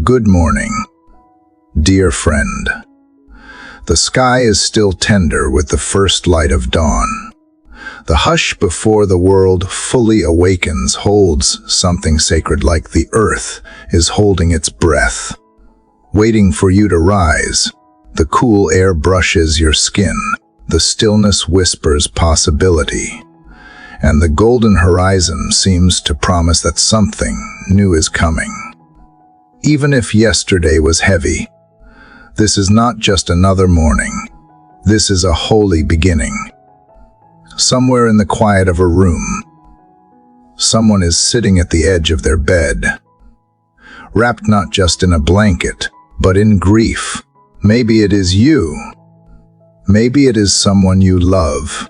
Good morning, dear friend. The sky is still tender with the first light of dawn. The hush before the world fully awakens holds something sacred, like the earth is holding its breath, waiting for you to rise. The cool air brushes your skin, the stillness whispers possibility, and the golden horizon seems to promise that something new is coming. Even if yesterday was heavy, this is not just another morning. This is a holy beginning. Somewhere in the quiet of a room, someone is sitting at the edge of their bed, wrapped not just in a blanket, but in grief. Maybe it is you. Maybe it is someone you love.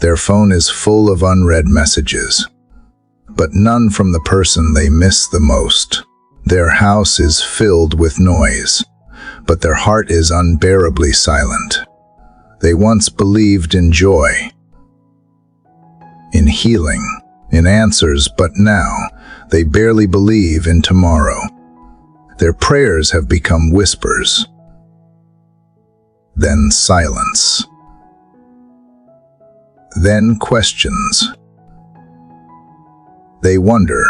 Their phone is full of unread messages, but none from the person they miss the most. Their house is filled with noise, but their heart is unbearably silent. They once believed in joy, in healing, in answers, but now they barely believe in tomorrow. Their prayers have become whispers, then silence, then questions. They wonder,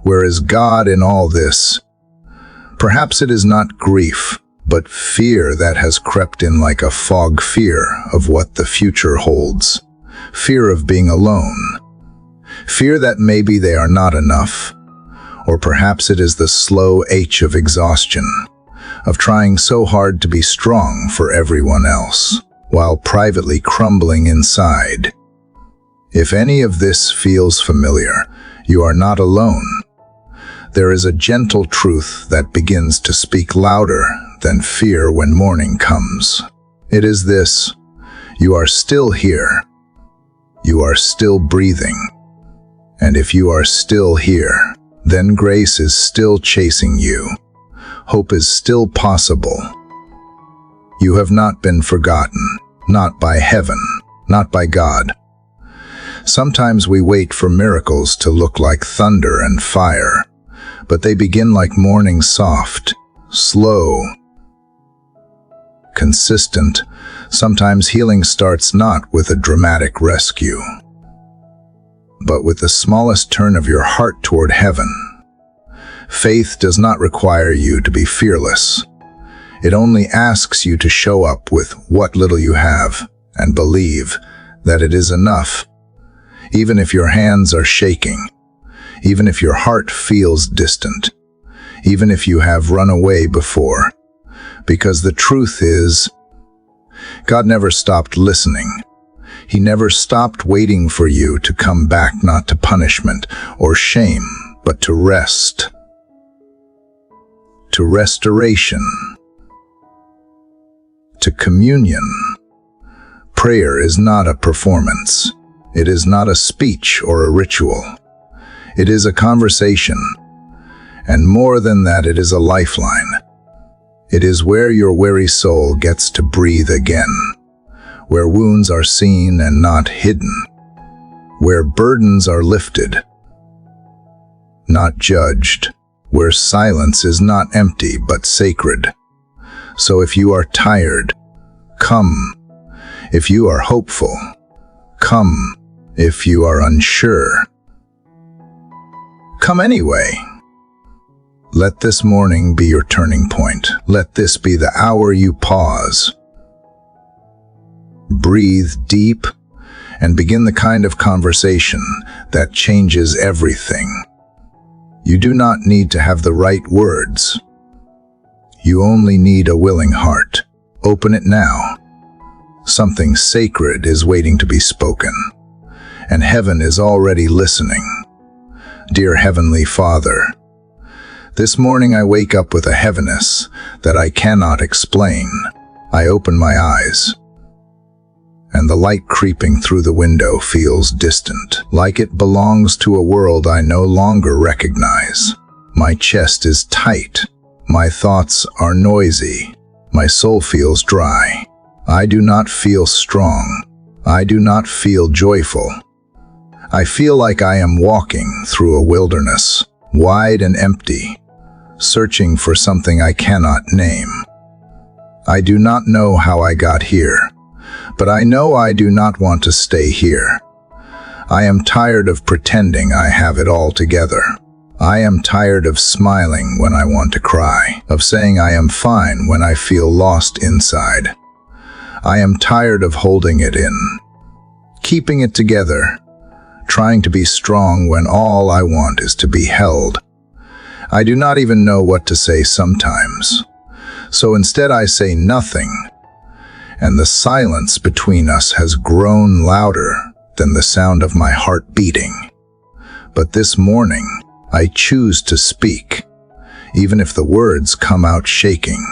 where is God in all this? Perhaps it is not grief, but fear that has crept in like a fog, fear of what the future holds, fear of being alone, fear that maybe they are not enough, or perhaps it is the slow ache of exhaustion, of trying so hard to be strong for everyone else, while privately crumbling inside. If any of this feels familiar, you are not alone. There is a gentle truth that begins to speak louder than fear when morning comes. It is this: you are still here. You are still breathing. And if you are still here, then grace is still chasing you. Hope is still possible. You have not been forgotten, not by heaven, not by God. Sometimes we wait for miracles to look like thunder and fire, but they begin like morning, soft, slow, consistent. Sometimes healing starts not with a dramatic rescue, but with the smallest turn of your heart toward heaven. Faith does not require you to be fearless. It only asks you to show up with what little you have and believe that it is enough. Even if your hands are shaking, even if your heart feels distant, even if you have run away before, because the truth is, God never stopped listening. He never stopped waiting for you to come back, not to punishment or shame, but to rest, to restoration, to communion. Prayer is not a performance. It is not a speech or a ritual. It is a conversation, and more than that, it is a lifeline. It is where your weary soul gets to breathe again, where wounds are seen and not hidden, where burdens are lifted, not judged, where silence is not empty but sacred. So if you are tired, come. If you are hopeful, come. If you are unsure, come anyway. Let this morning be your turning point. Let this be the hour you pause, breathe deep, and begin the kind of conversation that changes everything. You do not need to have the right words. You only need a willing heart. Open it now. Something sacred is waiting to be spoken, and heaven is already listening. Dear Heavenly Father, this morning I wake up with a heaviness that I cannot explain. I open my eyes, and the light creeping through the window feels distant, like it belongs to a world I no longer recognize. My chest is tight. My thoughts are noisy. My soul feels dry. I do not feel strong. I do not feel joyful. I feel like I am walking through a wilderness, wide and empty, searching for something I cannot name. I do not know how I got here, but I know I do not want to stay here. I am tired of pretending I have it all together. I am tired of smiling when I want to cry, of saying I am fine when I feel lost inside. I am tired of holding it in, keeping it together, trying to be strong when all I want is to be held. I do not even know what to say sometimes, so instead I say nothing, and the silence between us has grown louder than the sound of my heart beating. But this morning, I choose to speak, even if the words come out shaking.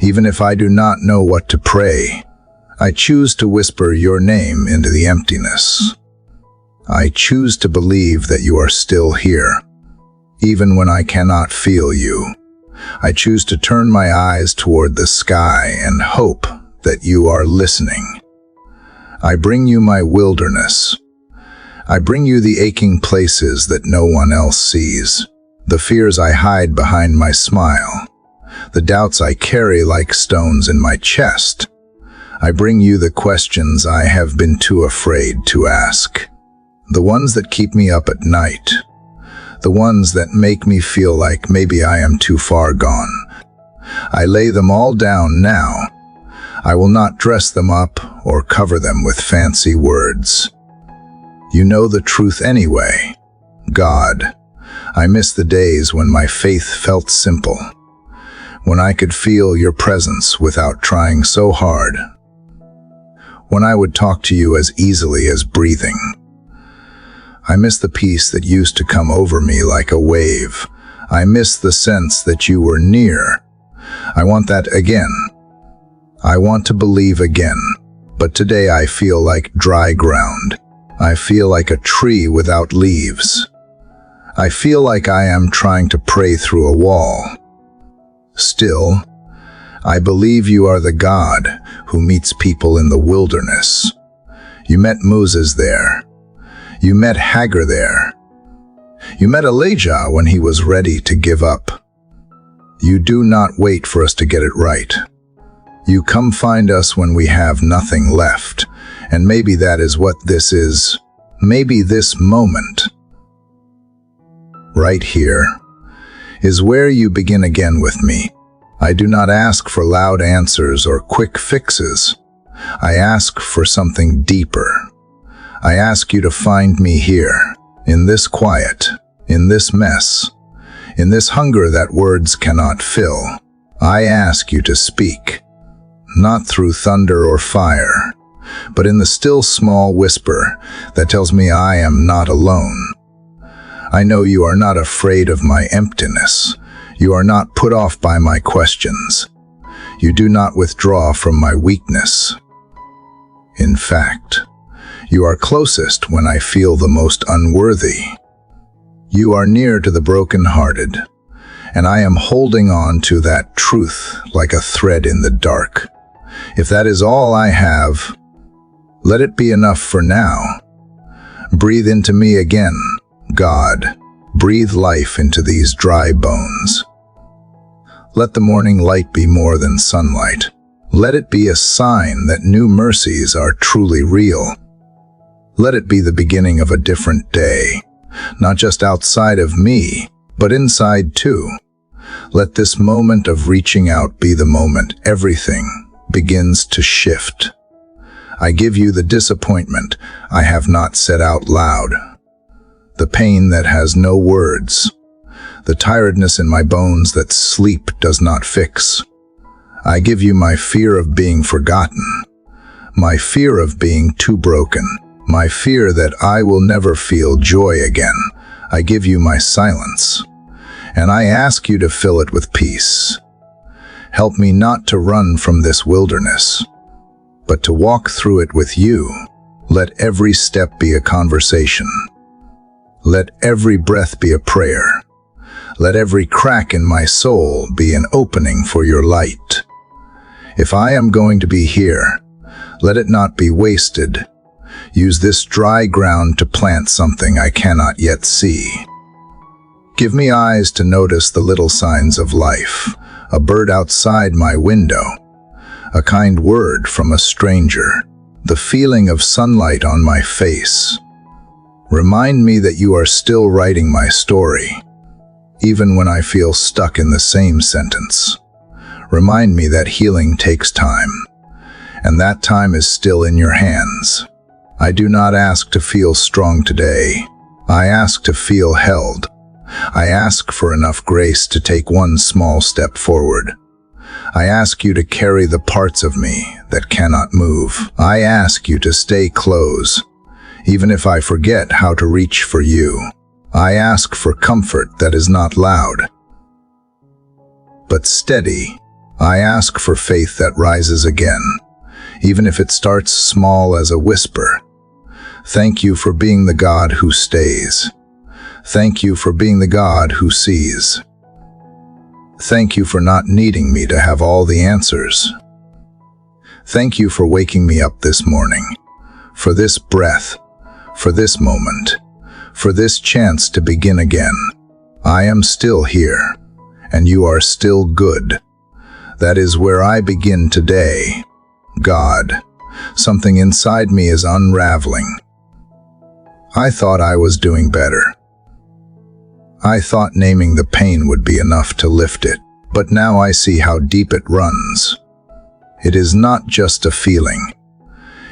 Even if I do not know what to pray, I choose to whisper your name into the emptiness. I choose to believe that you are still here, even when I cannot feel you. I choose to turn my eyes toward the sky and hope that you are listening. I bring you my wilderness. I bring you the aching places that no one else sees, the fears I hide behind my smile, the doubts I carry like stones in my chest. I bring you the questions I have been too afraid to ask, the ones that keep me up at night, the ones that make me feel like maybe I am too far gone. I lay them all down now. I will not dress them up or cover them with fancy words. You know the truth anyway. God, I miss the days when my faith felt simple, when I could feel your presence without trying so hard, when I would talk to you as easily as breathing. I miss the peace that used to come over me like a wave. I miss the sense that you were near. I want that again. I want to believe again, but today I feel like dry ground. I feel like a tree without leaves. I feel like I am trying to pray through a wall. Still, I believe you are the God who meets people in the wilderness. You met Moses there. You met Hagar there. You met Elijah when he was ready to give up. You do not wait for us to get it right. You come find us when we have nothing left, and maybe that is what this is. Maybe this moment, right here, is where you begin again with me. I do not ask for loud answers or quick fixes. I ask for something deeper. I ask you to find me here, in this quiet, in this mess, in this hunger that words cannot fill. I ask you to speak, not through thunder or fire, but in the still small whisper that tells me I am not alone. I know you are not afraid of my emptiness. You are not put off by my questions. You do not withdraw from my weakness. In fact, you are closest when I feel the most unworthy. You are near to the brokenhearted, and I am holding on to that truth like a thread in the dark. If that is all I have, let it be enough for now. Breathe into me again, God. Breathe life into these dry bones. Let the morning light be more than sunlight. Let it be a sign that new mercies are truly real. Let it be the beginning of a different day, not just outside of me, but inside too. Let this moment of reaching out be the moment everything begins to shift. I give you the disappointment I have not said out loud, the pain that has no words, the tiredness in my bones that sleep does not fix. I give you my fear of being forgotten, my fear of being too broken, my fear that I will never feel joy again. I give you my silence, and I ask you to fill it with peace. Help me not to run from this wilderness, but to walk through it with you. Let every step be a conversation. Let every breath be a prayer. Let every crack in my soul be an opening for your light. If I am going to be here, let it not be wasted. Use this dry ground to plant something I cannot yet see. Give me eyes to notice the little signs of life, a bird outside my window, a kind word from a stranger, the feeling of sunlight on my face. Remind me that you are still writing my story, even when I feel stuck in the same sentence. Remind me that healing takes time, and that time is still in your hands. I do not ask to feel strong today. I ask to feel held. I ask for enough grace to take one small step forward. I ask you to carry the parts of me that cannot move. I ask you to stay close, even if I forget how to reach for you. I ask for comfort that is not loud, but steady. I ask for faith that rises again, even if it starts small as a whisper. Thank you for being the God who stays. Thank you for being the God who sees. Thank you for not needing me to have all the answers. Thank you for waking me up this morning, for this breath, for this moment, for this chance to begin again. I am still here, and you are still good. That is where I begin today. God, something inside me is unraveling. I thought I was doing better. I thought naming the pain would be enough to lift it, but now I see how deep it runs. It is not just a feeling.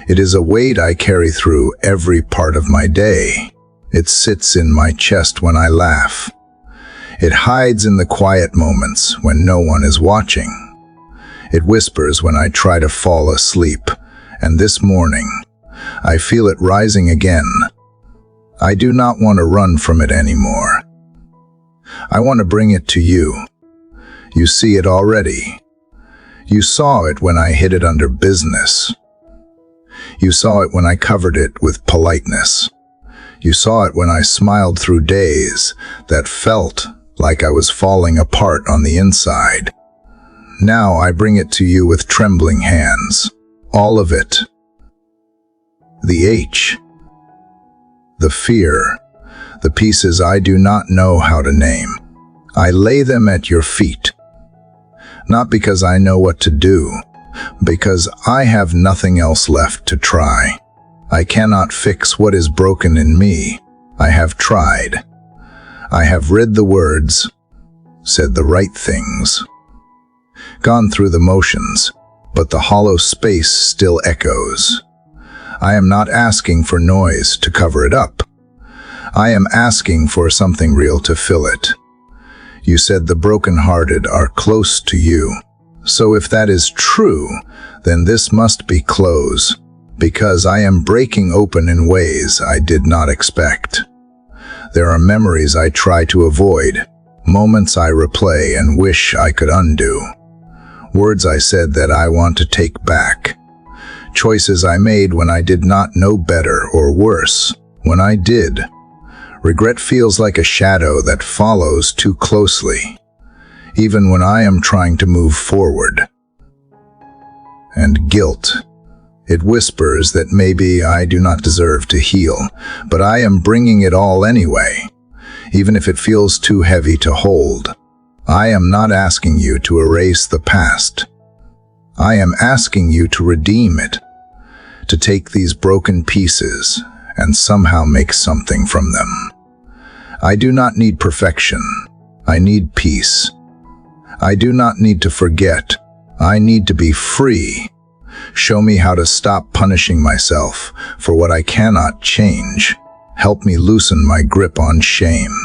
It is a weight I carry through every part of my day. It sits in my chest when I laugh. It hides in the quiet moments when no one is watching. It whispers when I try to fall asleep, and this morning, I feel it rising again. I do not want to run from it anymore. I want to bring it to you. You see it already. You saw it when I hid it under business. You saw it when I covered it with politeness. You saw it when I smiled through days that felt like I was falling apart on the inside. Now I bring it to you with trembling hands. All of it. The H. The fear. The pieces I do not know how to name. I lay them at your feet. Not because I know what to do, because I have nothing else left to try. I cannot fix what is broken in me. I have tried. I have read the words, said the right things, gone through the motions, but the hollow space still echoes. I am not asking for noise to cover it up. I am asking for something real to fill it. You said the brokenhearted are close to you. So if that is true, then this must be close, because I am breaking open in ways I did not expect. There are memories I try to avoid, moments I replay and wish I could undo, words I said that I want to take back, choices I made when I did not know better, or worse, when I did. Regret feels like a shadow that follows too closely, even when I am trying to move forward. And guilt. It whispers that maybe I do not deserve to heal, but I am bringing it all anyway, even if it feels too heavy to hold. I am not asking you to erase the past. I am asking you to redeem it, to take these broken pieces and somehow make something from them. I do not need perfection. I need peace. I do not need to forget. I need to be free. Show me how to stop punishing myself for what I cannot change. Help me loosen my grip on shame.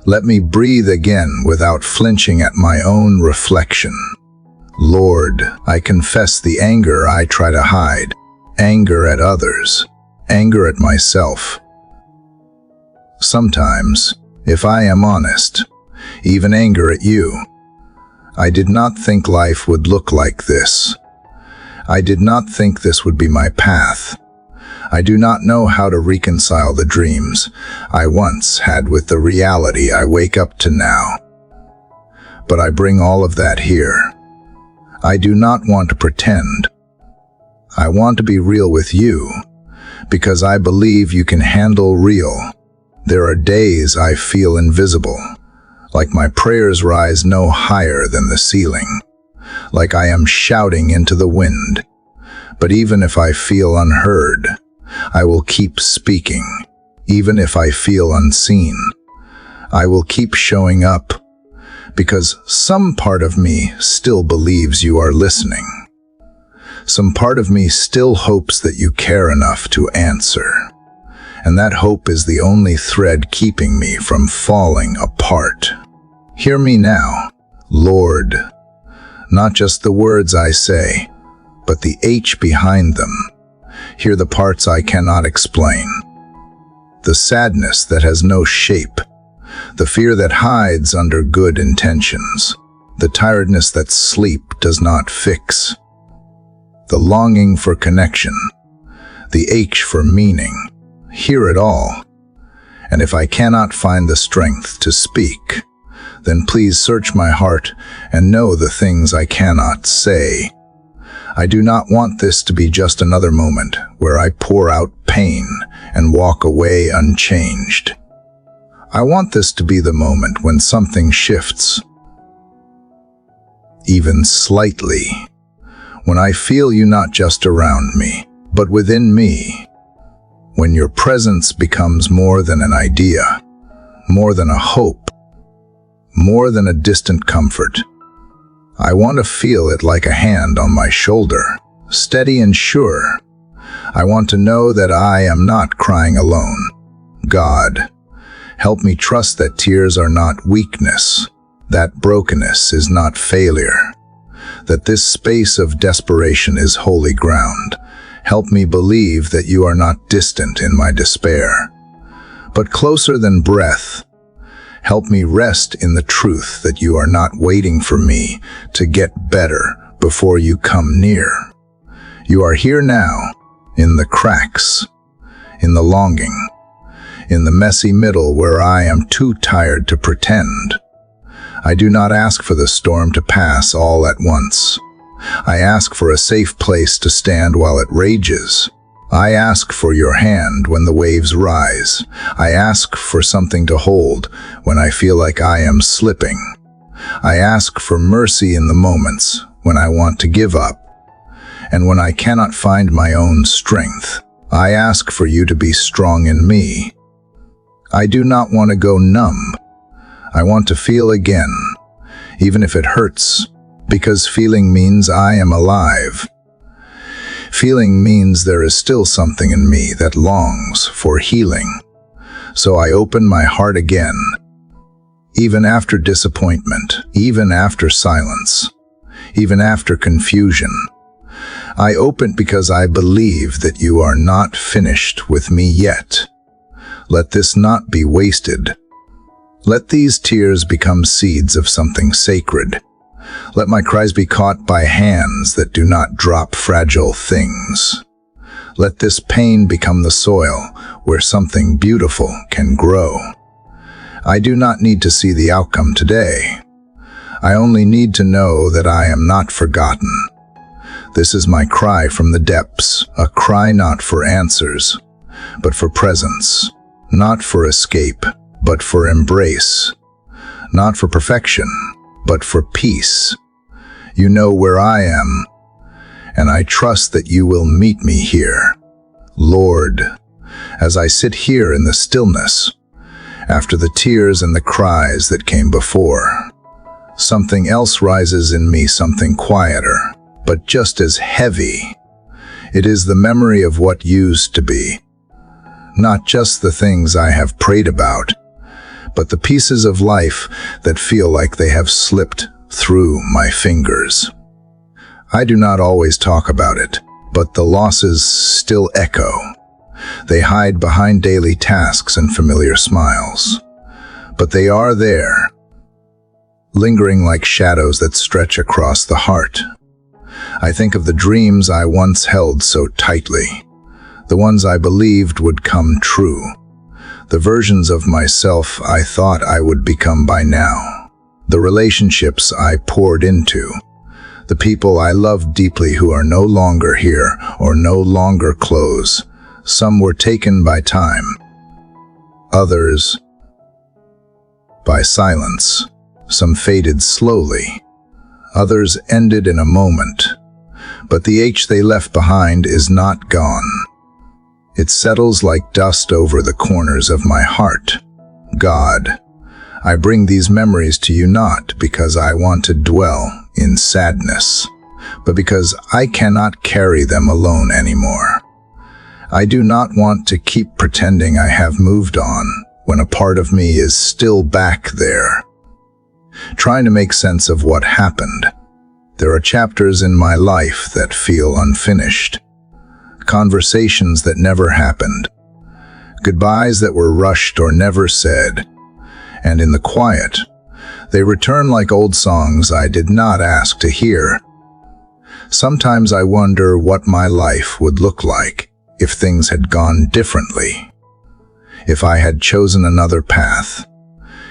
Let me breathe again without flinching at my own reflection. Lord, I confess the anger I try to hide, anger at others, anger at myself. Sometimes, if I am honest, even anger at you. I did not think life would look like this. I did not think this would be my path. I do not know how to reconcile the dreams I once had with the reality I wake up to now. But I bring all of that here. I do not want to pretend. I want to be real with you, because I believe you can handle real, There are days I feel invisible, like my prayers rise no higher than the ceiling, like I am shouting into the wind. But even if I feel unheard, I will keep speaking. Even if I feel unseen, I will keep showing up, because some part of me still believes you are listening. Some part of me still hopes that you care enough to answer. And that hope is the only thread keeping me from falling apart. Hear me now, Lord. Not just the words I say, but the H behind them. Hear the parts I cannot explain. The sadness that has no shape. The fear that hides under good intentions. The tiredness that sleep does not fix. The longing for connection. The H for meaning. Hear it all. And if I cannot find the strength to speak, then please search my heart and know the things I cannot say. I do not want this to be just another moment where I pour out pain and walk away unchanged. I want this to be the moment when something shifts, even slightly, when I feel you not just around me, but within me, when your presence becomes more than an idea, more than a hope, more than a distant comfort. I want to feel it like a hand on my shoulder, steady and sure. I want to know that I am not crying alone. God, help me trust that tears are not weakness, that brokenness is not failure, that this space of desperation is holy ground. Help me believe that you are not distant in my despair, but closer than breath. Help me rest in the truth that you are not waiting for me to get better before you come near. You are here now, in the cracks, in the longing, in the messy middle where I am too tired to pretend. I do not ask for the storm to pass all at once. I ask for a safe place to stand while it rages. I ask for your hand when the waves rise. I ask for something to hold when I feel like I am slipping. I ask for mercy in the moments when I want to give up. And when I cannot find my own strength, I ask for you to be strong in me. I do not want to go numb. I want to feel again, even if it hurts, because feeling means I am alive. Feeling means there is still something in me that longs for healing. So I open my heart again, even after disappointment, even after silence, even after confusion. I open because I believe that you are not finished with me yet. Let this not be wasted. Let these tears become seeds of something sacred. Let my cries be caught by hands that do not drop fragile things. Let this pain become the soil where something beautiful can grow. I do not need to see the outcome today. I only need to know that I am not forgotten. This is my cry from the depths, a cry not for answers, but for presence, not for escape, but for embrace, not for perfection, but for peace. You know where I am, and I trust that you will meet me here. Lord, as I sit here in the stillness, after the tears and the cries that came before, something else rises in me, something quieter, but just as heavy. It is the memory of what used to be, not just the things I have prayed about, but the pieces of life that feel like they have slipped through my fingers. I do not always talk about it, but the losses still echo. They hide behind daily tasks and familiar smiles. But they are there, lingering like shadows that stretch across the heart. I think of the dreams I once held so tightly, the ones I believed would come true, the versions of myself I thought I would become by now, the relationships I poured into, the people I loved deeply who are no longer here or no longer close. Some were taken by time, others by silence. Some faded slowly, others ended in a moment, but the H they left behind is not gone. It settles like dust over the corners of my heart. God, I bring these memories to you not because I want to dwell in sadness, but because I cannot carry them alone anymore. I do not want to keep pretending I have moved on when a part of me is still back there, trying to make sense of what happened. There are chapters in my life that feel unfinished, conversations that never happened, goodbyes that were rushed or never said, and in the quiet, they return like old songs I did not ask to hear. Sometimes I wonder what my life would look like if things had gone differently, if I had chosen another path,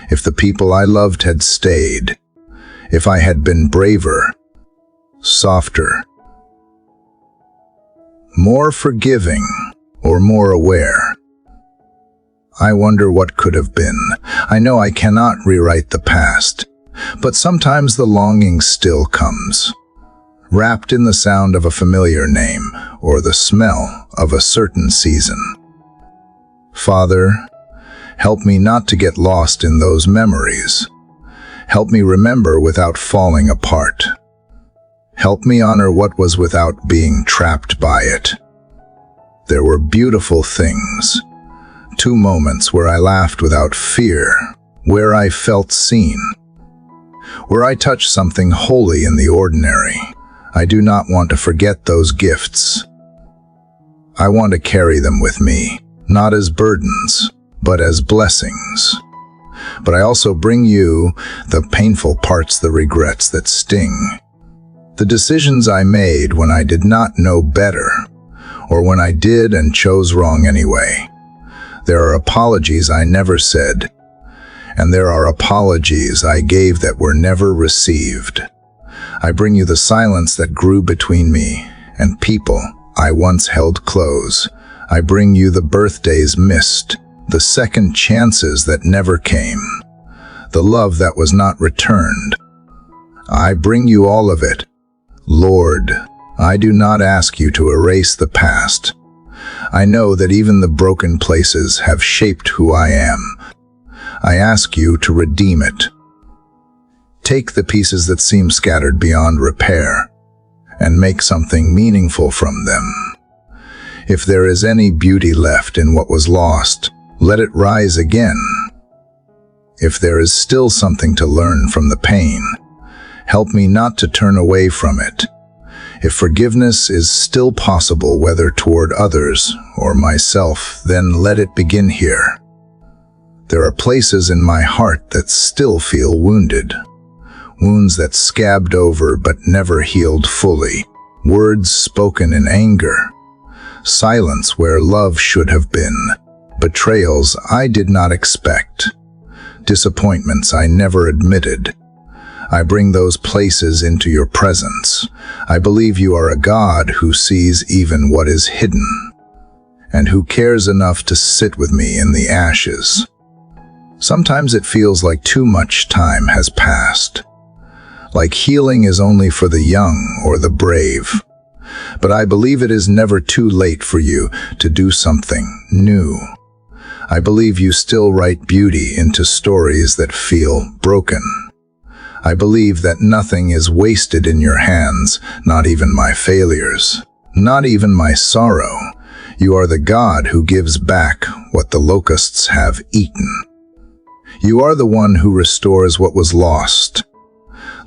if the people I loved had stayed, if I had been braver, softer, more forgiving, or more aware. I wonder what could have been. I know I cannot rewrite the past, but sometimes the longing still comes, wrapped in the sound of a familiar name or the smell of a certain season. Father, help me not to get lost in those memories. Help me remember without falling apart. Help me honor what was without being trapped by it. There were beautiful things. 2 moments where I laughed without fear, where I felt seen, where I touched something holy in the ordinary. I do not want to forget those gifts. I want to carry them with me, not as burdens, but as blessings. But I also bring you the painful parts, the regrets that sting, the decisions I made when I did not know better, or when I did and chose wrong anyway. There are apologies I never said, and there are apologies I gave that were never received. I bring you the silence that grew between me and people I once held close. I bring you the birthdays missed, the second chances that never came, the love that was not returned. I bring you all of it. Lord, I do not ask you to erase the past. I know that even the broken places have shaped who I am. I ask you to redeem it. Take the pieces that seem scattered beyond repair and make something meaningful from them. If there is any beauty left in what was lost, let it rise again. If there is still something to learn from the pain, help me not to turn away from it. If forgiveness is still possible, whether toward others or myself, then let it begin here. There are places in my heart that still feel wounded, wounds that scabbed over but never healed fully, words spoken in anger, silence where love should have been, betrayals I did not expect, disappointments I never admitted. I bring those places into your presence. I believe you are a God who sees even what is hidden, and who cares enough to sit with me in the ashes. Sometimes it feels like too much time has passed, like healing is only for the young or the brave. But I believe it is never too late for you to do something new. I believe you still write beauty into stories that feel broken. I believe that nothing is wasted in your hands, not even my failures, not even my sorrow. You are the God who gives back what the locusts have eaten. You are the one who restores what was lost.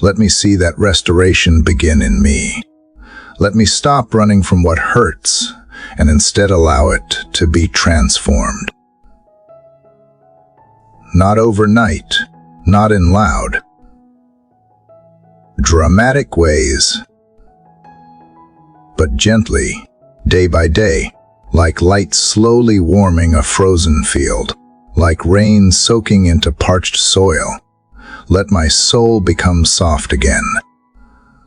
Let me see that restoration begin in me. Let me stop running from what hurts and instead allow it to be transformed. Not overnight, not in loud, dramatic ways, but gently, day by day, like light slowly warming a frozen field, like rain soaking into parched soil. Let my soul become soft again.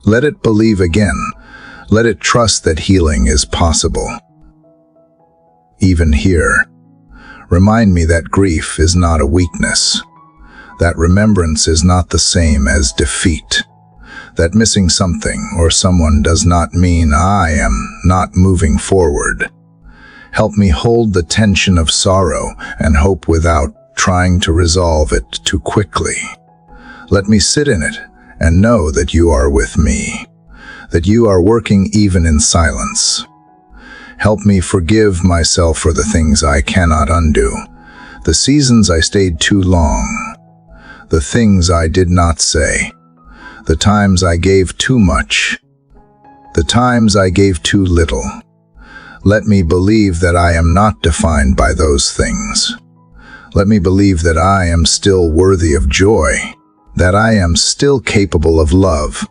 Let it believe again. Let it trust that healing is possible. Even here, Remind me that grief is not a weakness, that remembrance is not the same as defeat, that missing something or someone does not mean I am not moving forward. Help me hold the tension of sorrow and hope without trying to resolve it too quickly. Let me sit in it and know that you are with me, that you are working even in silence. Help me forgive myself for the things I cannot undo, the seasons I stayed too long, the things I did not say, the times I gave too much, the times I gave too little. Let me believe that I am not defined by those things. Let me believe that I am still worthy of joy, that I am still capable of love,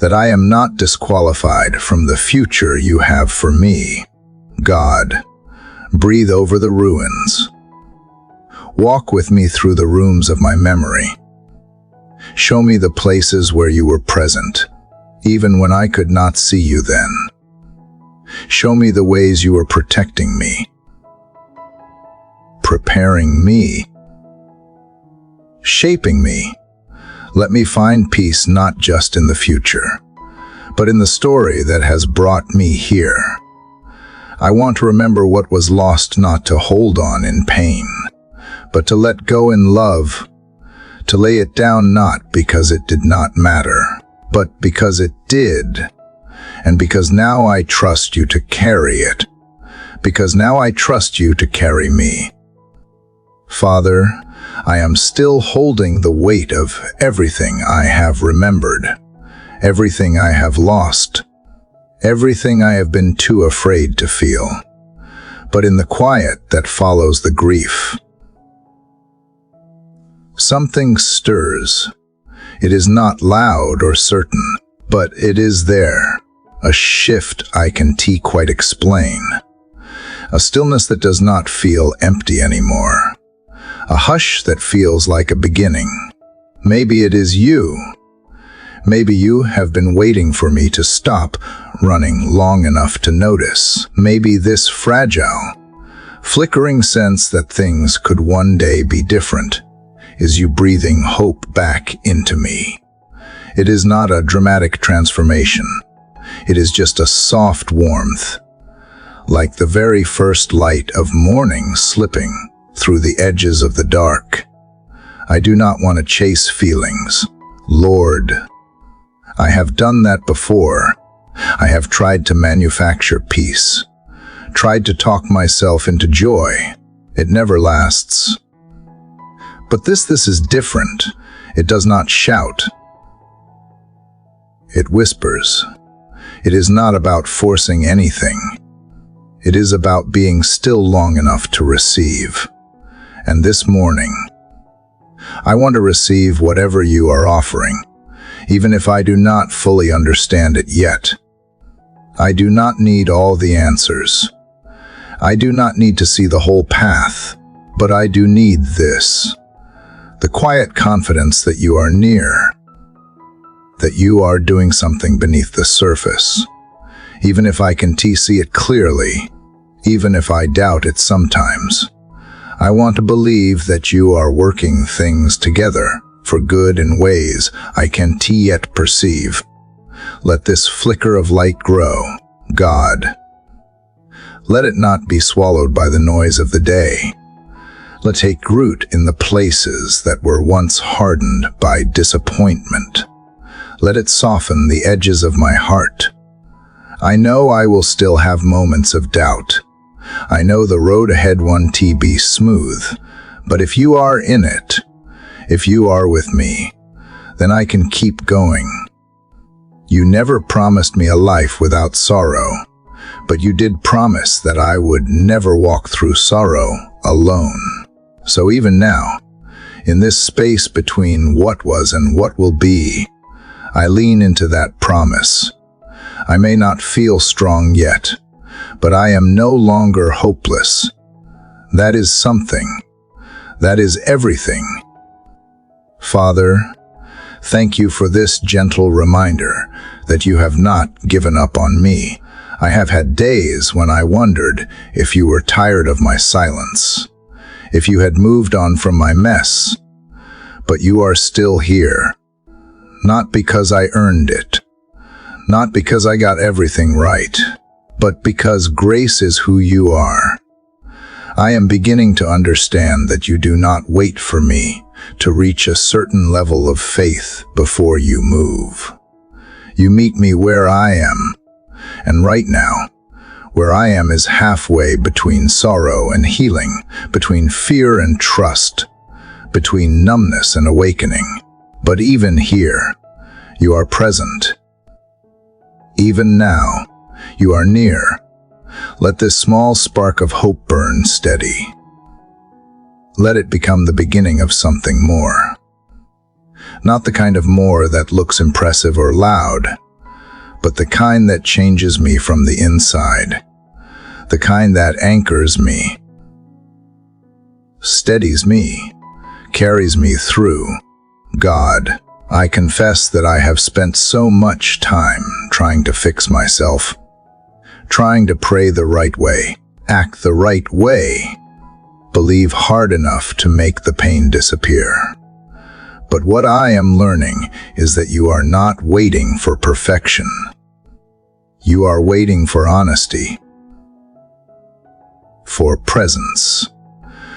that I am not disqualified from the future you have for me. God, breathe over the ruins. Walk with me through the rooms of my memory. Show me the places where you were present, even when I could not see you then. Show me the ways you were protecting me, preparing me, shaping me. Let me find peace not just in the future, but in the story that has brought me here. I want to remember what was lost, not to hold on in pain, but to let go in love, to lay it down not because it did not matter, but because it did, and because now I trust you to carry it, because now I trust you to carry me. Father, I am still holding the weight of everything I have remembered, everything I have lost, everything I have been too afraid to feel, but in the quiet that follows the grief, something stirs. It is not loud or certain, but it is there, a shift I can't quite explain, a stillness that does not feel empty anymore, a hush that feels like a beginning. Maybe it is you. Maybe you have been waiting for me to stop running long enough to notice. Maybe this fragile, flickering sense that things could one day be different is you breathing hope back into me. It is not a dramatic transformation. It is just a soft warmth, like the very first light of morning slipping through the edges of the dark. I do not want to chase feelings. Lord, I have done that before. I have tried to manufacture peace, tried to talk myself into joy. It never lasts. But this is different. It does not shout. It whispers. It is not about forcing anything. It is about being still long enough to receive. And this morning, I want to receive whatever you are offering, even if I do not fully understand it yet. I do not need all the answers. I do not need to see the whole path, but I do need this. The quiet confidence that you are near, that you are doing something beneath the surface, even if I can see it clearly, even if I doubt it sometimes. I want to believe that you are working things together for good in ways I can't yet perceive. Let this flicker of light grow, God. Let it not be swallowed by the noise of the day. Let it take root in the places that were once hardened by disappointment. Let it soften the edges of my heart. I know I will still have moments of doubt. I know the road ahead won't be smooth, but if you are in it, if you are with me, then I can keep going. You never promised me a life without sorrow, but you did promise that I would never walk through sorrow alone. So even now, in this space between what was and what will be, I lean into that promise. I may not feel strong yet, but I am no longer hopeless. That is something. That is everything. Father, thank you for this gentle reminder that you have not given up on me. I have had days when I wondered if you were tired of my silence, if you had moved on from my mess, but you are still here. Not because I earned it, not because I got everything right, but because grace is who you are. I am beginning to understand that you do not wait for me to reach a certain level of faith before you move. You meet me where I am, and right now, where I am is halfway between sorrow and healing, between fear and trust, between numbness and awakening. But even here, you are present. Even now, you are near. Let this small spark of hope burn steady. Let it become the beginning of something more. Not the kind of more that looks impressive or loud, but the kind that changes me from the inside. The kind that anchors me, steadies me, carries me through. God, I confess that I have spent so much time trying to fix myself, trying to pray the right way, act the right way, believe hard enough to make the pain disappear. But what I am learning is that you are not waiting for perfection. You are waiting for honesty, for presence,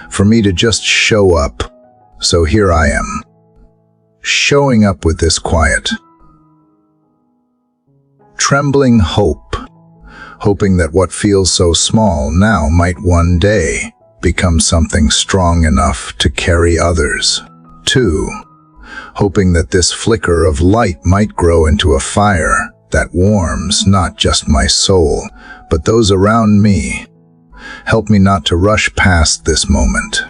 for me to just show up. So here I am, showing up with this quiet, trembling hope, hoping that what feels so small now might one day become something strong enough to carry others too, hoping that this flicker of light might grow into a fire that warms not just my soul, but those around me. Help me not to rush past this moment.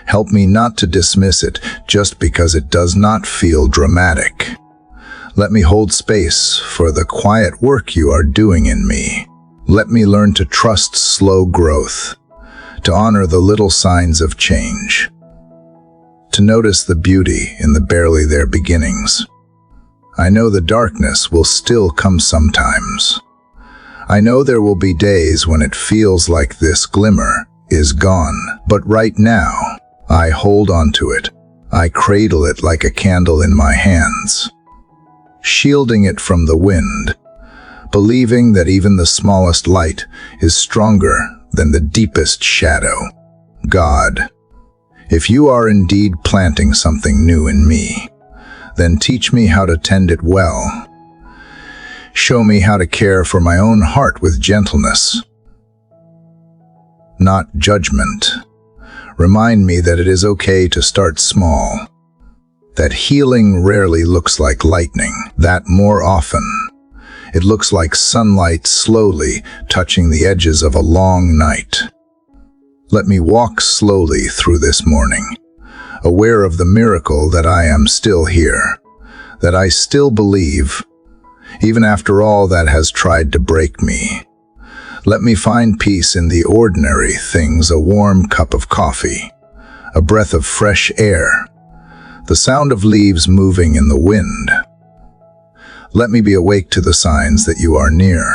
Help me not to dismiss it just because it does not feel dramatic. Let me hold space for the quiet work you are doing in me. Let me learn to trust slow growth, to honor the little signs of change, to notice the beauty in the barely there beginnings. I know the darkness will still come sometimes. I know there will be days when it feels like this glimmer is gone, but right now, I hold on to it. I cradle it like a candle in my hands, shielding it from the wind, believing that even the smallest light is stronger than the deepest shadow. God, if you are indeed planting something new in me, then teach me how to tend it well. Show me how to care for my own heart with gentleness, not judgment. Remind me that it is okay to start small, that healing rarely looks like lightning, that more often it looks like sunlight slowly touching the edges of a long night. Let me walk slowly through this morning, aware of the miracle that I am still here, that I still believe, even after all that has tried to break me. Let me find peace in the ordinary things, a warm cup of coffee, a breath of fresh air, the sound of leaves moving in the wind. Let me be awake to the signs that you are near.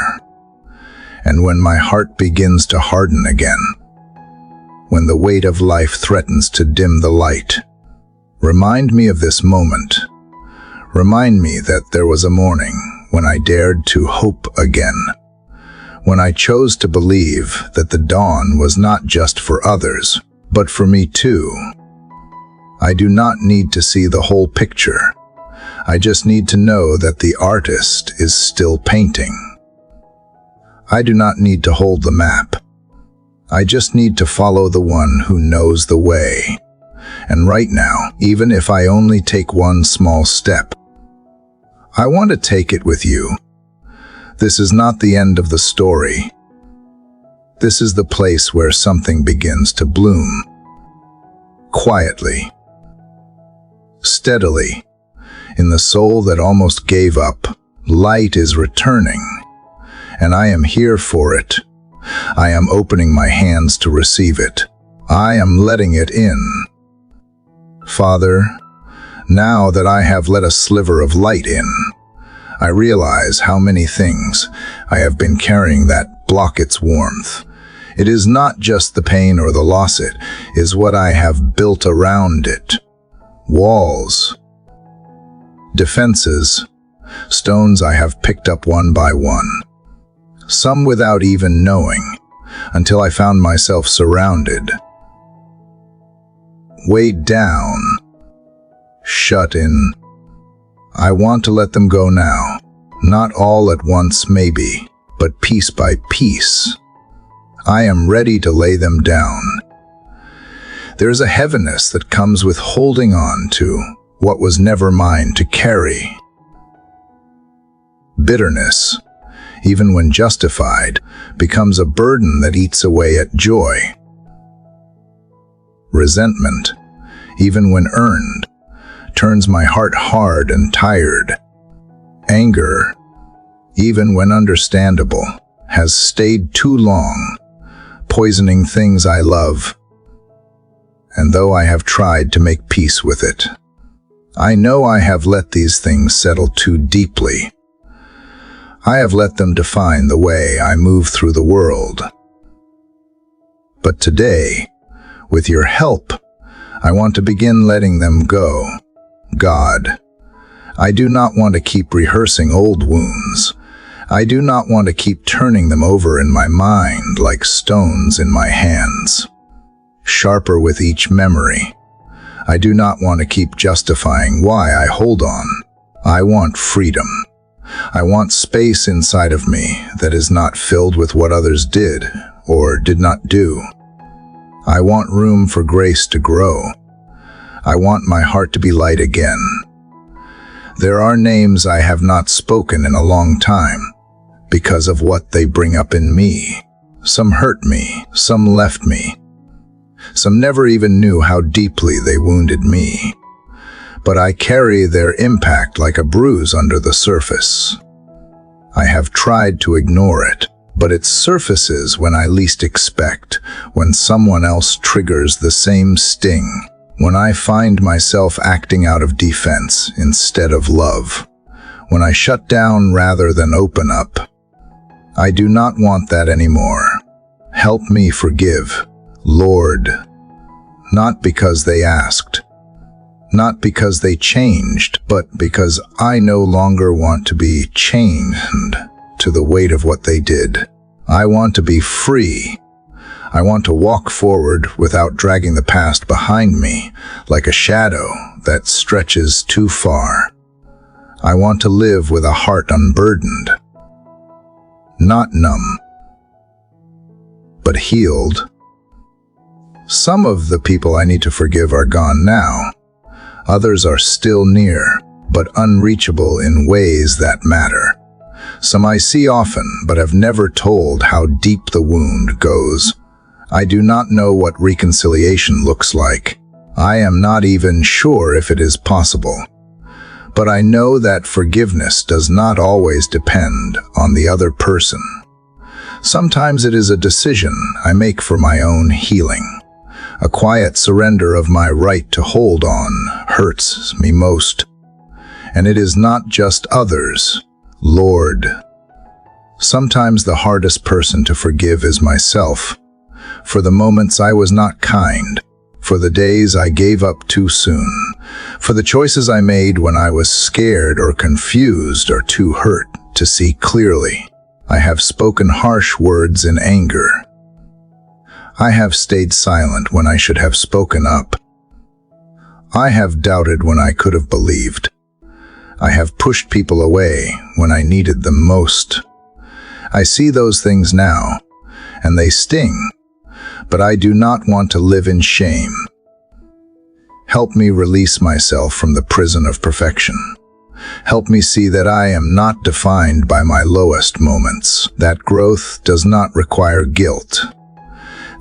And when my heart begins to harden again, when the weight of life threatens to dim the light, remind me of this moment. Remind me that there was a morning when I dared to hope again, when I chose to believe that the dawn was not just for others, but for me too. I do not need to see the whole picture. I just need to know that the artist is still painting. I do not need to hold the map. I just need to follow the one who knows the way. And right now, even if I only take one small step, I want to take it with you. This is not the end of the story. This is the place where something begins to bloom. Quietly, steadily, in the soul that almost gave up, light is returning, and I am here for it. I am opening my hands to receive it. I am letting it in. Father, now that I have let a sliver of light in, I realize how many things I have been carrying that block its warmth. It is not just the pain or the loss, it is what I have built around it. Walls, defenses, stones I have picked up one by one, some without even knowing, until I found myself surrounded, weighed down, shut in. I want to let them go now, not all at once maybe, but piece by piece. I am ready to lay them down. There is a heaviness that comes with holding on to what was never mine to carry. Bitterness, even when justified, becomes a burden that eats away at joy. Resentment, even when earned, turns my heart hard and tired. Anger, even when understandable, has stayed too long, poisoning things I love. And though I have tried to make peace with it, I know I have let these things settle too deeply. I have let them define the way I move through the world. But today, with your help, I want to begin letting them go. God, I do not want to keep rehearsing old wounds. I do not want to keep turning them over in my mind like stones in my hands, sharper with each memory. I do not want to keep justifying why I hold on. I want freedom. I want space inside of me that is not filled with what others did or did not do. I want room for grace to grow. I want my heart to be light again. There are names I have not spoken in a long time because of what they bring up in me. Some hurt me, some left me. Some never even knew how deeply they wounded me. But I carry their impact like a bruise under the surface. I have tried to ignore it, but it surfaces when I least expect, when someone else triggers the same sting, when I find myself acting out of defense instead of love, when I shut down rather than open up. I do not want that anymore. Help me forgive, Lord, not because they asked, not because they changed, but because I no longer want to be chained to the weight of what they did. I want to be free. I want to walk forward without dragging the past behind me like a shadow that stretches too far. I want to live with a heart unburdened, not numb, but healed. Some of the people I need to forgive are gone now. Others are still near, but unreachable in ways that matter. Some I see often, but have never told how deep the wound goes. I do not know what reconciliation looks like. I am not even sure if it is possible. But I know that forgiveness does not always depend on the other person. Sometimes it is a decision I make for my own healing. A quiet surrender of my right to hold on hurts me most. And it is not just others, Lord. Sometimes the hardest person to forgive is myself, for the moments I was not kind, for the days I gave up too soon, for the choices I made when I was scared or confused or too hurt to see clearly. I have spoken harsh words in anger. I have stayed silent when I should have spoken up. I have doubted when I could have believed. I have pushed people away when I needed them most. I see those things now, and they sting, but I do not want to live in shame. Help me release myself from the prison of perfection. Help me see that I am not defined by my lowest moments, that growth does not require guilt,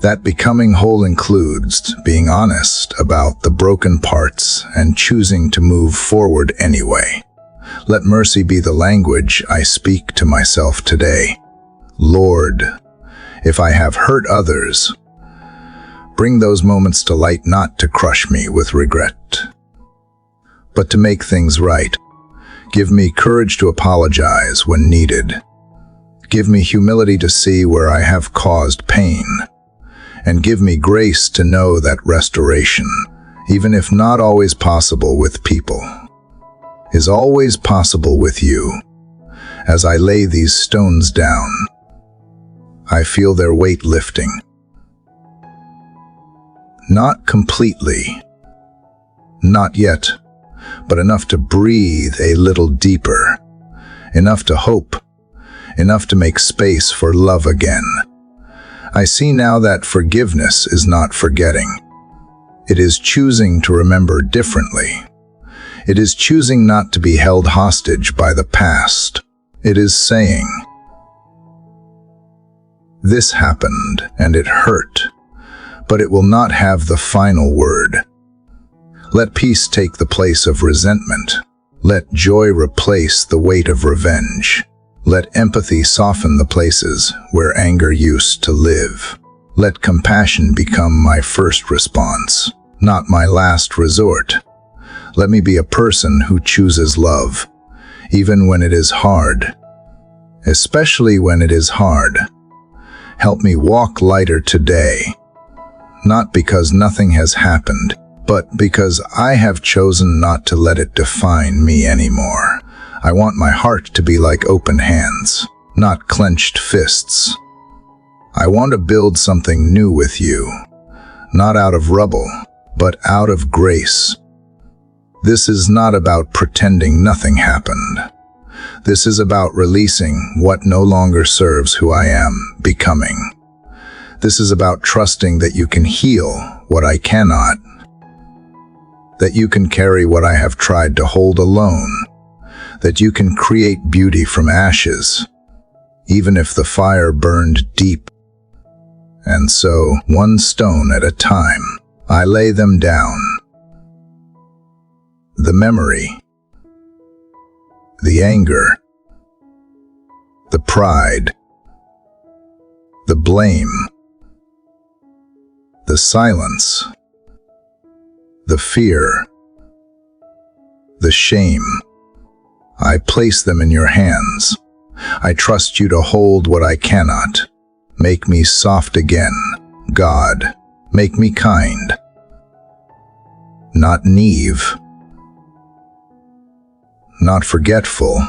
that becoming whole includes being honest about the broken parts and choosing to move forward anyway. Let mercy be the language I speak to myself today. Lord, if I have hurt others, bring those moments to light, not to crush me with regret, but to make things right. Give me courage to apologize when needed. Give me humility to see where I have caused pain, and give me grace to know that restoration, even if not always possible with people, is always possible with you. As I lay these stones down, I feel their weight lifting. Not completely, not yet, but enough to breathe a little deeper, enough to hope, enough to make space for love again. I see now that forgiveness is not forgetting. It is choosing to remember differently. It is choosing not to be held hostage by the past. It is saying, "This happened and it hurt, but it will not have the final word." Let peace take the place of resentment. Let joy replace the weight of revenge. Let empathy soften the places where anger used to live. Let compassion become my first response, not my last resort. Let me be a person who chooses love, even when it is hard. Especially when it is hard. Help me walk lighter today, not because nothing has happened, but because I have chosen not to let it define me anymore. I want my heart to be like open hands, not clenched fists. I want to build something new with you, not out of rubble, but out of grace. This is not about pretending nothing happened. This is about releasing what no longer serves who I am becoming. This is about trusting that you can heal what I cannot, that you can carry what I have tried to hold alone, that you can create beauty from ashes, even if the fire burned deep. And so, one stone at a time, I lay them down. The memory, the anger, the pride, the blame, the silence, the fear, the shame. I place them in your hands. I trust you to hold what I cannot. Make me soft again, God. Make me kind. Not naive. Not forgetful.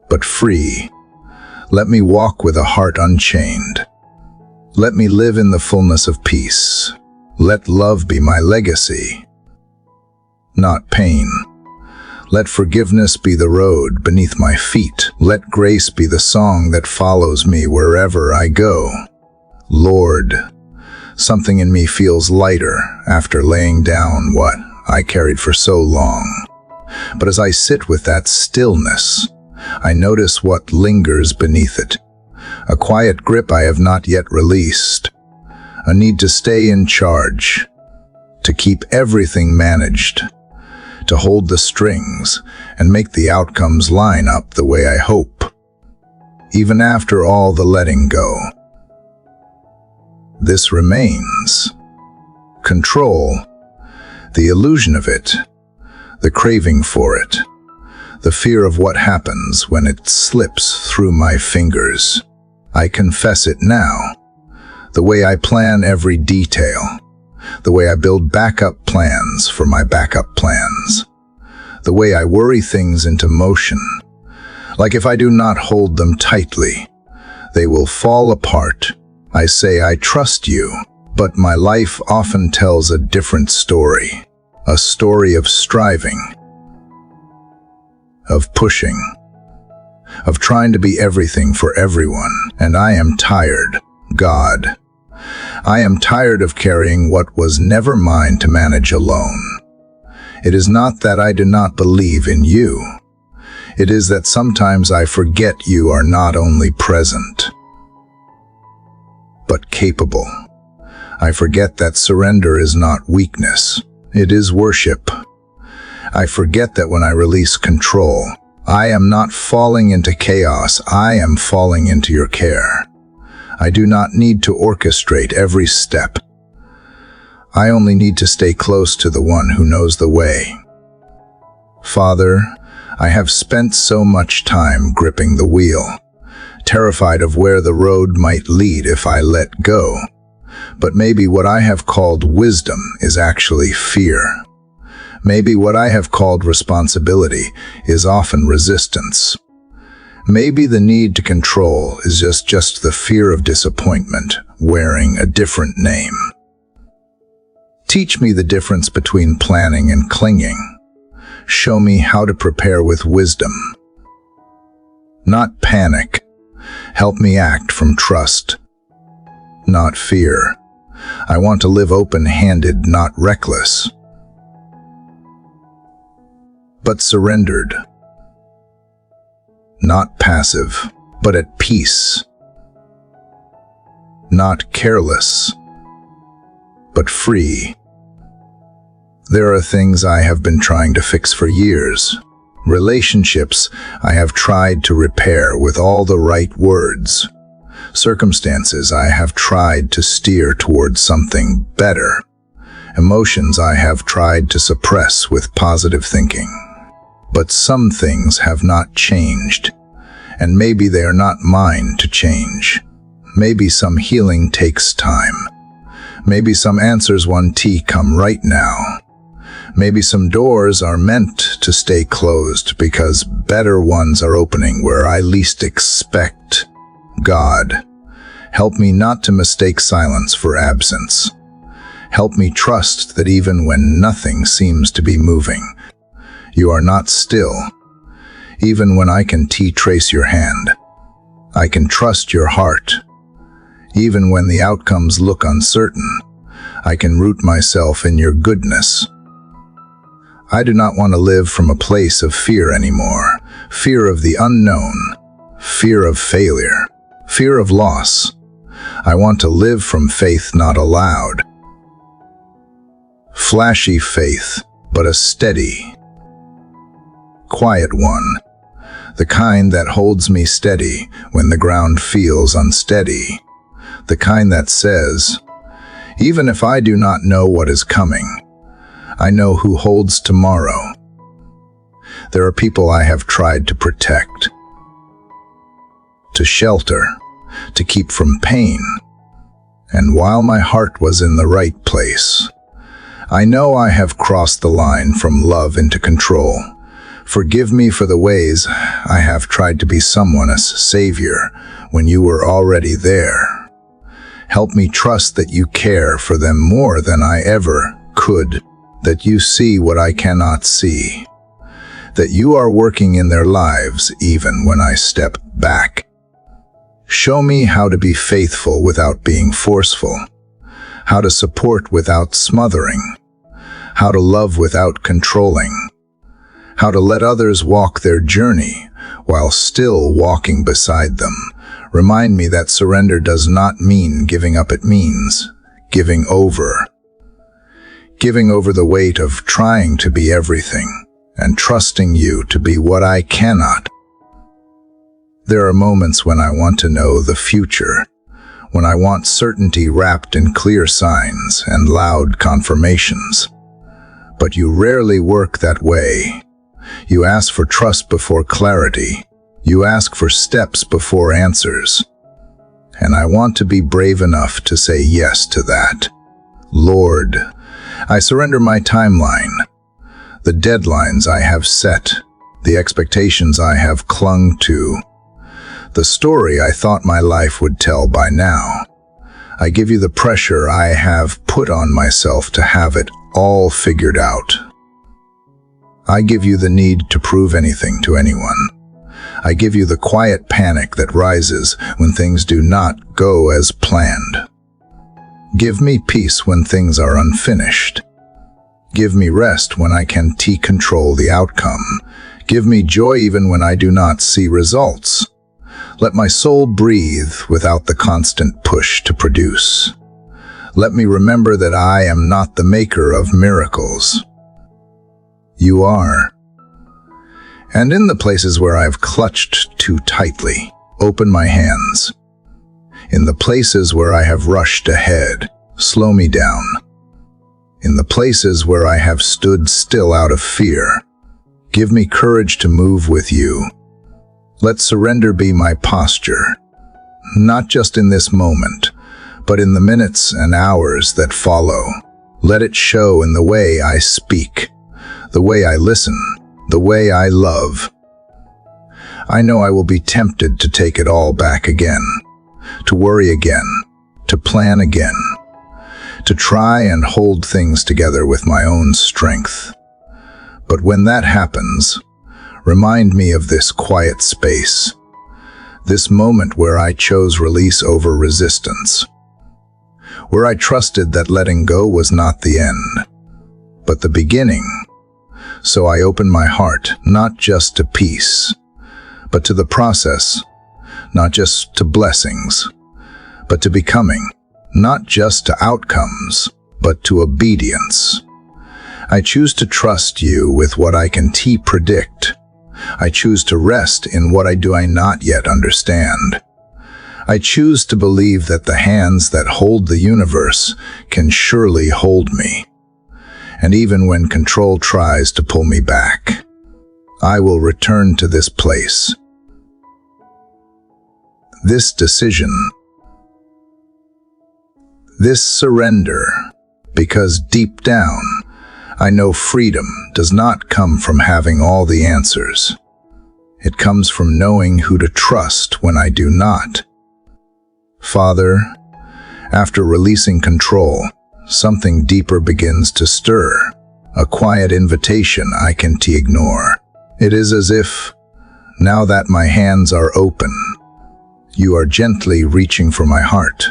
But free. Let me walk with a heart unchained. Let me live in the fullness of peace. Let love be my legacy, not pain. Let forgiveness be the road beneath my feet. Let grace be the song that follows me wherever I go. Lord, something in me feels lighter after laying down what I carried for so long. But as I sit with that stillness, I notice what lingers beneath it. A quiet grip I have not yet released. A need to stay in charge, to keep everything managed, to hold the strings and make the outcomes line up the way I hope, even after all the letting go. This remains. Control, the illusion of it, the craving for it, the fear of what happens when it slips through my fingers. I confess it now. The way I plan every detail, the way I build backup plans for my backup plans, the way I worry things into motion, like if I do not hold them tightly, they will fall apart. I say I trust you, but my life often tells a different story, a story of striving, of pushing, of trying to be everything for everyone, and I am tired, God. I am tired of carrying what was never mine to manage alone. It is not that I do not believe in you. It is that sometimes I forget you are not only present, but capable. I forget that surrender is not weakness. It is worship. I forget that when I release control, I am not falling into chaos. I am falling into your care. I do not need to orchestrate every step. I only need to stay close to the one who knows the way. Father, I have spent so much time gripping the wheel, terrified of where the road might lead if I let go. But maybe what I have called wisdom is actually fear. Maybe what I have called responsibility is often resistance. Maybe the need to control is just the fear of disappointment wearing a different name. Teach me the difference between planning and clinging. Show me how to prepare with wisdom, not panic. Help me act from trust, not fear. I want to live open-handed, not reckless, but surrendered. Not passive, but at peace. Not careless, but free. There are things I have been trying to fix for years. Relationships I have tried to repair with all the right words. Circumstances I have tried to steer towards something better. Emotions I have tried to suppress with positive thinking. But some things have not changed, and maybe they are not mine to change. Maybe some healing takes time. Maybe some answers come right now. Maybe some doors are meant to stay closed because better ones are opening where I least expect. God, help me not to mistake silence for absence. Help me trust that even when nothing seems to be moving, you are not still. Even when I can trace your hand, I can trust your heart. Even when the outcomes look uncertain, I can root myself in your goodness. I do not want to live from a place of fear anymore. Fear of the unknown, fear of failure, fear of loss. I want to live from faith not allowed. Flashy faith, but a steady, quiet one. The kind that holds me steady when the ground feels unsteady. The kind that says, even if I do not know what is coming, I know who holds tomorrow. There are people I have tried to protect, to shelter, to keep from pain. And while my heart was in the right place, I know I have crossed the line from love into control. Forgive me for the ways I have tried to be someone's savior when you were already there. Help me trust that you care for them more than I ever could, that you see what I cannot see, that you are working in their lives even when I step back. Show me how to be faithful without being forceful, how to support without smothering, how to love without controlling, how to let others walk their journey while still walking beside them. Remind me that surrender does not mean giving up, it means giving over. Giving over the weight of trying to be everything and trusting you to be what I cannot. There are moments when I want to know the future, when I want certainty wrapped in clear signs and loud confirmations. But you rarely work that way. You ask for trust before clarity. You ask for steps before answers. And I want to be brave enough to say yes to that. Lord, I surrender my timeline, the deadlines I have set, the expectations I have clung to, the story I thought my life would tell by now. I give you the pressure I have put on myself to have it all figured out. I give you the need to prove anything to anyone. I give you the quiet panic that rises when things do not go as planned. Give me peace when things are unfinished. Give me rest when I can control the outcome. Give me joy even when I do not see results. Let my soul breathe without the constant push to produce. Let me remember that I am not the maker of miracles. You are. And in the places where I've clutched too tightly, open my hands. In the places where I have rushed ahead, slow me down. In the places where I have stood still out of fear, give me courage to move with you. Let surrender be my posture, not just in this moment, but in the minutes and hours that follow. Let it show in the way I speak, the way I listen, the way I love. I know I will be tempted to take it all back again, to worry again, to plan again, to try and hold things together with my own strength. But when that happens, remind me of this quiet space, this moment where I chose release over resistance, where I trusted that letting go was not the end, but the beginning. So I open my heart, not just to peace, but to the process, not just to blessings, but to becoming, not just to outcomes, but to obedience. I choose to trust you with what I can predict. I choose to rest in what I do not yet understand. I choose to believe that the hands that hold the universe can surely hold me. And even when control tries to pull me back, I will return to this place, this decision, this surrender, because deep down, I know freedom does not come from having all the answers. It comes from knowing who to trust when I do not. Father, after releasing control, something deeper begins to stir, a quiet invitation I can't ignore. It is as if, now that my hands are open, you are gently reaching for my heart.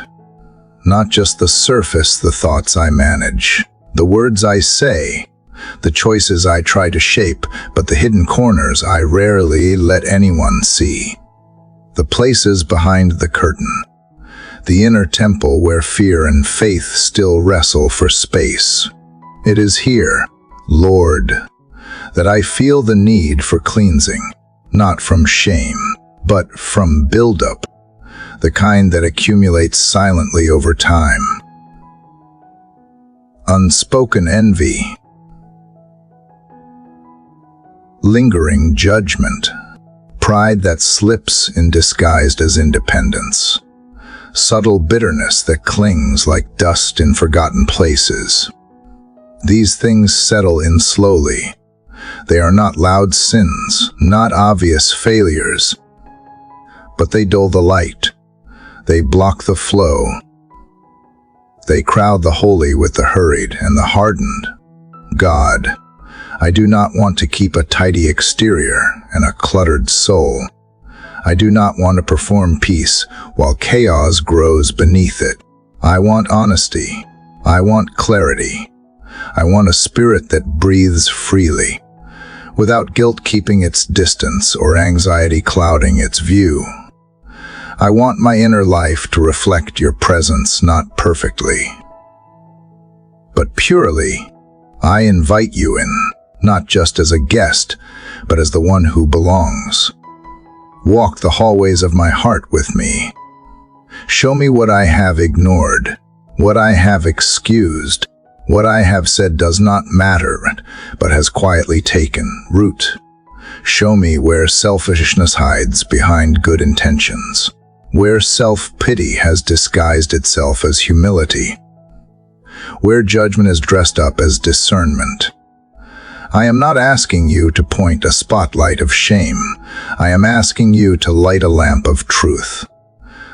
Not just the surface, the thoughts I manage, the words I say, the choices I try to shape, but the hidden corners I rarely let anyone see. The places behind the curtain, the inner temple where fear and faith still wrestle for space. It is here, Lord, that I feel the need for cleansing, not from shame, but from buildup, the kind that accumulates silently over time. Unspoken envy, lingering judgment, pride that slips in disguised as independence, subtle bitterness that clings like dust in forgotten places. These things settle in slowly. They are not loud sins, not obvious failures, but they dull the light. They block the flow. They crowd the holy with the hurried and the hardened. God, I do not want to keep a tidy exterior and a cluttered soul. I do not want to perform peace while chaos grows beneath it. I want honesty. I want clarity. I want a spirit that breathes freely, without guilt keeping its distance or anxiety clouding its view. I want my inner life to reflect your presence not perfectly, but purely. I invite you in, not just as a guest, but as the one who belongs. Walk the hallways of my heart with me. Show me what I have ignored, what I have excused, what I have said does not matter, but has quietly taken root. Show me where selfishness hides behind good intentions, where self-pity has disguised itself as humility, where judgment is dressed up as discernment. I am not asking you to point a spotlight of shame. I am asking you to light a lamp of truth,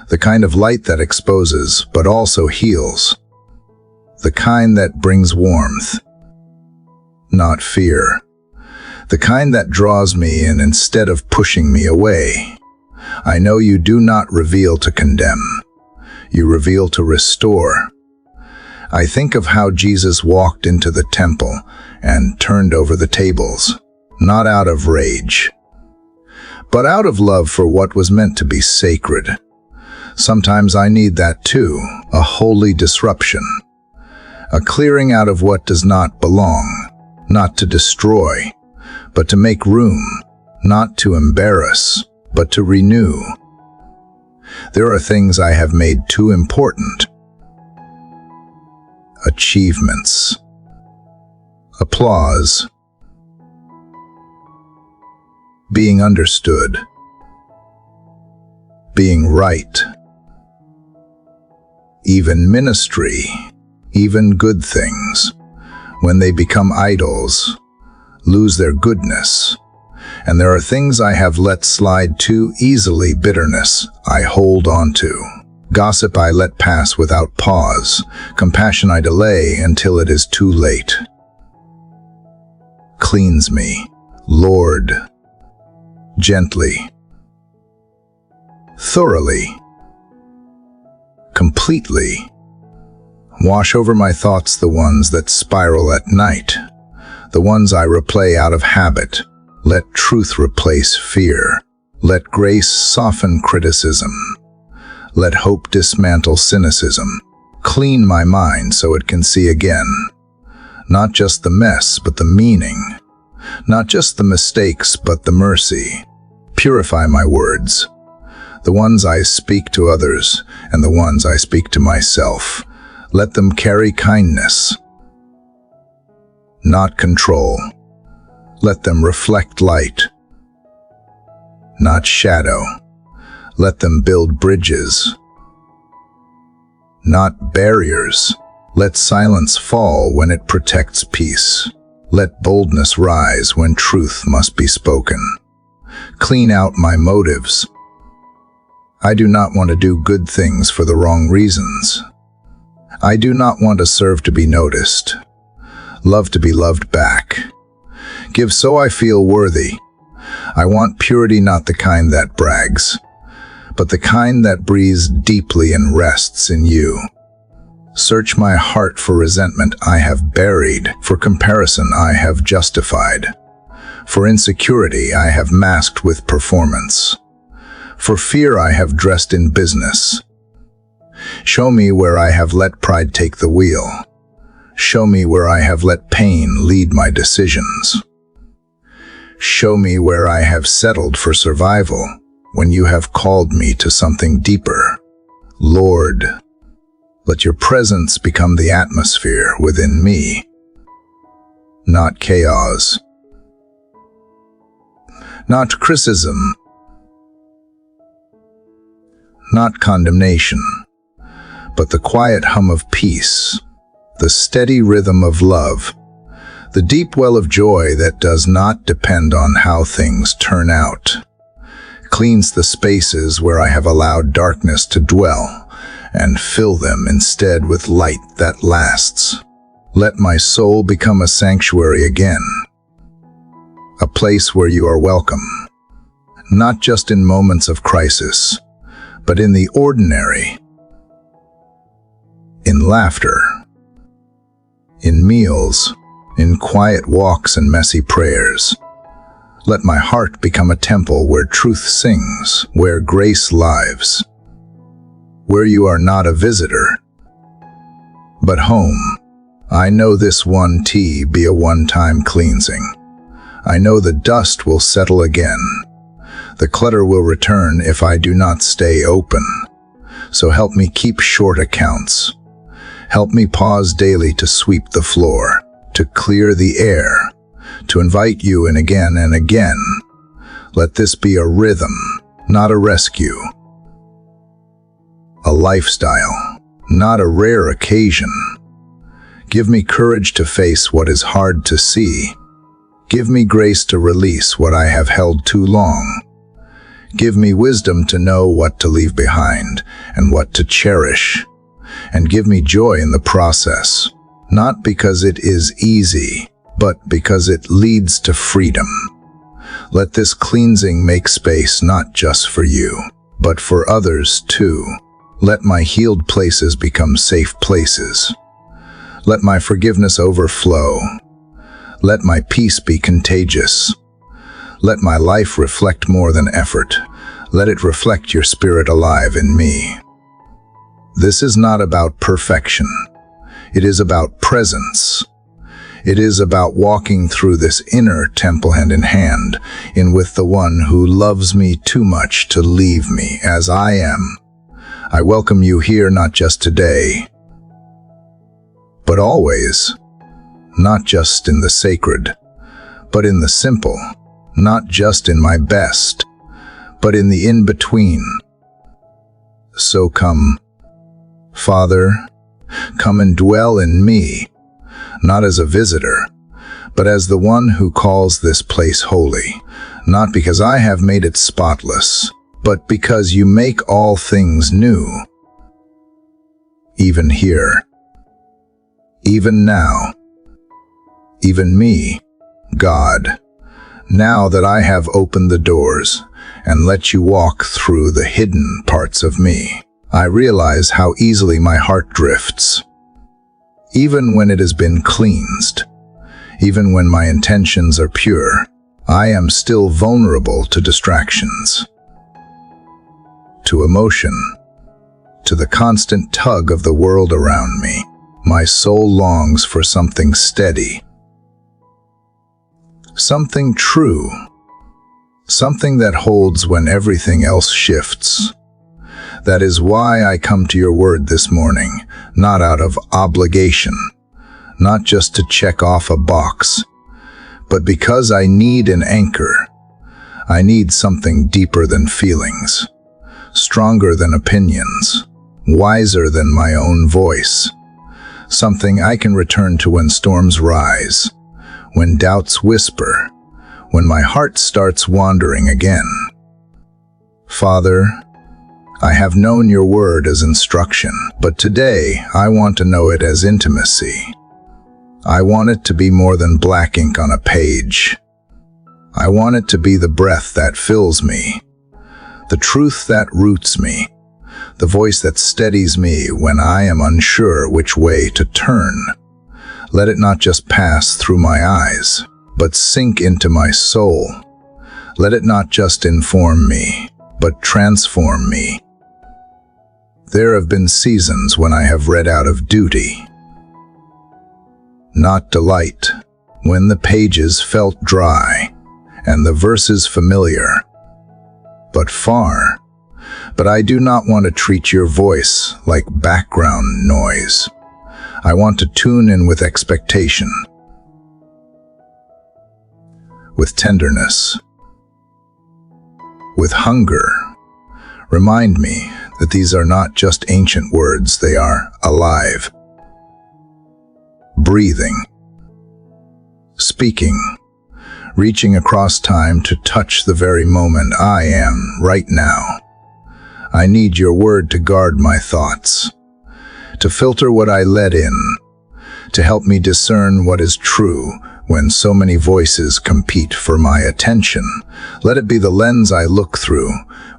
the kind of light that exposes but also heals, the kind that brings warmth, not fear, the kind that draws me in instead of pushing me away. I know you do not reveal to condemn. You reveal to restore. I think of how Jesus walked into the temple and turned over the tables, not out of rage, but out of love for what was meant to be sacred. Sometimes I need that too, a holy disruption, a clearing out of what does not belong, not to destroy, but to make room, not to embarrass, but to renew. There are things I have made too important. Achievements, applause, being understood, being right, even ministry, even good things, when they become idols, lose their goodness. And there are things I have let slide too easily. Bitterness I hold on to. Gossip I let pass without pause. Compassion I delay until it is too late. Cleanse me, Lord, gently, thoroughly, completely. Wash over my thoughts the ones that spiral at night, the ones I replay out of habit. Let truth replace fear. Let grace soften criticism. Let hope dismantle cynicism. Clean my mind so it can see again. Not just the mess, but the meaning. Not just the mistakes, but the mercy. Purify my words, the ones I speak to others and the ones I speak to myself. Let them carry kindness, not control. Let them reflect light, not shadow. Let them build bridges, not barriers. Let silence fall when it protects peace. Let boldness rise when truth must be spoken. Clean out my motives. I do not want to do good things for the wrong reasons. I do not want to serve to be noticed, love to be loved back. Give so I feel worthy. I want purity, not the kind that brags, but the kind that breathes deeply and rests in you. Search my heart for resentment I have buried, for comparison I have justified, for insecurity I have masked with performance, for fear I have dressed in business. Show me where I have let pride take the wheel. Show me where I have let pain lead my decisions. Show me where I have settled for survival when you have called me to something deeper. Lord, let your presence become the atmosphere within me, not chaos, not criticism, not condemnation, but the quiet hum of peace, the steady rhythm of love, the deep well of joy that does not depend on how things turn out. Cleans the spaces where I have allowed darkness to dwell, and fill them instead with light that lasts. Let my soul become a sanctuary again, a place where you are welcome, not just in moments of crisis, but in the ordinary, in laughter, in meals, in quiet walks and messy prayers. Let my heart become a temple where truth sings, where grace lives, where you are not a visitor, but home. I know this one tea be a one-time cleansing. I know the dust will settle again. The clutter will return if I do not stay open. So help me keep short accounts. Help me pause daily to sweep the floor, to clear the air, to invite you in again and again. Let this be a rhythm, not a rescue. A lifestyle, not a rare occasion. Give me courage to face what is hard to see. Give me grace to release what I have held too long. Give me wisdom to know what to leave behind and what to cherish. And give me joy in the process, not because it is easy, but because it leads to freedom. Let this cleansing make space not just for you, but for others too. Let my healed places become safe places. Let my forgiveness overflow. Let my peace be contagious. Let my life reflect more than effort. Let it reflect your spirit alive in me. This is not about perfection. It is about presence. It is about walking through this inner temple hand in hand, with the one who loves me too much to leave me as I am. I welcome you here not just today, but always. Not just in the sacred, but in the simple. Not just in my best, but in the in-between. So come, Father, come and dwell in me, not as a visitor, but as the one who calls this place holy, not because I have made it spotless, but because you make all things new. Even here, even now, even me, God, now that I have opened the doors and let you walk through the hidden parts of me, I realize how easily my heart drifts. Even when it has been cleansed, even when my intentions are pure, I am still vulnerable to distractions, to emotion, to the constant tug of the world around me. My soul longs for something steady, something true, something that holds when everything else shifts. That is why I come to your word this morning, not out of obligation, not just to check off a box, but because I need an anchor. I need something deeper than feelings, stronger than opinions, wiser than my own voice. Something I can return to when storms rise, when doubts whisper, when my heart starts wandering again. Father, I have known your word as instruction, but today I want to know it as intimacy. I want it to be more than black ink on a page. I want it to be the breath that fills me, the truth that roots me, the voice that steadies me when I am unsure which way to turn. Let it not just pass through my eyes, but sink into my soul. Let it not just inform me, but transform me. There have been seasons when I have read out of duty, not delight, when the pages felt dry and the verses familiar, but far. But I do not want to treat your voice like background noise. I want to tune in with expectation, with tenderness, with hunger. Remind me that these are not just ancient words, they are alive, breathing, speaking, reaching across time to touch the very moment I am right now. I need your word to guard my thoughts, to filter what I let in, to help me discern what is true when so many voices compete for my attention. Let it be the lens I look through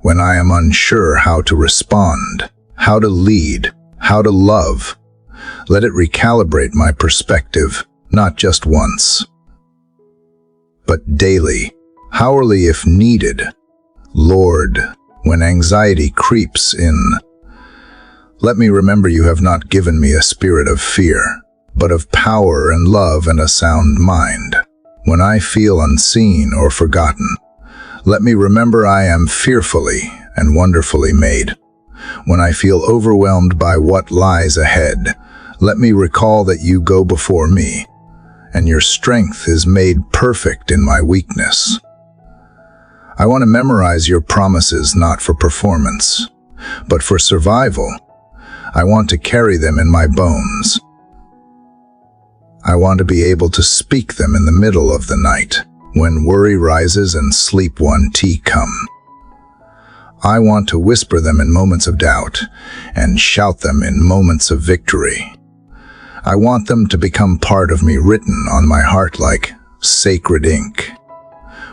when I am unsure how to respond, how to lead, how to love. Let it recalibrate my perspective, not just once, but daily, hourly if needed. Lord, when anxiety creeps in, let me remember you have not given me a spirit of fear, but of power and love and a sound mind. When I feel unseen or forgotten, let me remember I am fearfully and wonderfully made. When I feel overwhelmed by what lies ahead, let me recall that you go before me, and your strength is made perfect in my weakness. I want to memorize your promises not for performance, but for survival. I want to carry them in my bones. I want to be able to speak them in the middle of the night, when worry rises and sleep won't come. I want to whisper them in moments of doubt and shout them in moments of victory. I want them to become part of me, written on my heart like sacred ink.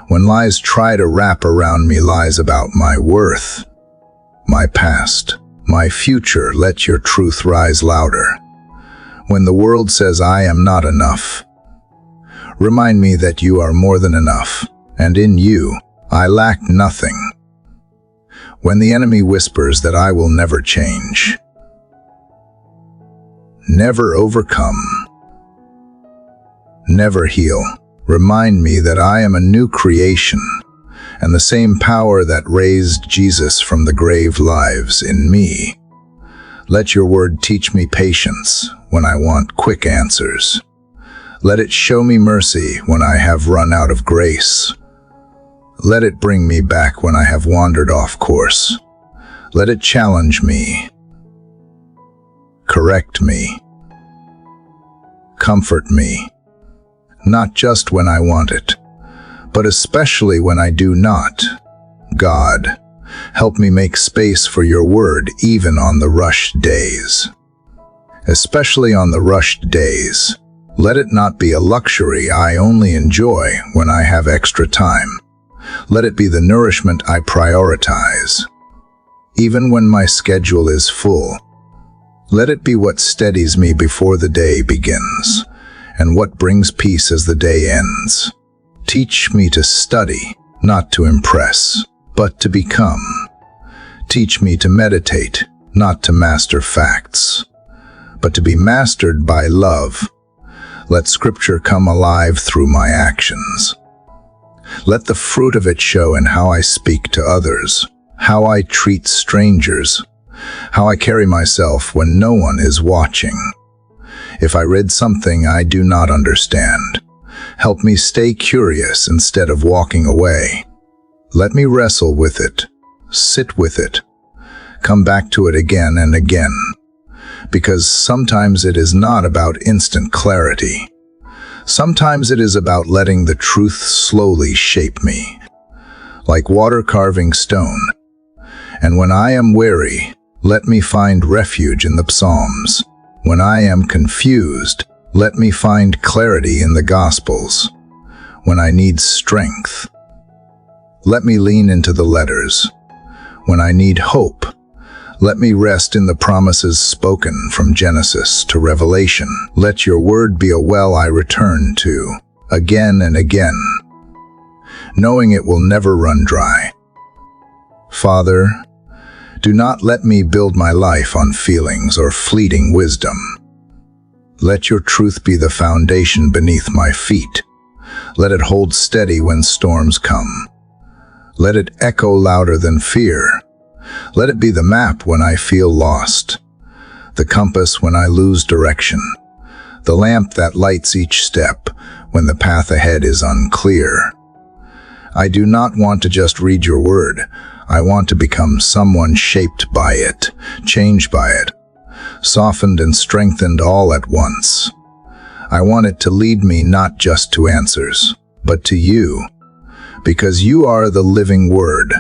When lies try to wrap around me, lies about my worth, my past, my future, let your truth rise louder. When the world says I am not enough, remind me that you are more than enough, and in you I lack nothing. When the enemy whispers that I will never change, never overcome, never heal, remind me that I am a new creation, and the same power that raised Jesus from the grave lives in me. Let your word teach me patience when I want quick answers. Let it show me mercy when I have run out of grace. Let it bring me back when I have wandered off course. Let it challenge me, correct me, comfort me, not just when I want it, but especially when I do not. God, help me make space for your word even on the rushed days. Especially on the rushed days, let it not be a luxury I only enjoy when I have extra time. Let it be the nourishment I prioritize. Even when my schedule is full, let it be what steadies me before the day begins, and what brings peace as the day ends. Teach me to study, not to impress, but to become. Teach me to meditate, not to master facts, but to be mastered by love. Let Scripture come alive through my actions. Let the fruit of it show in how I speak to others, how I treat strangers, how I carry myself when no one is watching. If I read something I do not understand, help me stay curious instead of walking away. Let me wrestle with it, sit with it, come back to it again and again, because sometimes it is not about instant clarity. Sometimes it is about letting the truth slowly shape me, like water carving stone. And when I am weary, let me find refuge in the Psalms. When I am confused, let me find clarity in the Gospels. When I need strength, let me lean into the letters. When I need hope, let me rest in the promises spoken from Genesis to Revelation. Let your word be a well I return to, again and again, knowing it will never run dry. Father, do not let me build my life on feelings or fleeting wisdom. Let your truth be the foundation beneath my feet. Let it hold steady when storms come. Let it echo louder than fear. Let it be the map when I feel lost, the compass when I lose direction, the lamp that lights each step when the path ahead is unclear. I do not want to just read your word. I want to become someone shaped by it, changed by it, softened and strengthened all at once. I want it to lead me not just to answers, but to you, because you are the living word.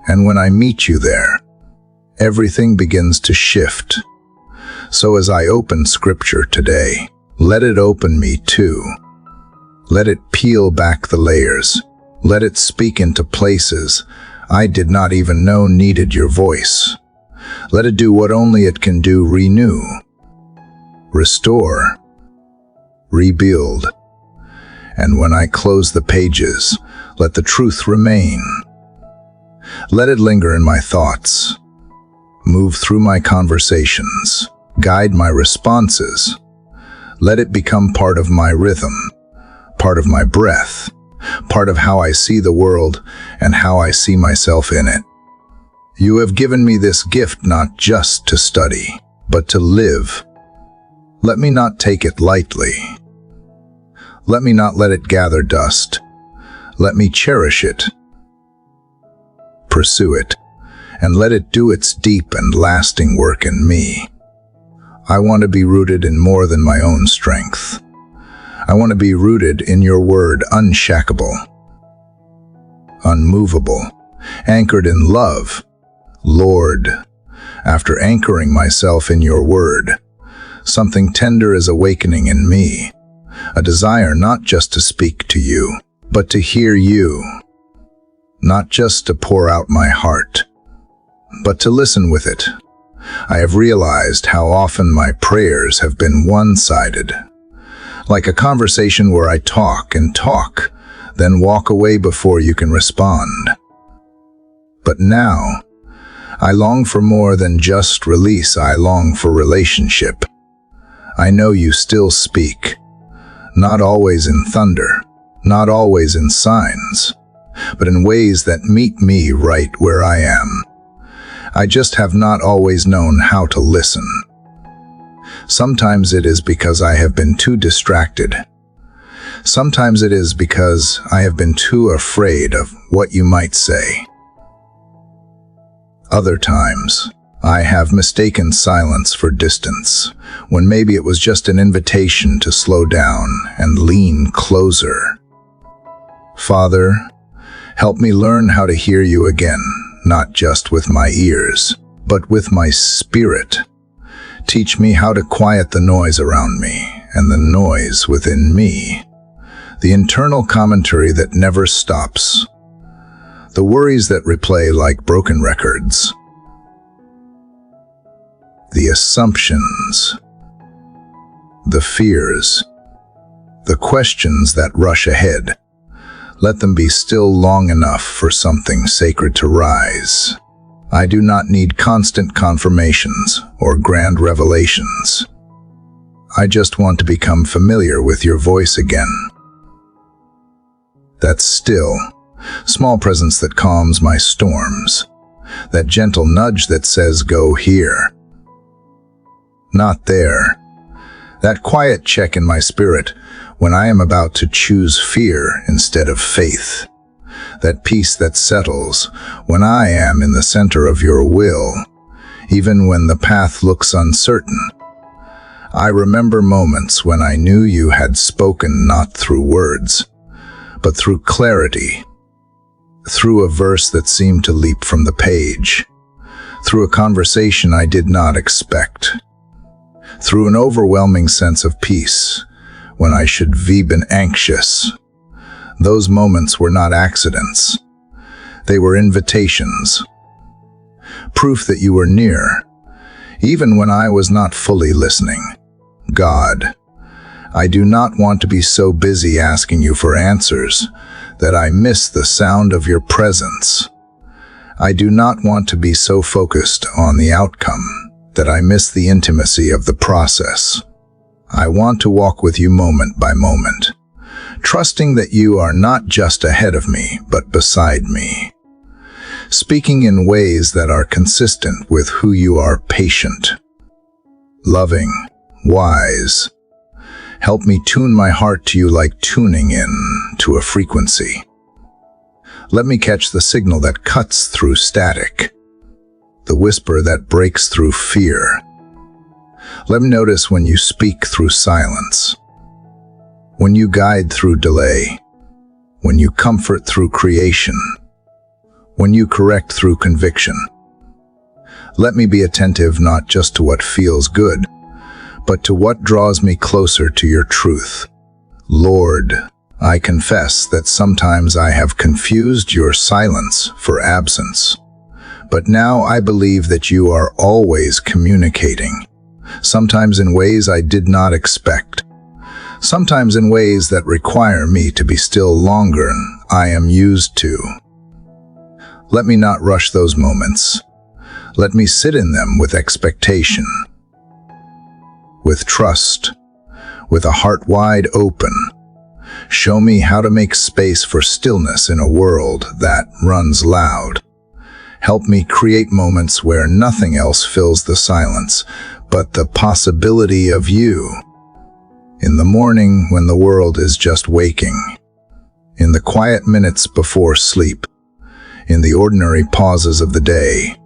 And when I meet you there, everything begins to shift. So as I open Scripture today, let it open me too. Let it peel back the layers. Let it speak into places I did not even know needed your voice. Let it do what only it can do: renew, restore, rebuild. And when I close the pages, let the truth remain. Let it linger in my thoughts, move through my conversations, guide my responses. Let it become part of my rhythm, part of my breath, part of how I see the world and how I see myself in it. You have given me this gift not just to study, but to live. Let me not take it lightly. Let me not let it gather dust. Let me cherish it, pursue it, and let it do its deep and lasting work in me. I want to be rooted in more than my own strength. I want to be rooted in your word, unshakable, unmovable, anchored in love. Lord, after anchoring myself in your word, something tender is awakening in me, a desire not just to speak to you, but to hear you, not just to pour out my heart, but to listen with it. I have realized how often my prayers have been one-sided, like a conversation where I talk and talk, then walk away before you can respond. But now, I long for more than just release. I long for relationship. I know you still speak, not always in thunder, not always in signs, but in ways that meet me right where I am. I just have not always known how to listen. Sometimes it is because I have been too distracted. Sometimes it is because I have been too afraid of what you might say. Other times, I have mistaken silence for distance, when maybe it was just an invitation to slow down and lean closer. Father, help me learn how to hear you again, not just with my ears, but with my spirit. Teach me how to quiet the noise around me and the noise within me, the internal commentary that never stops, the worries that replay like broken records, the assumptions, the fears, the questions that rush ahead. Let them be still long enough for something sacred to rise. I do not need constant confirmations or grand revelations. I just want to become familiar with your voice again. That still, small presence that calms my storms. That gentle nudge that says, go here. Not there. That quiet check in my spirit when I am about to choose fear instead of faith. That peace that settles when I am in the center of your will, even when the path looks uncertain. I remember moments when I knew you had spoken not through words, but through clarity, through a verse that seemed to leap from the page, through a conversation I did not expect, through an overwhelming sense of peace when I should have been anxious. Those moments were not accidents. They were invitations, proof that you were near, even when I was not fully listening. God, I do not want to be so busy asking you for answers that I miss the sound of your presence. I do not want to be so focused on the outcome that I miss the intimacy of the process. I want to walk with you moment by moment, trusting that you are not just ahead of me, but beside me, speaking in ways that are consistent with who you are: patient, loving, wise. Help me tune my heart to you like tuning in to a frequency. Let me catch the signal that cuts through static, the whisper that breaks through fear. Let me notice when you speak through silence, when you guide through delay, when you comfort through creation, when you correct through conviction. Let me be attentive not just to what feels good, but to what draws me closer to your truth. Lord, I confess that sometimes I have confused your silence for absence, but now I believe that you are always communicating, sometimes in ways I did not expect, sometimes in ways that require me to be still longer than I am used to. Let me not rush those moments. Let me sit in them with expectation, with trust, with a heart wide open. Show me how to make space for stillness in a world that runs loud. Help me create moments where nothing else fills the silence but the possibility of you. In the morning when the world is just waking, in the quiet minutes before sleep, in the ordinary pauses of the day,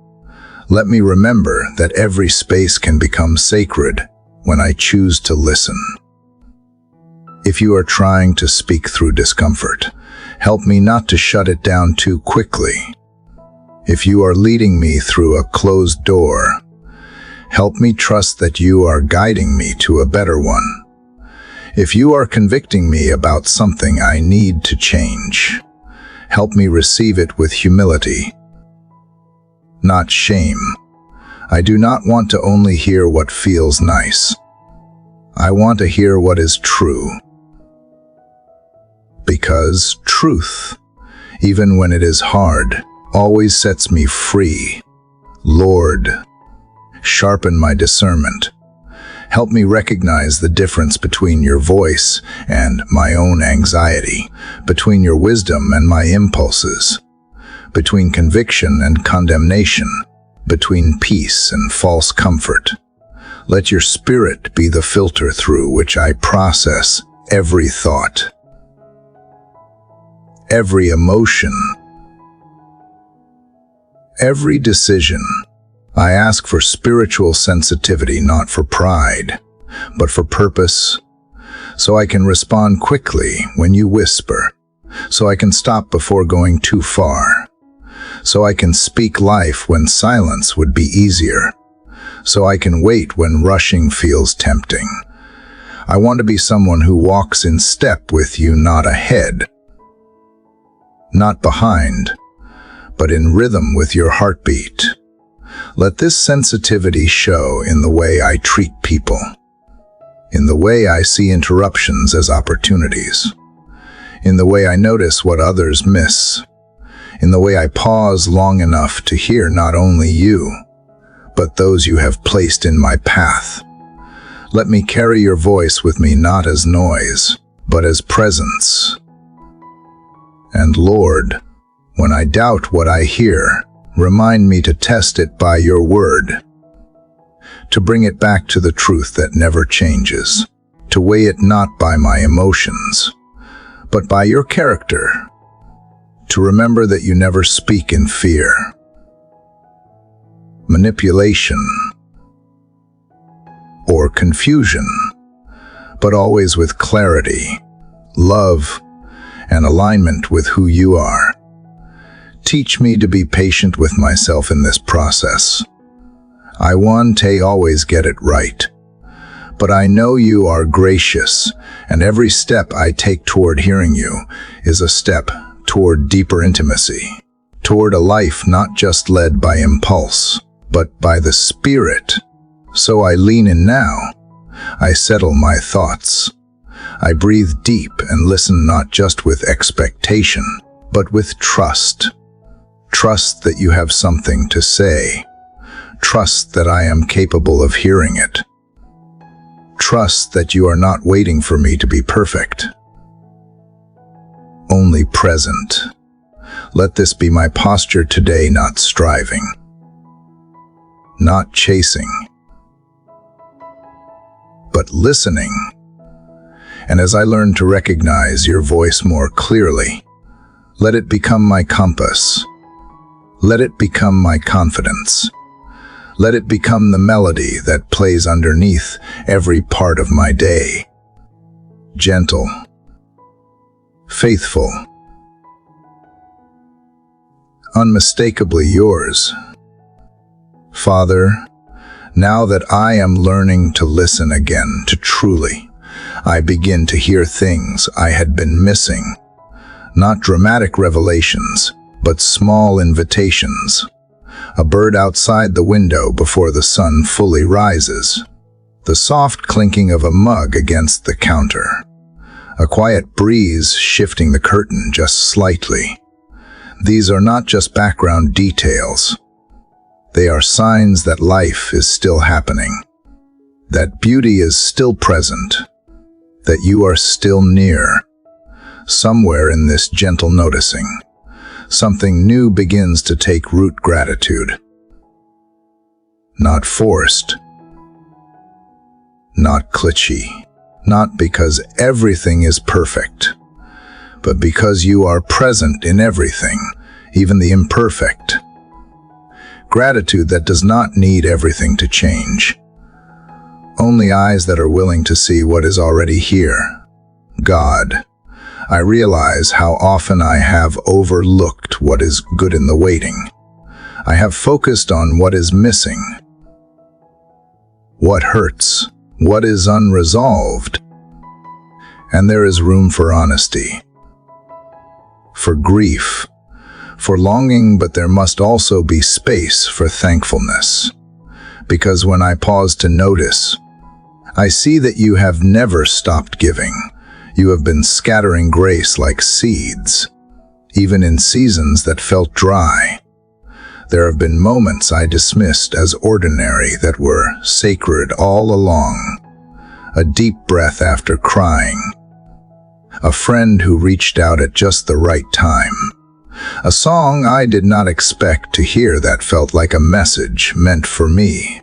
let me remember that every space can become sacred when I choose to listen. If you are trying to speak through discomfort, help me not to shut it down too quickly. If you are leading me through a closed door, help me trust that you are guiding me to a better one. If you are convicting me about something I need to change, help me receive it with humility, not shame. I do not want to only hear what feels nice. I want to hear what is true. Because truth, even when it is hard, always sets me free. Lord, sharpen my discernment. Help me recognize the difference between your voice and my own anxiety, between your wisdom and my impulses, between conviction and condemnation, between peace and false comfort. Let your spirit be the filter through which I process every thought, every emotion, Every decision, I ask for spiritual sensitivity, not for pride, but for purpose, so I can respond quickly when you whisper, so I can stop before going too far, so I can speak life when silence would be easier, so I can wait when rushing feels tempting. I want to be someone who walks in step with you, not ahead, not behind, but in rhythm with your heartbeat. Let this sensitivity show in the way I treat people, in the way I see interruptions as opportunities, in the way I notice what others miss, in the way I pause long enough to hear not only you, but those you have placed in my path. Let me carry your voice with me, not as noise, but as presence. And Lord, when I doubt what I hear, remind me to test it by your word, to bring it back to the truth that never changes, to weigh it not by my emotions, but by your character, to remember that you never speak in fear, manipulation, or confusion, but always with clarity, love, and alignment with who you are. Teach me to be patient with myself in this process. I want to always get it right, but I know you are gracious, and every step I take toward hearing you is a step toward deeper intimacy, toward a life not just led by impulse, but by the Spirit. So I lean in now. I settle my thoughts. I breathe deep and listen, not just with expectation, but with trust. Trust that you have something to say. Trust that I am capable of hearing it. Trust that you are not waiting for me to be perfect, only present. Let this be my posture today, not striving, not chasing, but listening. And as I learn to recognize your voice more clearly, let it become my compass. Let it become my confidence. Let it become the melody that plays underneath every part of my day. Gentle, faithful, unmistakably yours. Father, now that I am learning to listen again, to truly, I begin to hear things I had been missing. Not dramatic revelations, but small invitations. A bird outside the window before the sun fully rises. The soft clinking of a mug against the counter. A quiet breeze shifting the curtain just slightly. These are not just background details. They are signs that life is still happening, that beauty is still present, that you are still near. Somewhere in this gentle noticing, something new begins to take root. Gratitude. Not forced, not glitchy, not because everything is perfect, but because you are present in everything, even the imperfect. Gratitude that does not need everything to change. Only eyes that are willing to see what is already here. God, I realize how often I have overlooked what is good in the waiting. I have focused on what is missing, what hurts, what is unresolved. And there is room for honesty, for grief, for longing, but there must also be space for thankfulness. Because when I pause to notice, I see that you have never stopped giving. You have been scattering grace like seeds, even in seasons that felt dry. There have been moments I dismissed as ordinary that were sacred all along. A deep breath after crying. A friend who reached out at just the right time. A song I did not expect to hear that felt like a message meant for me.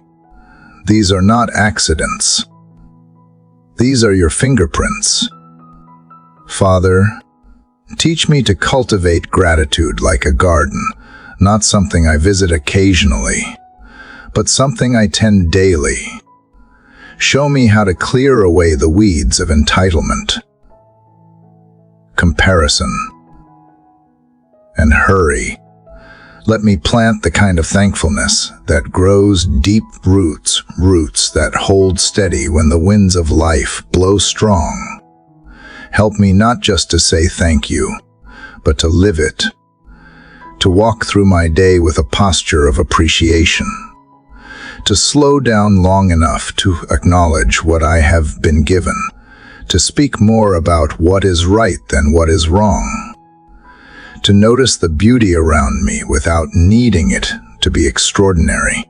These are not accidents. These are your fingerprints. Father, teach me to cultivate gratitude like a garden, not something I visit occasionally, but something I tend daily. Show me how to clear away the weeds of entitlement, comparison, and hurry. Let me plant the kind of thankfulness that grows deep roots that hold steady when the winds of life blow strong. Help me not just to say thank you, but to live it, to walk through my day with a posture of appreciation, to slow down long enough to acknowledge what I have been given, to speak more about what is right than what is wrong, to notice the beauty around me without needing it to be extraordinary.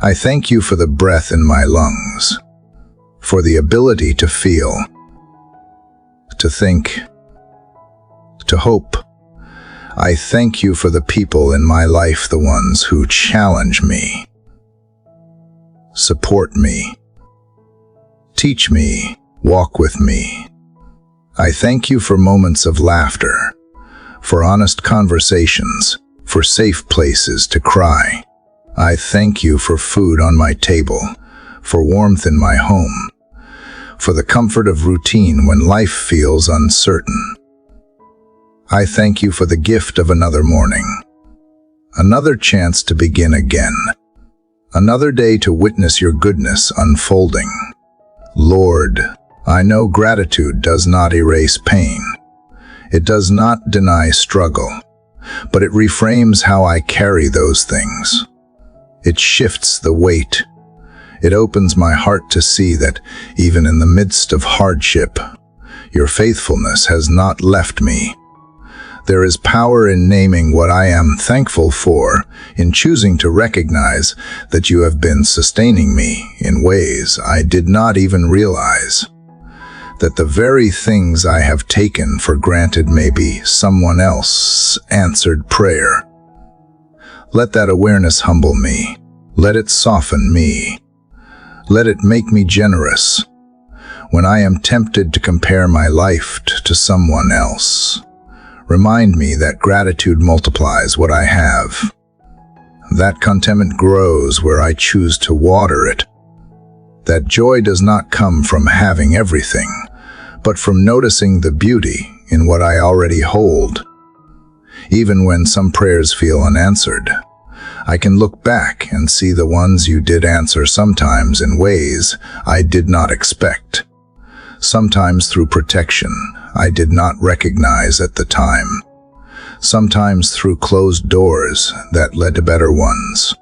I thank you for the breath in my lungs, for the ability to feel, to think, to hope. I thank you for the people in my life, the ones who challenge me, support me, teach me, walk with me. I thank you for moments of laughter, for honest conversations, for safe places to cry. I thank you for food on my table, for warmth in my home, for the comfort of routine when life feels uncertain. I thank you for the gift of another morning, another chance to begin again, another day to witness your goodness unfolding. Lord, I know gratitude does not erase pain. It does not deny struggle, but it reframes how I carry those things. It shifts the weight. It opens my heart to see that even in the midst of hardship, your faithfulness has not left me. There is power in naming what I am thankful for, in choosing to recognize that you have been sustaining me in ways I did not even realize. That the very things I have taken for granted may be someone else's answered prayer. Let that awareness humble me. Let it soften me. Let it make me generous when I am tempted to compare my life to someone else. Remind me that gratitude multiplies what I have. That contentment grows where I choose to water it. That joy does not come from having everything, but from noticing the beauty in what I already hold. Even when some prayers feel unanswered, I can look back and see the ones you did answer, sometimes in ways I did not expect, sometimes through protection I did not recognize at the time, sometimes through closed doors that led to better ones,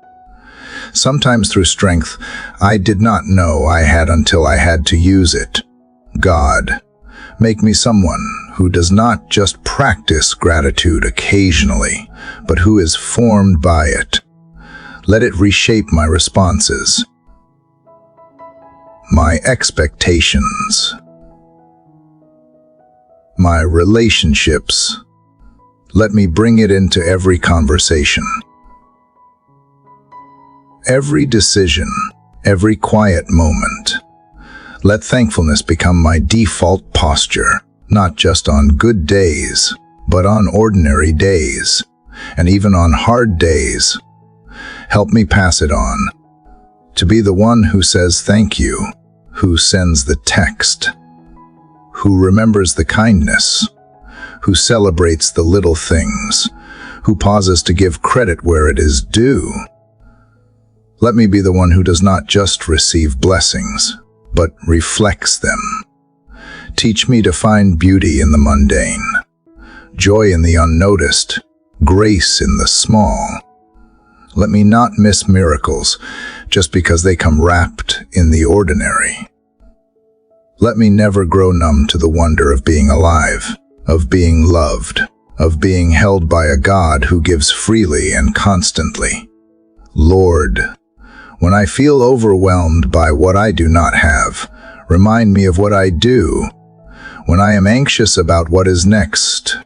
sometimes through strength I did not know I had until I had to use it. God, make me someone who does not just practice gratitude occasionally, but who is formed by it. Let it reshape my responses, my expectations, my relationships. Let me bring it into every conversation, every decision, every quiet moment. Let thankfulness become my default posture, not just on good days, but on ordinary days, and even on hard days. Help me pass it on, to be the one who says thank you, who sends the text, who remembers the kindness, who celebrates the little things, who pauses to give credit where it is due. Let me be the one who does not just receive blessings, but reflects them. Teach me to find beauty in the mundane, joy in the unnoticed, grace in the small. Let me not miss miracles just because they come wrapped in the ordinary. Let me never grow numb to the wonder of being alive, of being loved, of being held by a God who gives freely and constantly. Lord, when I feel overwhelmed by what I do not have, remind me of what I do. When I am anxious about what is next,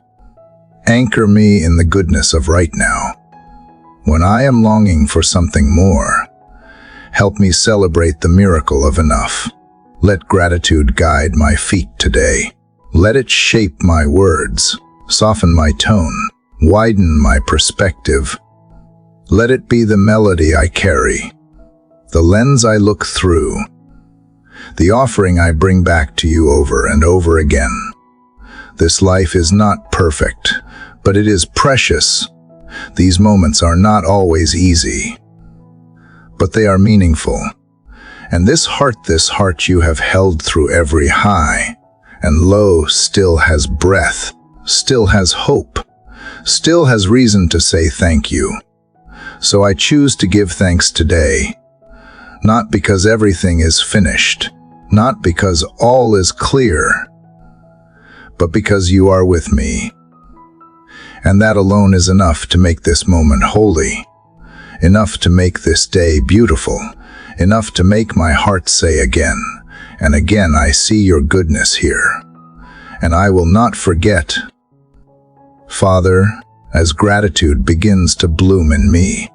anchor me in the goodness of right now. When I am longing for something more, help me celebrate the miracle of enough. Let gratitude guide my feet today. Let it shape my words, soften my tone, Widen my perspective. Let it be the melody I carry, the lens I look through, the offering I bring back to you over and over again. This life is not perfect, but it is precious. These moments are not always easy, but they are meaningful. And this heart you have held through every high and low still has breath, still has hope, still has reason to say thank you. So I choose to give thanks today, not because everything is finished, not because all is clear, but because you are with me. And that alone is enough to make this moment holy, enough to make this day beautiful, enough to make my heart say again and again, I see your goodness here, and I will not forget. Father, as gratitude begins to bloom in me,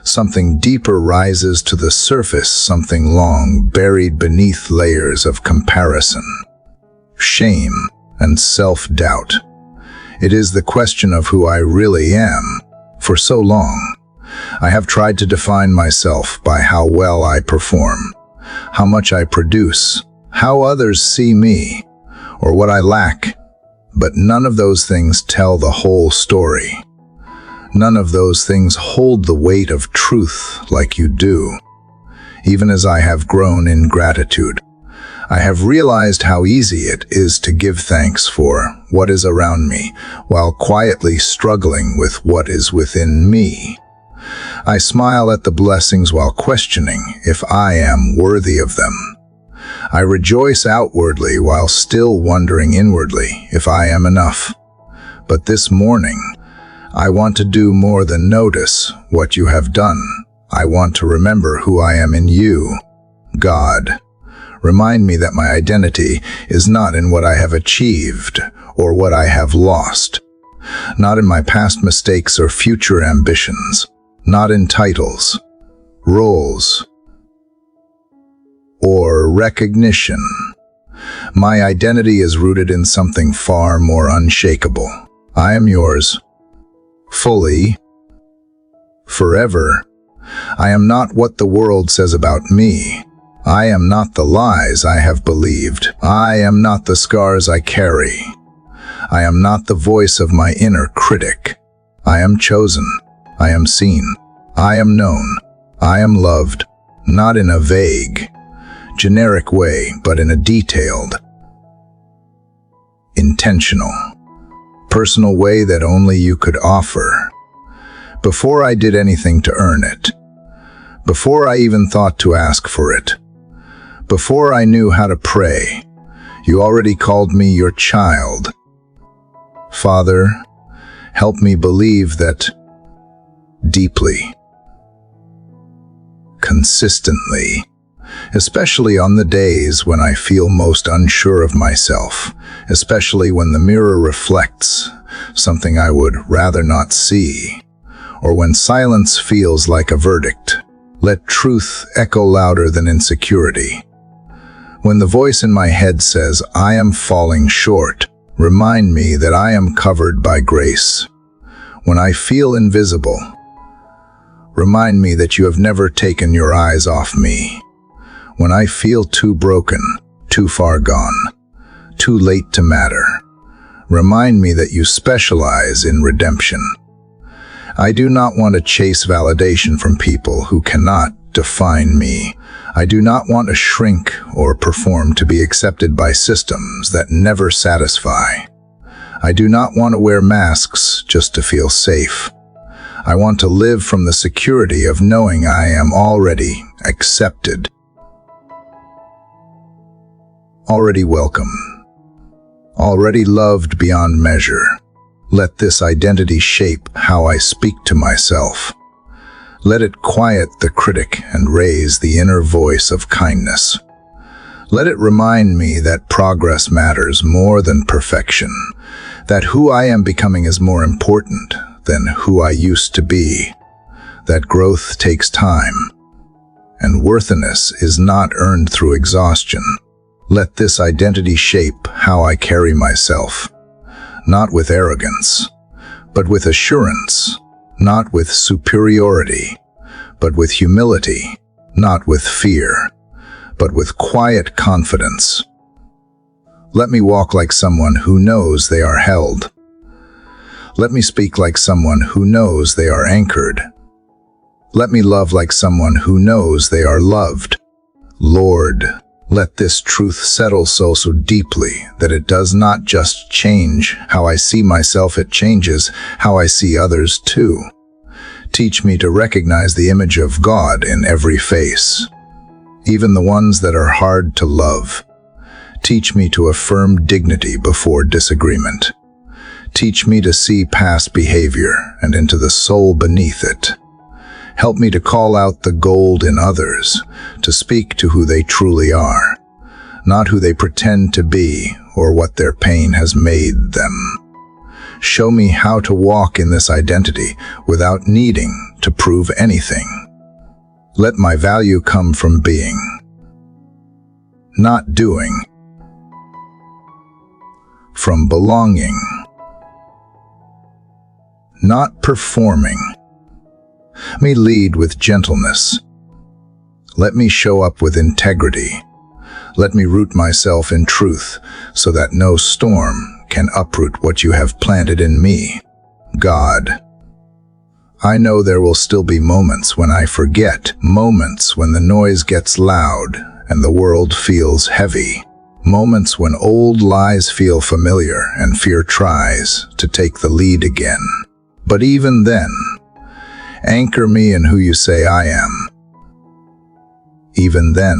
something deeper rises to the surface, something long buried beneath layers of comparison, shame, and self-doubt. It is the question of who I really am. For so long, I have tried to define myself by how well I perform, how much I produce, how others see me, or what I lack. But none of those things tell the whole story. None of those things hold the weight of truth like you do. Even as I have grown in gratitude, I have realized how easy it is to give thanks for what is around me while quietly struggling with what is within me. I smile at the blessings while questioning if I am worthy of them. I rejoice outwardly while still wondering inwardly if I am enough. But this morning, I want to do more than notice what you have done. I want to remember who I am in you, God. Remind me that my identity is not in what I have achieved or what I have lost, not in my past mistakes or future ambitions, not in titles, roles, or recognition. My identity is rooted in something far more unshakable. I am yours, fully, forever. I am not what the world says about me. I am not the lies I have believed. I am not the scars I carry. I am not the voice of my inner critic. I am chosen. I am seen. I am known. I am loved, not in a vague, generic way, but in a detailed, intentional, personal way that only you could offer. Before I did anything to earn it, before I even thought to ask for it, before I knew how to pray, you already called me your child. Father, help me believe that deeply, consistently, especially on the days when I feel most unsure of myself, especially when the mirror reflects something I would rather not see, or when silence feels like a verdict. Let truth echo louder than insecurity. When the voice in my head says, I am falling short, remind me that I am covered by grace. When I feel invisible, remind me that you have never taken your eyes off me. When I feel too broken, too far gone, too late to matter, remind me that you specialize in redemption. I do not want to chase validation from people who cannot define me. I do not want to shrink or perform to be accepted by systems that never satisfy. I do not want to wear masks just to feel safe. I want to live from the security of knowing I am already accepted, already welcome, already loved beyond measure. Let this identity shape how I speak to myself. Let it quiet the critic and raise the inner voice of kindness. Let it remind me that progress matters more than perfection, that who I am becoming is more important than who I used to be, that growth takes time, and worthiness is not earned through exhaustion. Let this identity shape how I carry myself, not with arrogance, but with assurance, not with superiority, but with humility, not with fear, but with quiet confidence. Let me walk like someone who knows they are held. Let me speak like someone who knows they are anchored. Let me love like someone who knows they are loved. Lord, let this truth settle so deeply that it does not just change how I see myself, it changes how I see others too. Teach me to recognize the image of God in every face, even the ones that are hard to love. Teach me to affirm dignity before disagreement. Teach me to see past behavior and into the soul beneath it. Help me to call out the gold in others, to speak to who they truly are, not who they pretend to be or what their pain has made them. Show me how to walk in this identity without needing to prove anything. Let my value come from being, not doing, from belonging, not performing. Let me lead with gentleness. Let me show up with integrity. Let me root myself in truth so that no storm can uproot what you have planted in me. God, I know there will still be moments when I forget, moments when the noise gets loud and the world feels heavy, moments when old lies feel familiar and fear tries to take the lead again. But even then, anchor me in who you say I am. Even then,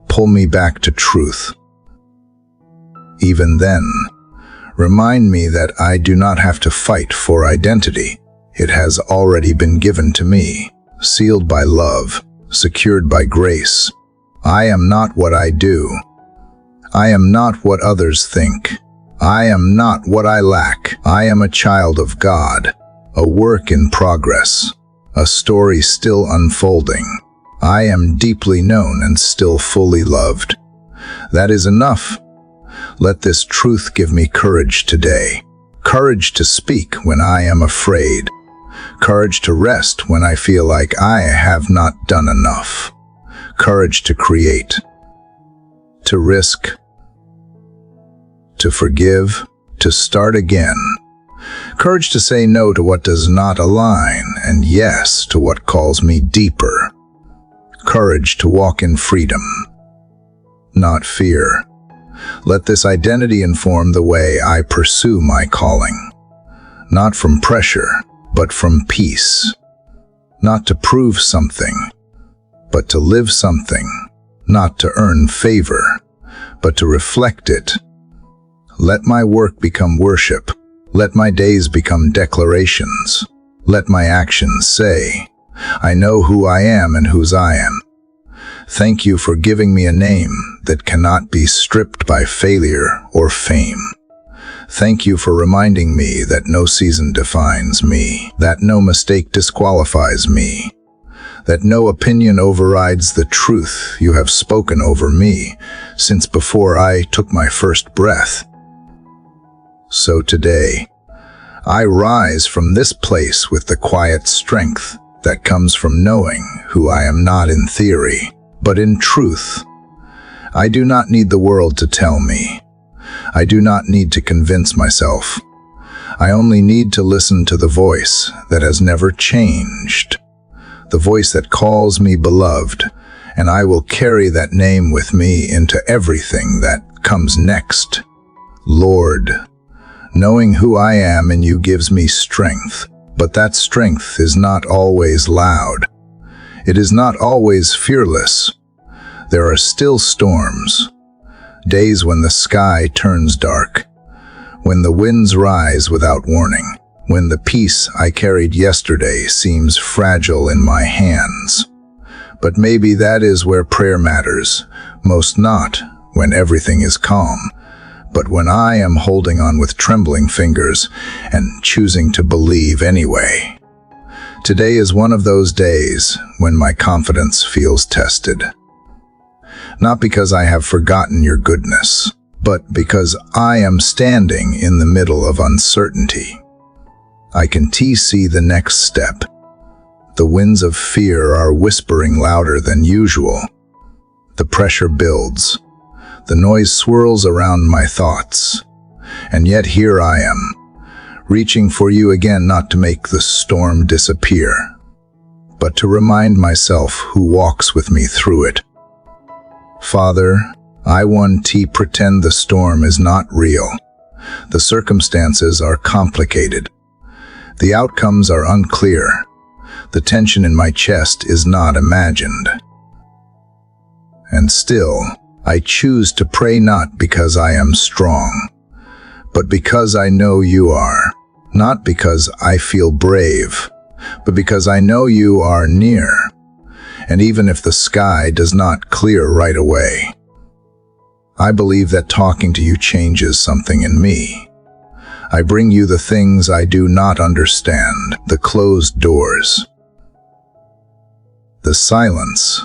pull me back to truth. Even then, remind me that I do not have to fight for identity. It has already been given to me, sealed by love, secured by grace. I am not what I do. I am not what others think. I am not what I lack. I am a child of God, a work in progress, a story still unfolding. I am deeply known and still fully loved. That is enough. Let this truth give me courage today. Courage to speak when I am afraid. Courage to rest when I feel like I have not done enough. Courage to create, to risk, to forgive, to start again. Courage to say no to what does not align and yes to what calls me deeper. Courage to walk in freedom, not fear. Let this identity inform the way I pursue my calling, not from pressure, but from peace. Not to prove something, but to live something. Not to earn favor, but to reflect it. Let my work become worship. Let my days become declarations. Let my actions say, I know who I am and whose I am. Thank you for giving me a name that cannot be stripped by failure or fame. Thank you for reminding me that no season defines me, that no mistake disqualifies me, that no opinion overrides the truth you have spoken over me since before I took my first breath. So today, I rise from this place with the quiet strength that comes from knowing who I am not in theory, but in truth. I do not need the world to tell me. I do not need to convince myself. I only need to listen to the voice that has never changed, the voice that calls me beloved, and I will carry that name with me into everything that comes next. Lord, knowing who I am in you gives me strength, but that strength is not always loud. It is not always fearless. There are still storms, days when the sky turns dark, when the winds rise without warning, when the peace I carried yesterday seems fragile in my hands. But maybe that is where prayer matters, most not when everything is calm, but when I am holding on with trembling fingers and choosing to believe anyway. Today is one of those days when my confidence feels tested. Not because I have forgotten your goodness, but because I am standing in the middle of uncertainty. I can see the next step. The winds of fear are whispering louder than usual. The pressure builds. The noise swirls around my thoughts. And yet here I am, reaching for you again, not to make the storm disappear, but to remind myself who walks with me through it. Father, I want to pretend the storm is not real. The circumstances are complicated. The outcomes are unclear. The tension in my chest is not imagined. And still, I choose to pray, not because I am strong, but because I know you are. Not because I feel brave, but because I know you are near. And even if the sky does not clear right away, I believe that talking to you changes something in me. I bring you the things I do not understand, the closed doors, the silence,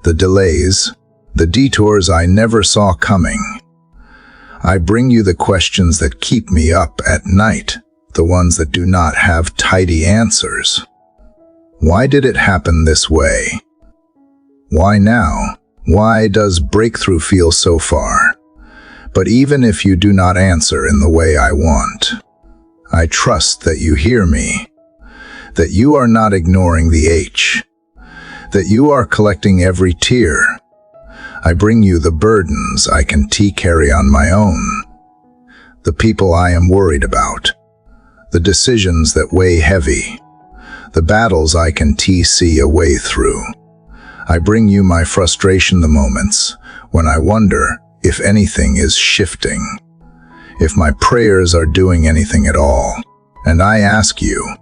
the delays, the detours I never saw coming. I bring you the questions that keep me up at night, the ones that do not have tidy answers. Why did it happen this way? Why now? Why does breakthrough feel so far? But even if you do not answer in the way I want, I trust that you hear me, that you are not ignoring the that you are collecting every tear. I bring you the burdens I can carry on my own, the people I am worried about, the decisions that weigh heavy, the battles I can see a way through. I bring you my frustration, the moments when I wonder if anything is shifting, if my prayers are doing anything at all. And I ask you,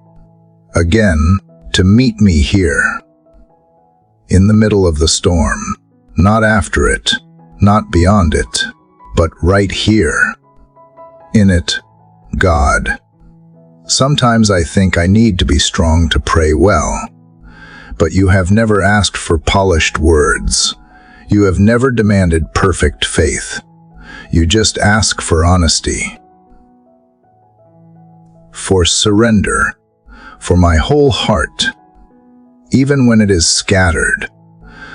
again, to meet me here, in the middle of the storm. Not after it, not beyond it, but right here. In it, God. Sometimes I think I need to be strong to pray well, but you have never asked for polished words. You have never demanded perfect faith. You just ask for honesty, for surrender, for my whole heart, even when it is scattered.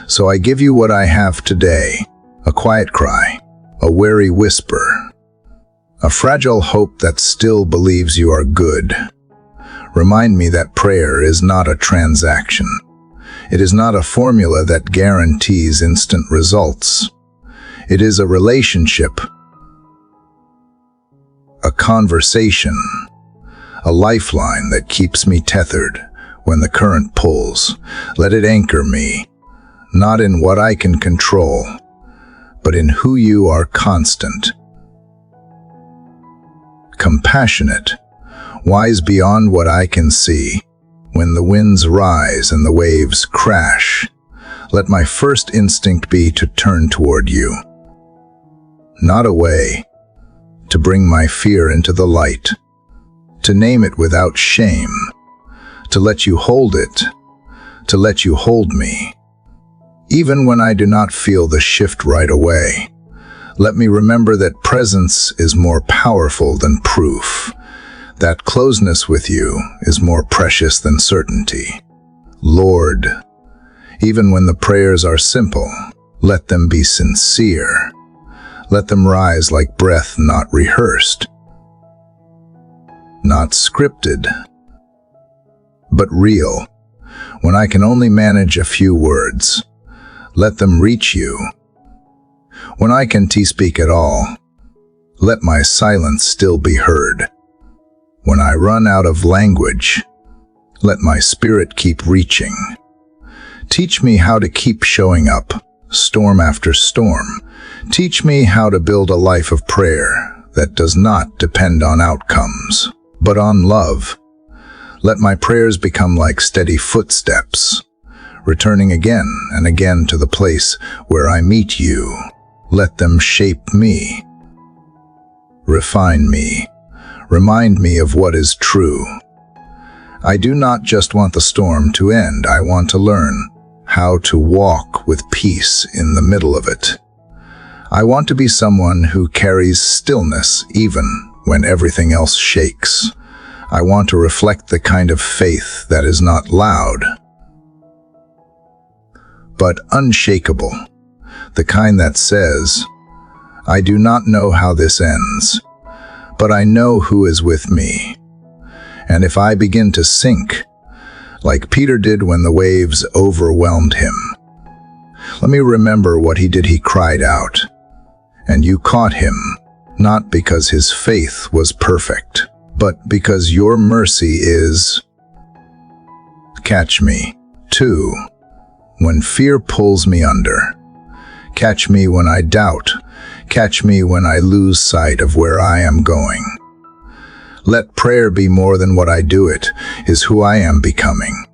So I give you what I have today, a quiet cry, a weary whisper, a fragile hope that still believes you are good. Remind me that prayer is not a transaction. It is not a formula that guarantees instant results. It is a relationship, a conversation, a lifeline that keeps me tethered when the current pulls. Let it anchor me, not in what I can control, but in who you are, constant, compassionate, wise beyond what I can see. When the winds rise and the waves crash, let my first instinct be to turn toward you, not away, to bring my fear into the light, to name it without shame, to let you hold it, to let you hold me. Even when I do not feel the shift right away, let me remember that presence is more powerful than proof, that closeness with you is more precious than certainty. Lord, even when the prayers are simple, let them be sincere. Let them rise like breath not rehearsed, not scripted, but real. When I can only manage a few words, let them reach you. When I can speak at all, let my silence still be heard. When I run out of language, let my spirit keep reaching. Teach me how to keep showing up, storm after storm. Teach me how to build a life of prayer that does not depend on outcomes, but on love. Let my prayers become like steady footsteps, returning again and again to the place where I meet you. Let them shape me, refine me, remind me of what is true. I do not just want the storm to end. I want to learn how to walk with peace in the middle of it. I want to be someone who carries stillness even when everything else shakes. I want to reflect the kind of faith that is not loud, but unshakable. The kind that says, I do not know how this ends, but I know who is with me. And if I begin to sink, like Peter did when the waves overwhelmed him, let me remember what he did. He cried out, and you caught him, not because his faith was perfect, but because your mercy is. Catch me, too, when fear pulls me under. Catch me when I doubt. Catch me when I lose sight of where I am going. Let prayer be more than what I do. It is who I am becoming.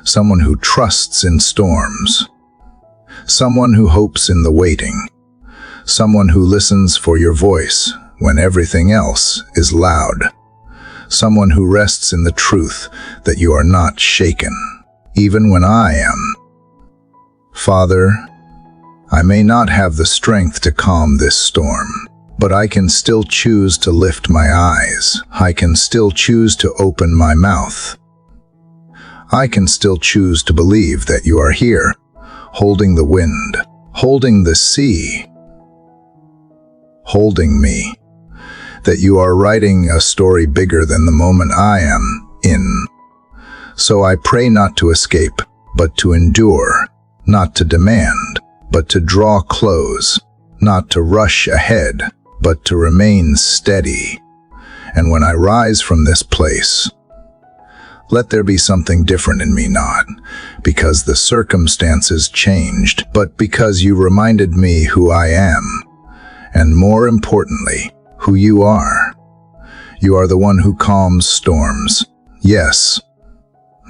Someone who trusts in storms. Someone who hopes in the waiting. Someone who listens for your voice when everything else is loud. Someone who rests in the truth that you are not shaken, even when I am. Father, I may not have the strength to calm this storm, but I can still choose to lift my eyes. I can still choose to open my mouth. I can still choose to believe that you are here, holding the wind, holding the sea, holding me, that you are writing a story bigger than the moment I am in. So I pray not to escape, but to endure, not to demand, but to draw close, not to rush ahead, but to remain steady. And when I rise from this place, let there be something different in me, not because the circumstances changed, but because you reminded me who I am, and more importantly, who you are. You are the one who calms storms, yes,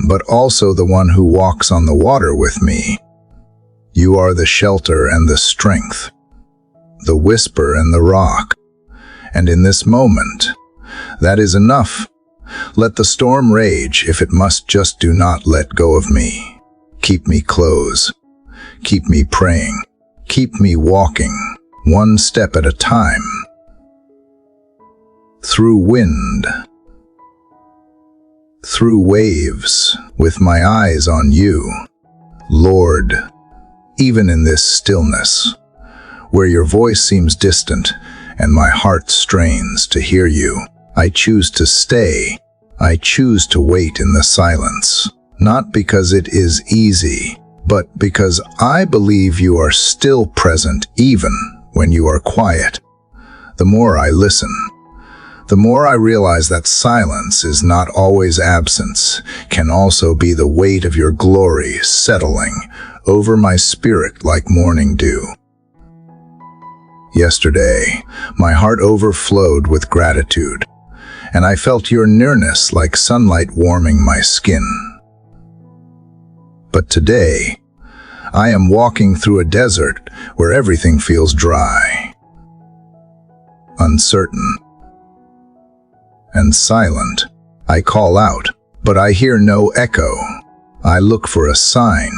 but also the one who walks on the water with me. You are the shelter and the strength, the whisper and the rock. And in this moment, that is enough. Let the storm rage if it must, just do not let go of me. Keep me close. Keep me praying. Keep me walking, one step at a time. Through wind, through waves, with my eyes on you, Lord. Even in this stillness, where your voice seems distant and my heart strains to hear you, I choose to stay. I choose to wait in the silence, not because it is easy, but because I believe you are still present even when you are quiet. The more I listen, the more I realize that silence is not always absence, can also be the weight of your glory settling over my spirit like morning dew. Yesterday, my heart overflowed with gratitude, and I felt your nearness like sunlight warming my skin. But today, I am walking through a desert where everything feels dry, uncertain, and silent. I call out, but I hear no echo. I look for a sign,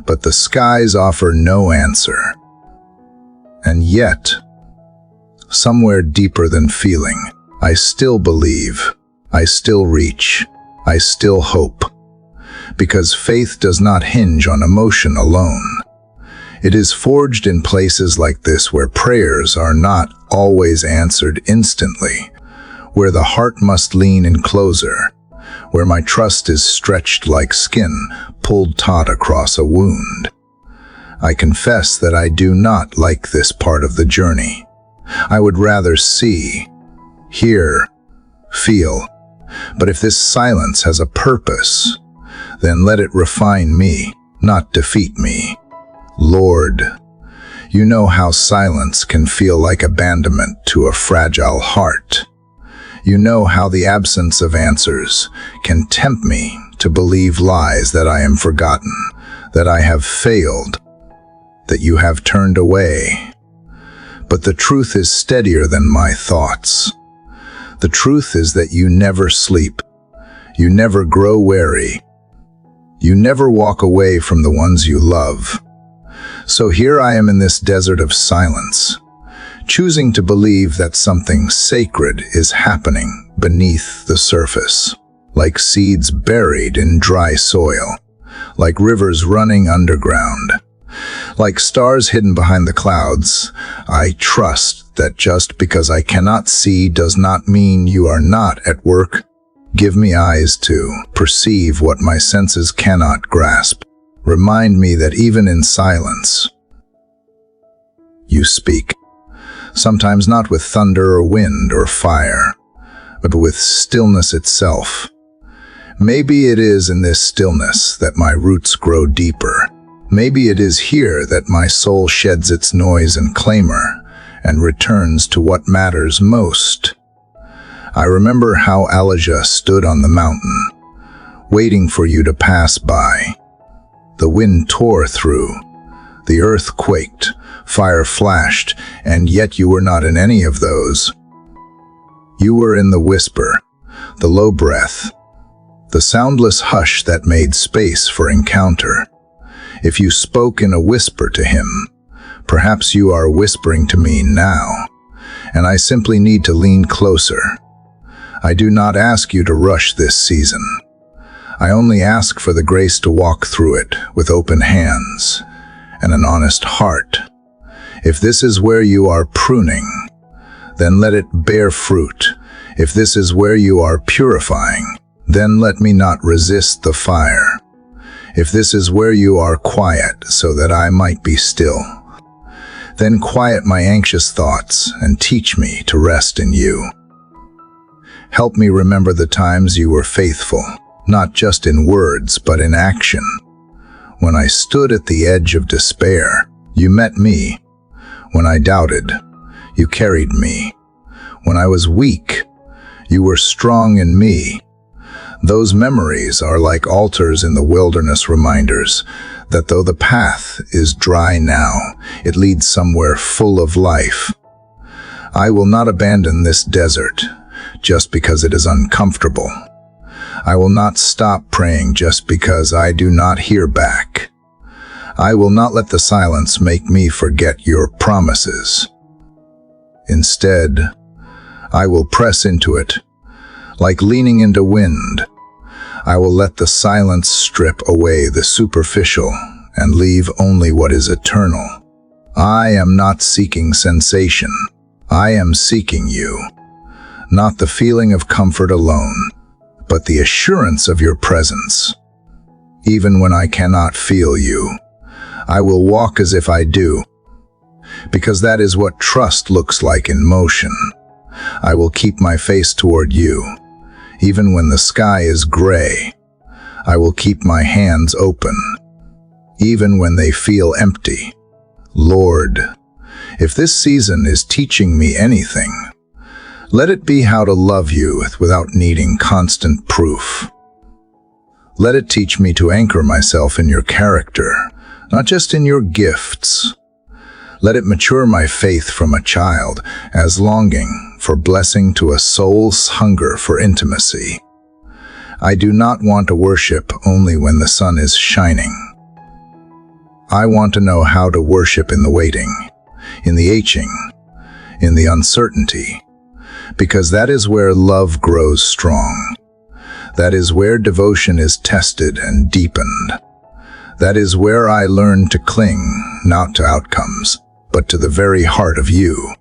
but the skies offer no answer. And yet, somewhere deeper than feeling, I still believe, I still reach, I still hope. Because faith does not hinge on emotion alone. It is forged in places like this where prayers are not always answered instantly, where the heart must lean in closer, where my trust is stretched like skin pulled taut across a wound. I confess that I do not like this part of the journey. I would rather see, hear, feel. But if this silence has a purpose, then let it refine me, not defeat me. Lord, you know how silence can feel like abandonment to a fragile heart. You know how the absence of answers can tempt me to believe lies that I am forgotten, that I have failed, that you have turned away. But the truth is steadier than my thoughts. The truth is that you never sleep. You never grow weary. You never walk away from the ones you love. So here I am in this desert of silence, choosing to believe that something sacred is happening beneath the surface, like seeds buried in dry soil, like rivers running underground, like stars hidden behind the clouds. I trust that just because I cannot see does not mean you are not at work. Give me eyes to perceive what my senses cannot grasp. Remind me that even in silence, you speak. Sometimes not with thunder or wind or fire, but with stillness itself. Maybe it is in this stillness that my roots grow deeper. Maybe it is here that my soul sheds its noise and clamor and returns to what matters most. I remember how Elijah stood on the mountain, waiting for you to pass by. The wind tore through, the earth quaked, fire flashed, and yet you were not in any of those. You were in the whisper, the low breath, the soundless hush that made space for encounter. If you spoke in a whisper to him, perhaps you are whispering to me now, and I simply need to lean closer. I do not ask you to rush this season. I only ask for the grace to walk through it with open hands and an honest heart. If this is where you are pruning, then let it bear fruit. If this is where you are purifying, then let me not resist the fire. If this is where you are quiet so that I might be still, then quiet my anxious thoughts and teach me to rest in you. Help me remember the times you were faithful, not just in words, but in action. When I stood at the edge of despair, you met me. When I doubted, you carried me. When I was weak, you were strong in me. Those memories are like altars in the wilderness, reminders that though the path is dry now, it leads somewhere full of life. I will not abandon this desert just because it is uncomfortable. I will not stop praying just because I do not hear back. I will not let the silence make me forget your promises. Instead, I will press into it, like leaning into wind. I will let the silence strip away the superficial and leave only what is eternal. I am not seeking sensation. I am seeking you. Not the feeling of comfort alone, but the assurance of your presence. Even when I cannot feel you, I will walk as if I do, because that is what trust looks like in motion. I will keep my face toward you, even when the sky is gray. I will keep my hands open, even when they feel empty. Lord, if this season is teaching me anything, let it be how to love you without needing constant proof. Let it teach me to anchor myself in your character, not just in your gifts. Let it mature my faith from a child as longing for blessing to a soul's hunger for intimacy. I do not want to worship only when the sun is shining. I want to know how to worship in the waiting, in the aching, in the uncertainty, because that is where love grows strong. That is where devotion is tested and deepened. That is where I learn to cling, not to outcomes, but to the very heart of you.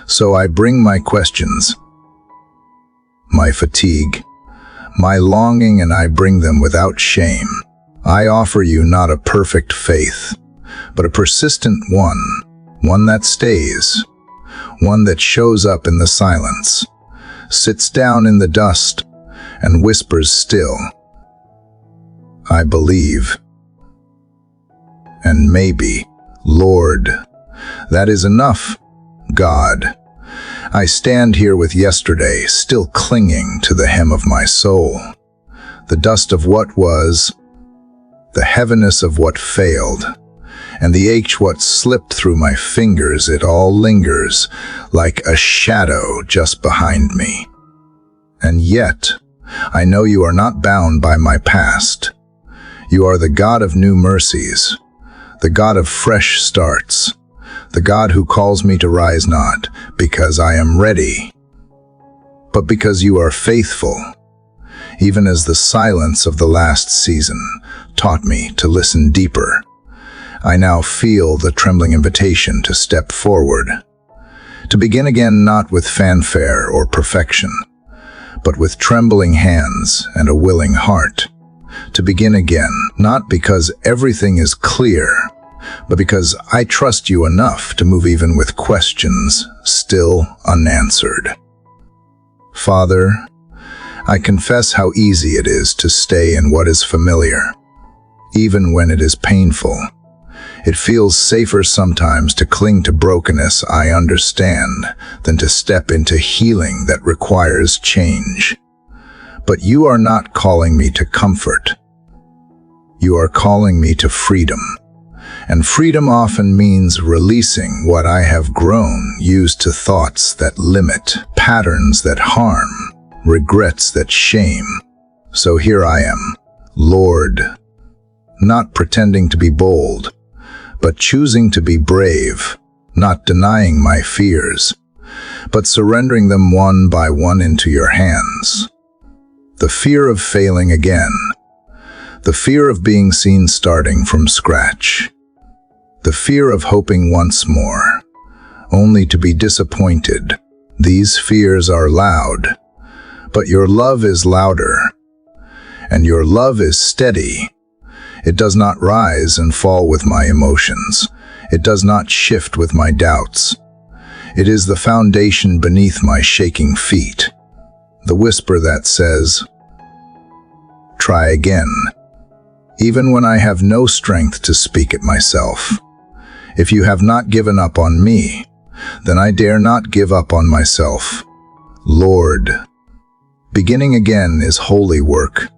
So I bring my questions, my fatigue, my longing, and I bring them without shame. I offer you not a perfect faith, but a persistent one that stays, one that shows up in the silence, sits down in the dust, and whispers still, I believe. And maybe, Lord, that is enough. God, I stand here with yesterday still clinging to the hem of my soul, the dust of what was, the heaviness of what failed, and the ache what slipped through my fingers. It all lingers like a shadow just behind me. And yet, I know you are not bound by my past. You are the God of new mercies, the God of fresh starts, the God who calls me to rise not because I am ready, but because you are faithful, even as the silence of the last season taught me to listen deeper. I now feel the trembling invitation to step forward, to begin again not with fanfare or perfection, but with trembling hands and a willing heart. To begin again, not because everything is clear, but because I trust you enough to move even with questions still unanswered. Father, I confess how easy it is to stay in what is familiar, even when it is painful. It feels safer sometimes to cling to brokenness I understand than to step into healing that requires change. But you are not calling me to comfort. You are calling me to freedom. And freedom often means releasing what I have grown used to thoughts that limit, patterns that harm, regrets that shame. So here I am, Lord, not pretending to be bold, but choosing to be brave, not denying my fears, but surrendering them one by one into your hands. The fear of failing again, the fear of being seen starting from scratch, the fear of hoping once more, only to be disappointed. These fears are loud, but your love is louder, and your love is steady. It does not rise and fall with my emotions. It does not shift with my doubts. It is the foundation beneath my shaking feet, the whisper that says, try again, even when I have no strength to speak it myself. If you have not given up on me, then I dare not give up on myself. Lord, beginning again is holy work.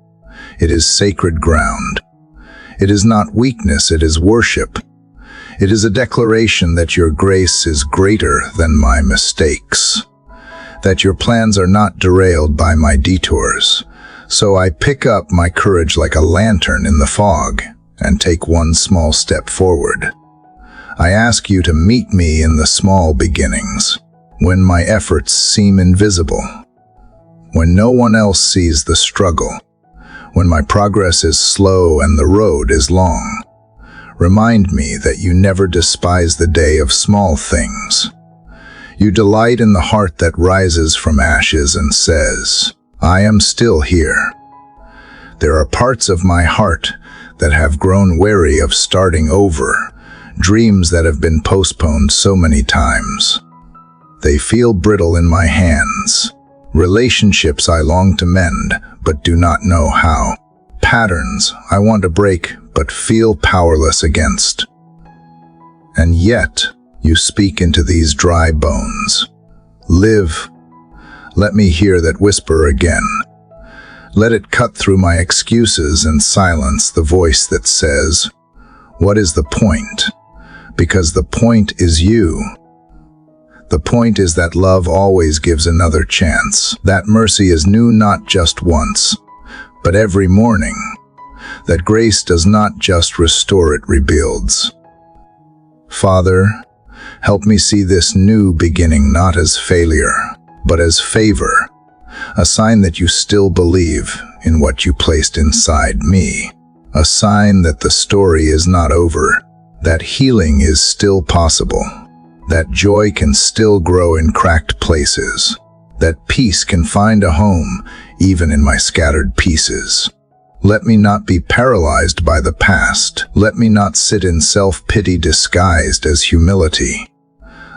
It is sacred ground. It is not weakness, it is worship. It is a declaration that your grace is greater than my mistakes, that your plans are not derailed by my detours. So I pick up my courage like a lantern in the fog and take one small step forward. I ask you to meet me in the small beginnings, when my efforts seem invisible, when no one else sees the struggle, when my progress is slow and the road is long. Remind me that you never despise the day of small things. You delight in the heart that rises from ashes and says, I am still here. There are parts of my heart that have grown weary of starting over, dreams that have been postponed so many times. They feel brittle in my hands, relationships I long to mend but do not know how, patterns I want to break but feel powerless against. And yet, you speak into these dry bones. Live. Let me hear that whisper again. Let it cut through my excuses and silence the voice that says, what is the point? Because the point is you. The point is that love always gives another chance. That mercy is new not just once, but every morning. That grace does not just restore, it rebuilds. Father, help me see this new beginning not as failure, but as favor, a sign that you still believe in what you placed inside me, a sign that the story is not over, that healing is still possible, that joy can still grow in cracked places, that peace can find a home even in my scattered pieces. Let me not be paralyzed by the past. Let me not sit in self-pity disguised as humility.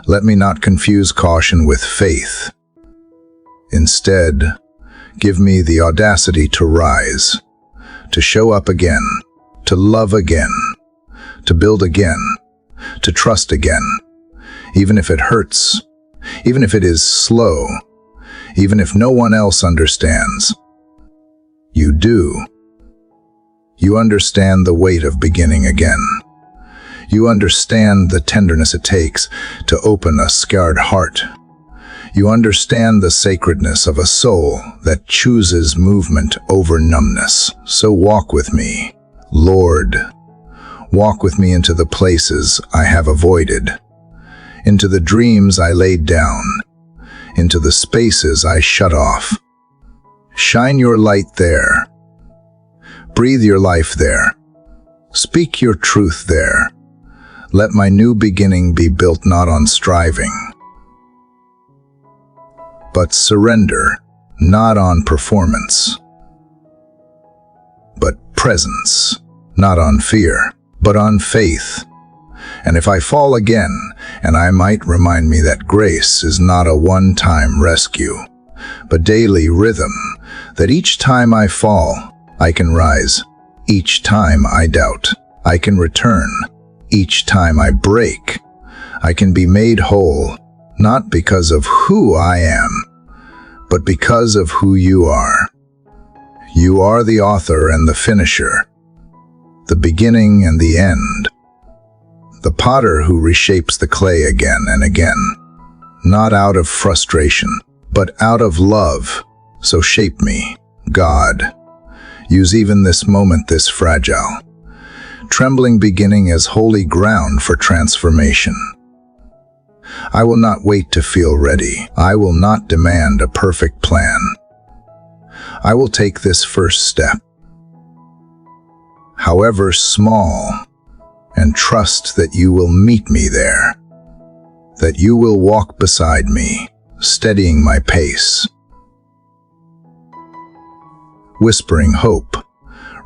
Let me not confuse caution with faith. Instead, give me the audacity to rise, to show up again, to love again, to build again, to trust again, even if it hurts, even if it is slow, even if no one else understands. You do. You understand the weight of beginning again. You understand the tenderness it takes to open a scarred heart. You understand the sacredness of a soul that chooses movement over numbness. So walk with me, Lord. Walk with me into the places I have avoided, into the dreams I laid down, into the spaces I shut off. Shine your light there. Breathe your life there. Speak your truth there. Let my new beginning be built not on striving, but surrender, not on performance, but presence, not on fear, but on faith. And if I fall again, and I might remind me that grace is not a one-time rescue, but daily rhythm, that each time I fall, I can rise. Each time I doubt, I can return. Each time I break, I can be made whole, not because of who I am, but because of who you are. You are the author and the finisher, the beginning and the end, the potter who reshapes the clay again and again, not out of frustration, but out of love. So shape me, God. Use even this moment, this fragile, trembling beginning as holy ground for transformation. I will not wait to feel ready. I will not demand a perfect plan. I will take this first step, however small, and trust that you will meet me there, that you will walk beside me, steadying my pace, whispering hope,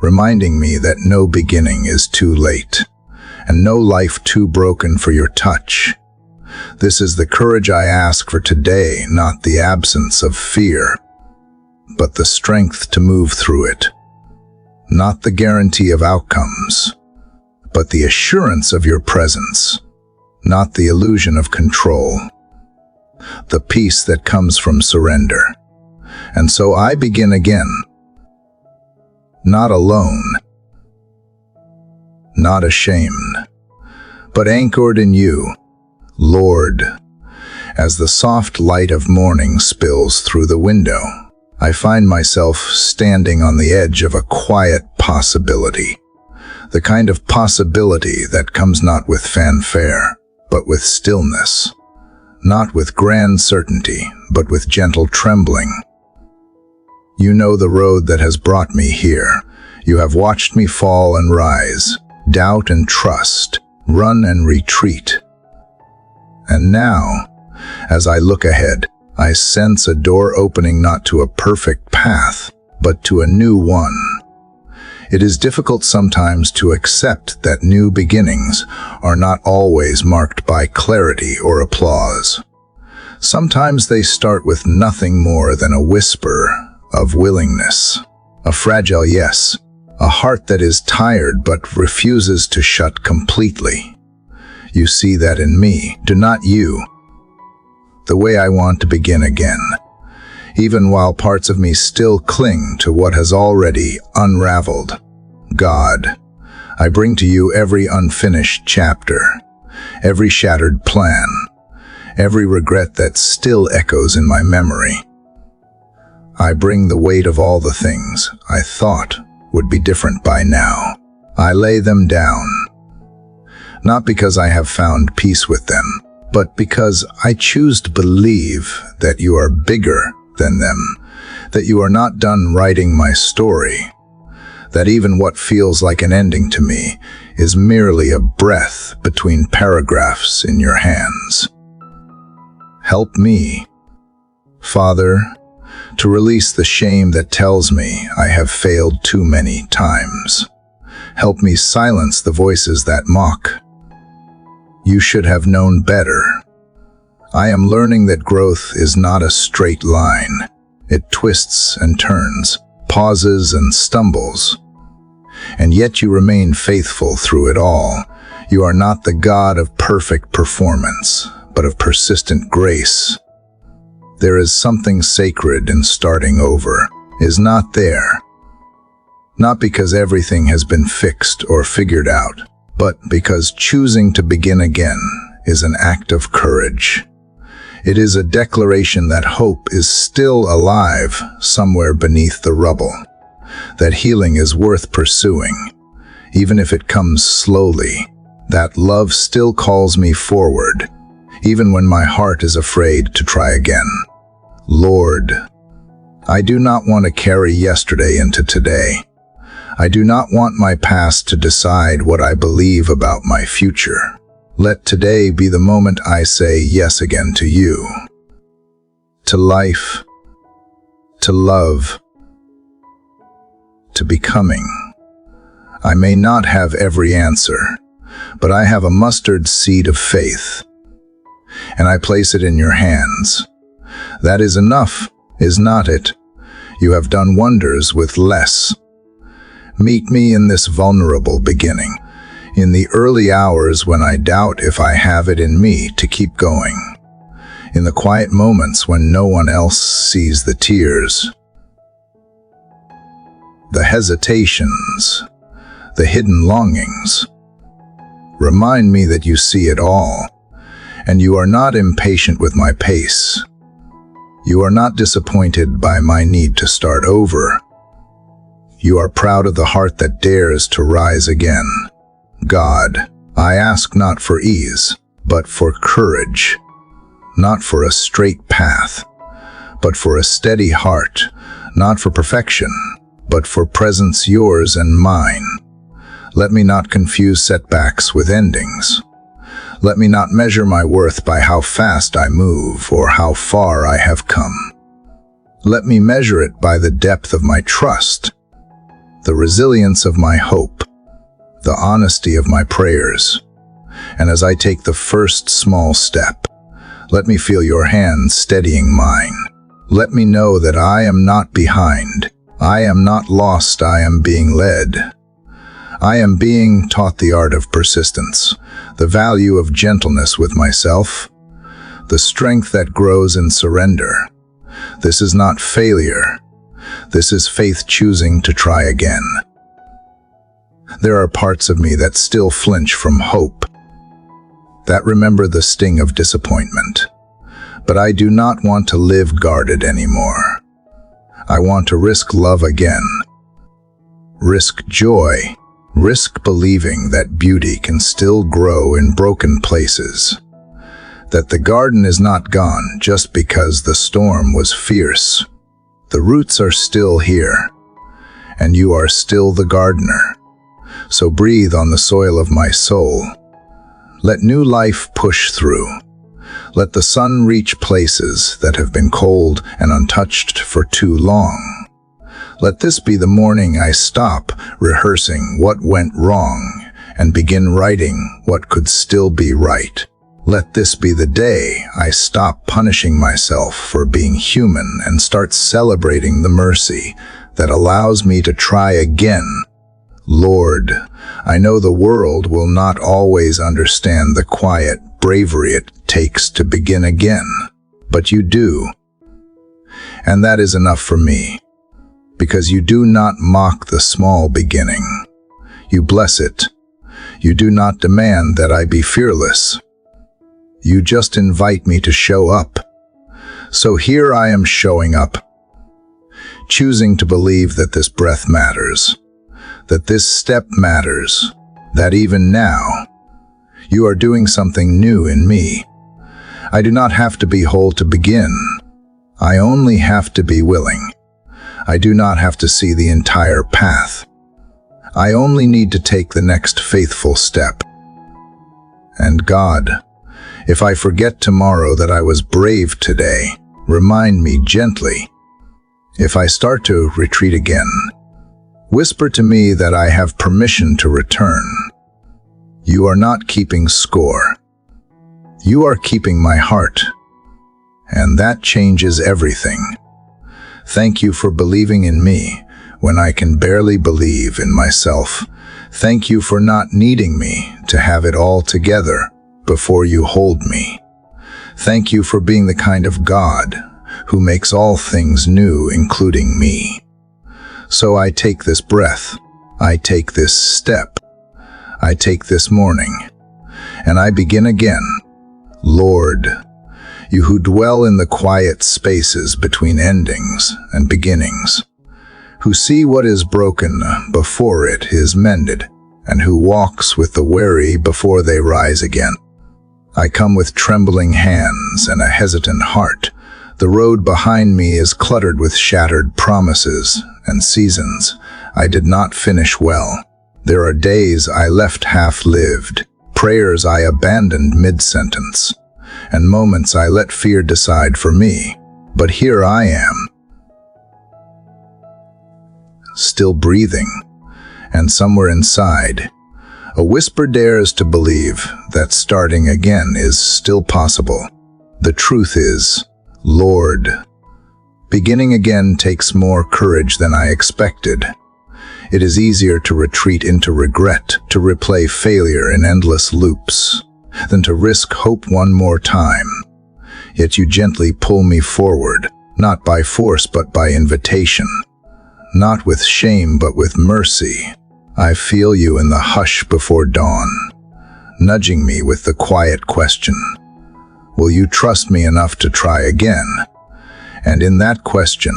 reminding me that no beginning is too late, and no life too broken for your touch. This is the courage I ask for today, not the absence of fear, but the strength to move through it. Not the guarantee of outcomes, but the assurance of your presence. Not the illusion of control, the peace that comes from surrender. And so I begin again, not alone, not ashamed, but anchored in you, Lord. As the soft light of morning spills through the window, I find myself standing on the edge of a quiet possibility, the kind of possibility that comes not with fanfare, but with stillness, not with grand certainty, but with gentle trembling. You know the road that has brought me here. You have watched me fall and rise, doubt and trust, run and retreat. And now, as I look ahead, I sense a door opening not to a perfect path, but to a new one. It is difficult sometimes to accept that new beginnings are not always marked by clarity or applause. Sometimes they start with nothing more than a whisper of willingness, a fragile yes, a heart that is tired but refuses to shut completely. You see that in me, do not you? The way I want to begin again, even while parts of me still cling to what has already unraveled. God, I bring to you every unfinished chapter, every shattered plan, every regret that still echoes in my memory. I bring the weight of all the things I thought would be different by now. I lay them down, not because I have found peace with them, but because I choose to believe that you are bigger than them, that you are not done writing my story, that even what feels like an ending to me is merely a breath between paragraphs in your hands. Help me, Father, to release the shame that tells me I have failed too many times. Help me silence the voices that mock. You should have known better. I am learning that growth is not a straight line. It twists and turns, pauses and stumbles. And yet you remain faithful through it all. You are not the God of perfect performance, but of persistent grace. There is something sacred in starting over, is not there. Not because everything has been fixed or figured out, but because choosing to begin again is an act of courage. It is a declaration that hope is still alive somewhere beneath the rubble, that healing is worth pursuing, even if it comes slowly, that love still calls me forward, even when my heart is afraid to try again. Lord, I do not want to carry yesterday into today. I do not want my past to decide what I believe about my future. Let today be the moment I say yes again to you, to life, to love, to becoming. I may not have every answer, but I have a mustard seed of faith, and I place it in your hands. That is enough, is not it? You have done wonders with less. Meet me in this vulnerable beginning, in the early hours when I doubt if I have it in me to keep going, in the quiet moments when no one else sees the tears, the hesitations, the hidden longings. Remind me that you see it all, and you are not impatient with my pace. You are not disappointed by my need to start over. You are proud of the heart that dares to rise again. God, I ask not for ease, but for courage, not for a straight path, but for a steady heart, not for perfection, but for presence yours and mine. Let me not confuse setbacks with endings. Let me not measure my worth by how fast I move or how far I have come. Let me measure it by the depth of my trust, the resilience of my hope, the honesty of my prayers. And as I take the first small step, let me feel your hand steadying mine. Let me know that I am not behind. I am not lost. I am being led. I am being taught the art of persistence, the value of gentleness with myself, the strength that grows in surrender. This is not failure. This is faith choosing to try again. There are parts of me that still flinch from hope, that remember the sting of disappointment. But I do not want to live guarded anymore. I want to risk love again, risk joy, risk believing that beauty can still grow in broken places, that the garden is not gone just because the storm was fierce. The roots are still here, and you are still the gardener. So breathe on the soil of my soul. Let new life push through. Let the sun reach places that have been cold and untouched for too long. Let this be the morning I stop rehearsing what went wrong and begin writing what could still be right. Let this be the day I stop punishing myself for being human and start celebrating the mercy that allows me to try again. Lord, I know the world will not always understand the quiet bravery it takes to begin again, but you do. And that is enough for me, because you do not mock the small beginning. You bless it. You do not demand that I be fearless. You just invite me to show up. So here I am showing up, choosing to believe that this breath matters, that this step matters, that even now, you are doing something new in me. I do not have to be whole to begin. I only have to be willing. I do not have to see the entire path. I only need to take the next faithful step. And God, if I forget tomorrow that I was brave today, remind me gently. If I start to retreat again, whisper to me that I have permission to return. You are not keeping score. You are keeping my heart. And that changes everything. Thank you for believing in me when I can barely believe in myself. Thank you for not needing me to have it all together before you hold me. Thank you for being the kind of God who makes all things new, including me. So I take this breath, I take this step, I take this morning, and I begin again. Lord, you who dwell in the quiet spaces between endings and beginnings, who see what is broken before it is mended, and who walks with the weary before they rise again. I come with trembling hands and a hesitant heart. The road behind me is cluttered with shattered promises and seasons I did not finish well. There are days I left half-lived, prayers I abandoned mid-sentence, and moments I let fear decide for me. But here I am, still breathing, and somewhere inside, a whisper dares to believe that starting again is still possible. The truth is, Lord, beginning again takes more courage than I expected. It is easier to retreat into regret, to replay failure in endless loops, than to risk hope one more time. Yet you gently pull me forward, not by force but by invitation. Not with shame but with mercy. I feel you in the hush before dawn, nudging me with the quiet question, will you trust me enough to try again? And in that question,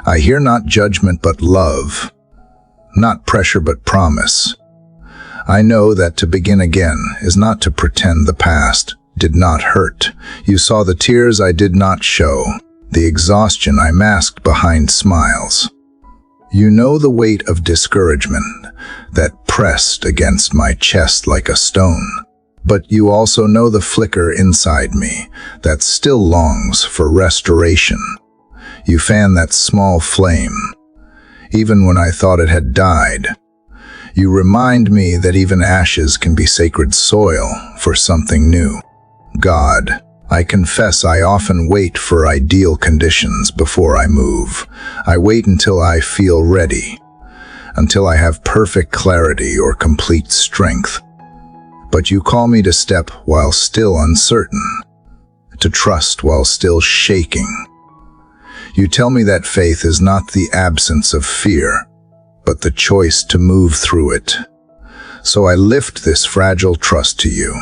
I hear not judgment but love, not pressure but promise. I know that to begin again is not to pretend the past did not hurt. You saw the tears I did not show, the exhaustion I masked behind smiles. You know the weight of discouragement that pressed against my chest like a stone. But you also know the flicker inside me that still longs for restoration. You fan that small flame, even when I thought it had died. You remind me that even ashes can be sacred soil for something new. God, I confess I often wait for ideal conditions before I move. I wait until I feel ready, until I have perfect clarity or complete strength. But you call me to step while still uncertain, to trust while still shaking. You tell me that faith is not the absence of fear, but the choice to move through it. So I lift this fragile trust to you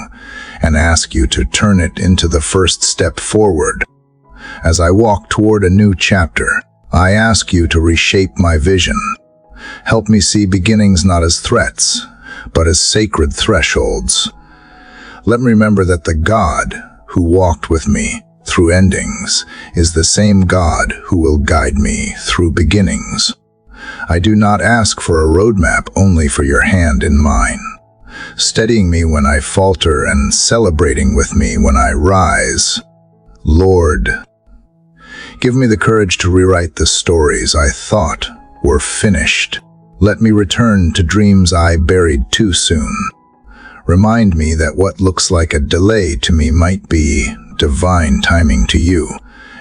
and ask you to turn it into the first step forward. As I walk toward a new chapter, I ask you to reshape my vision. Help me see beginnings not as threats, but as sacred thresholds. Let me remember that the God who walked with me through endings is the same God who will guide me through beginnings. I do not ask for a roadmap, only for your hand in mine, steadying me when I falter and celebrating with me when I rise. Lord, give me the courage to rewrite the stories I thought were finished. Let me return to dreams I buried too soon. Remind me that what looks like a delay to me might be divine timing to you.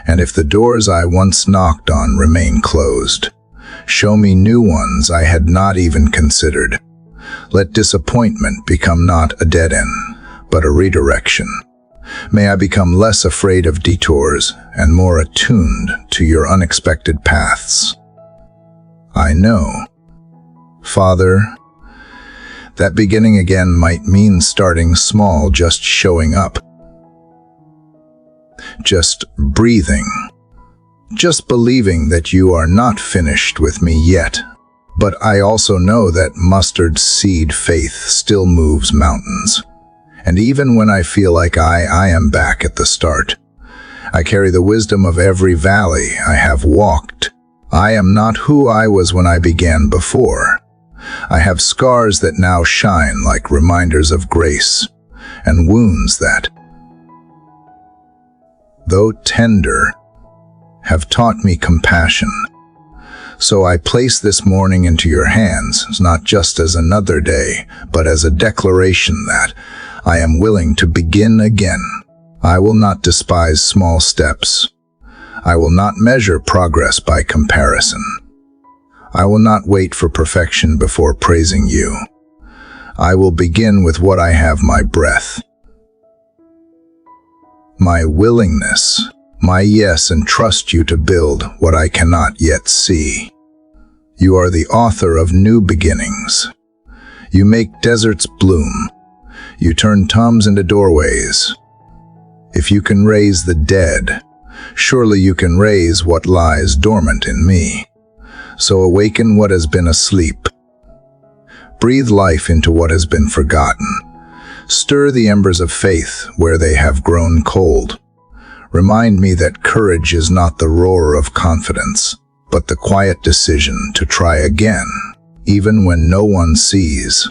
And if the doors I once knocked on remain closed, show me new ones I had not even considered. Let disappointment become not a dead end, but a redirection. May I become less afraid of detours and more attuned to your unexpected paths. I know, Father, that beginning again might mean starting small, just showing up, just breathing, just believing that you are not finished with me yet. But I also know that mustard seed faith still moves mountains. And even when I feel like I am back at the start, I carry the wisdom of every valley I have walked. I am not who I was when I began before. I have scars that now shine like reminders of grace, and wounds that, though tender, have taught me compassion. So I place this morning into your hands, not just as another day, but as a declaration that I am willing to begin again. I will not despise small steps. I will not measure progress by comparison. I will not wait for perfection before praising you. I will begin with what I have: my breath, my willingness, my yes, and trust you to build what I cannot yet see. You are the author of new beginnings. You make deserts bloom. You turn tombs into doorways. If you can raise the dead, surely you can raise what lies dormant in me. So awaken what has been asleep. Breathe life into what has been forgotten. Stir the embers of faith where they have grown cold. Remind me that courage is not the roar of confidence, but the quiet decision to try again, even when no one sees.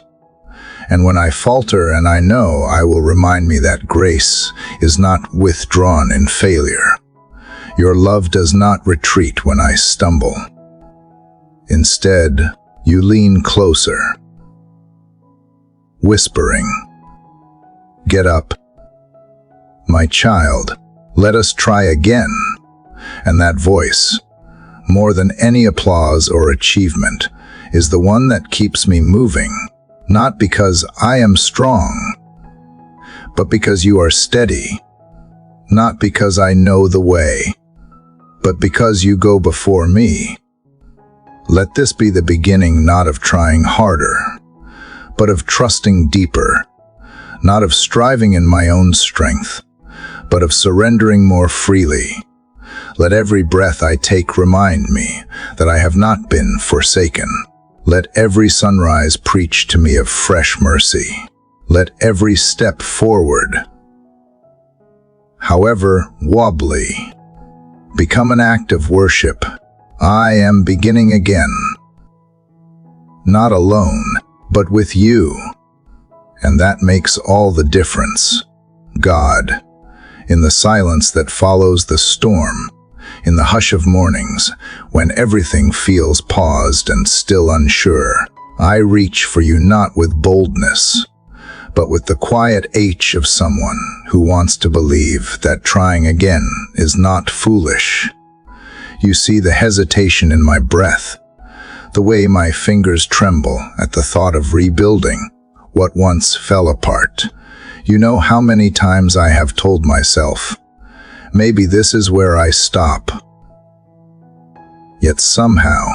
And when I falter and I know, I will remind me that grace is not withdrawn in failure. Your love does not retreat when I stumble. Instead, you lean closer, whispering, "Get up, my child, let us try again." And that voice, more than any applause or achievement, is the one that keeps me moving, not because I am strong, but because you are steady, not because I know the way, but because you go before me. Let this be the beginning not of trying harder, but of trusting deeper, not of striving in my own strength, but of surrendering more freely. Let every breath I take remind me that I have not been forsaken. Let every sunrise preach to me of fresh mercy. Let every step forward, however wobbly, become an act of worship. I am beginning again, not alone, but with you. And that makes all the difference. God, in the silence that follows the storm, in the hush of mornings, when everything feels paused and still unsure, I reach for you not with boldness, but with the quiet H of someone who wants to believe that trying again is not foolish. You see the hesitation in my breath, the way my fingers tremble at the thought of rebuilding what once fell apart. You know how many times I have told myself, maybe this is where I stop. Yet somehow,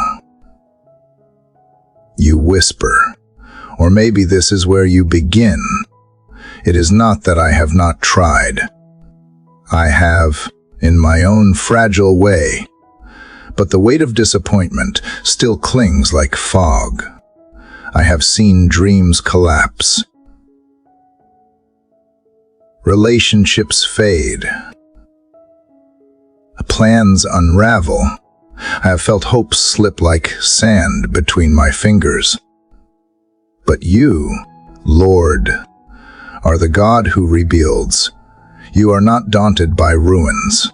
you whisper, or maybe this is where you begin. It is not that I have not tried. I have, in my own fragile way, but the weight of disappointment still clings like fog. I have seen dreams collapse, relationships fade, plans unravel. I have felt hope slip like sand between my fingers. But you, Lord, are the God who rebuilds. You are not daunted by ruins.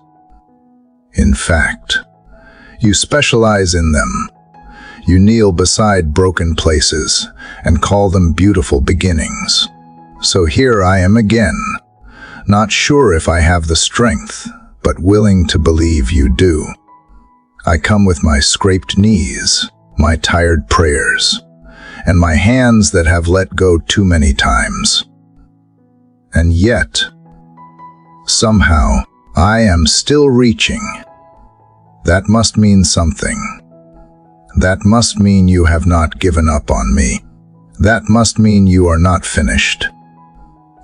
In fact, you specialize in them. You kneel beside broken places and call them beautiful beginnings. So here I am again, not sure if I have the strength, but willing to believe you do. I come with my scraped knees, my tired prayers, and my hands that have let go too many times. And yet, somehow, I am still reaching. That must mean something. That must mean you have not given up on me. That must mean you are not finished.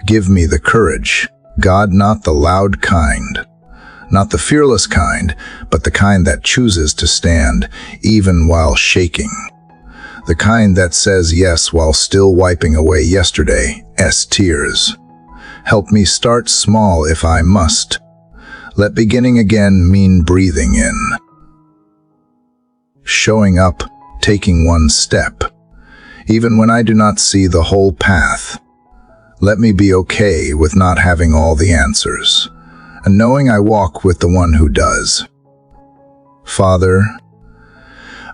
Give me the courage, God, not the loud kind, not the fearless kind, but the kind that chooses to stand even while shaking. The kind that says yes while still wiping away yesterday's tears. Help me start small if I must. Let beginning again mean breathing in. Showing up, taking one step, even when I do not see the whole path. Let me be okay with not having all the answers, and knowing I walk with the one who does. Father,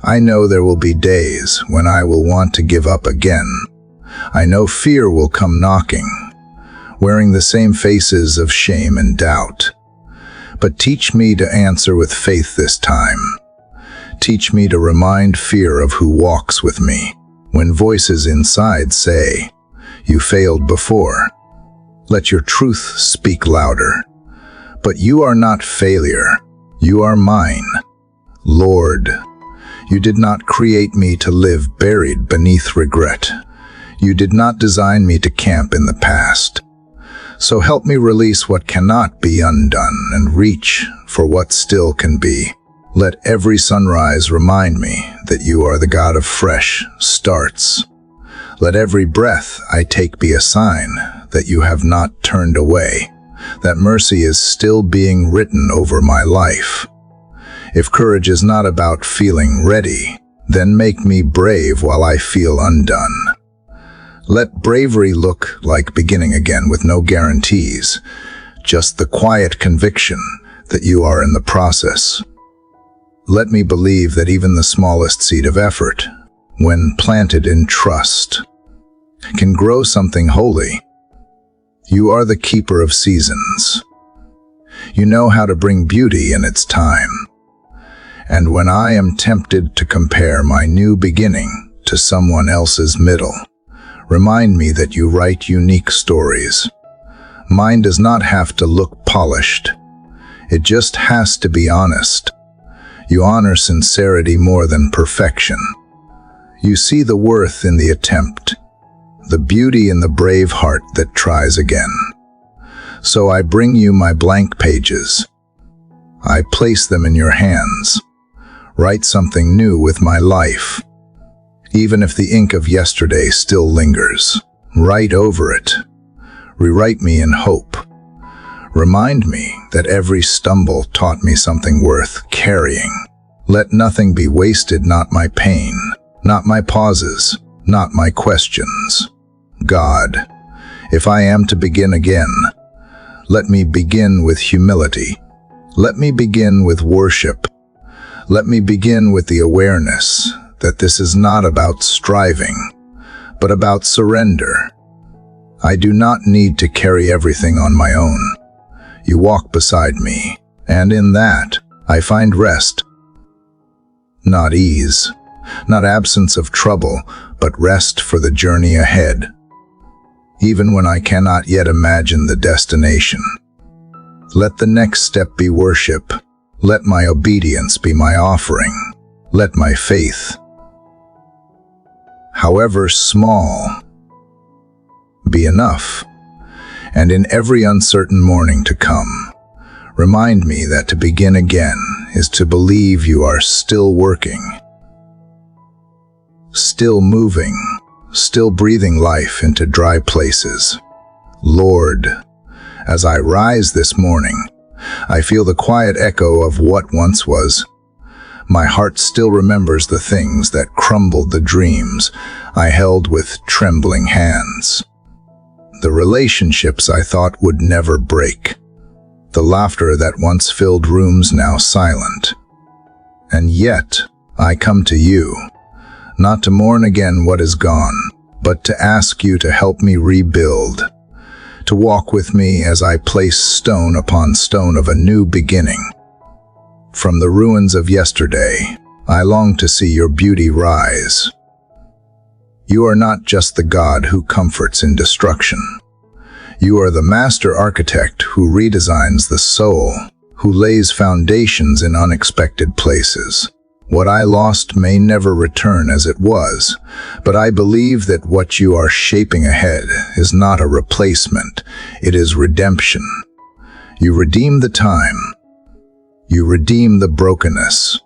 I know there will be days when I will want to give up again. I know fear will come knocking, wearing the same faces of shame and doubt. But teach me to answer with faith this time. Teach me to remind fear of who walks with me. When voices inside say, "You failed before," let your truth speak louder. But you are not failure. You are mine. Lord, you did not create me to live buried beneath regret. You did not design me to camp in the past. So help me release what cannot be undone and reach for what still can be. Let every sunrise remind me that you are the God of fresh starts. Let every breath I take be a sign that you have not turned away, that mercy is still being written over my life. If courage is not about feeling ready, then make me brave while I feel undone. Let bravery look like beginning again with no guarantees, just the quiet conviction that you are in the process. Let me believe that even the smallest seed of effort, when planted in trust, can grow something holy. You are the keeper of seasons. You know how to bring beauty in its time. And when I am tempted to compare my new beginning to someone else's middle, remind me that you write unique stories. Mine does not have to look polished. It just has to be honest. You honor sincerity more than perfection. You see the worth in the attempt, the beauty in the brave heart that tries again. So I bring you my blank pages. I place them in your hands. Write something new with my life. Even if the ink of yesterday still lingers, write over it. Rewrite me in hope. Remind me that every stumble taught me something worth carrying. Let nothing be wasted, not my pain, not my pauses, not my questions. God, if I am to begin again, let me begin with humility. Let me begin with worship. Let me begin with the awareness that this is not about striving, but about surrender. I do not need to carry everything on my own. You walk beside me, and in that, I find rest. Not ease, not absence of trouble, but rest for the journey ahead. Even when I cannot yet imagine the destination. Let the next step be worship. Let my obedience be my offering. Let my faith, however small, be enough. And in every uncertain morning to come, remind me that to begin again is to believe you are still working, still moving, still breathing life into dry places. Lord, as I rise this morning, I feel the quiet echo of what once was. My heart still remembers the things that crumbled, the dreams I held with trembling hands. The relationships I thought would never break. The laughter that once filled rooms now silent. And yet, I come to you, not to mourn again what is gone, but to ask you to help me rebuild, to walk with me as I place stone upon stone of a new beginning. From the ruins of yesterday, I long to see your beauty rise. You are not just the God who comforts in destruction. You are the master architect who redesigns the soul, who lays foundations in unexpected places. What I lost may never return as it was, but I believe that what you are shaping ahead is not a replacement, it is redemption. You redeem the time. You redeem the brokenness.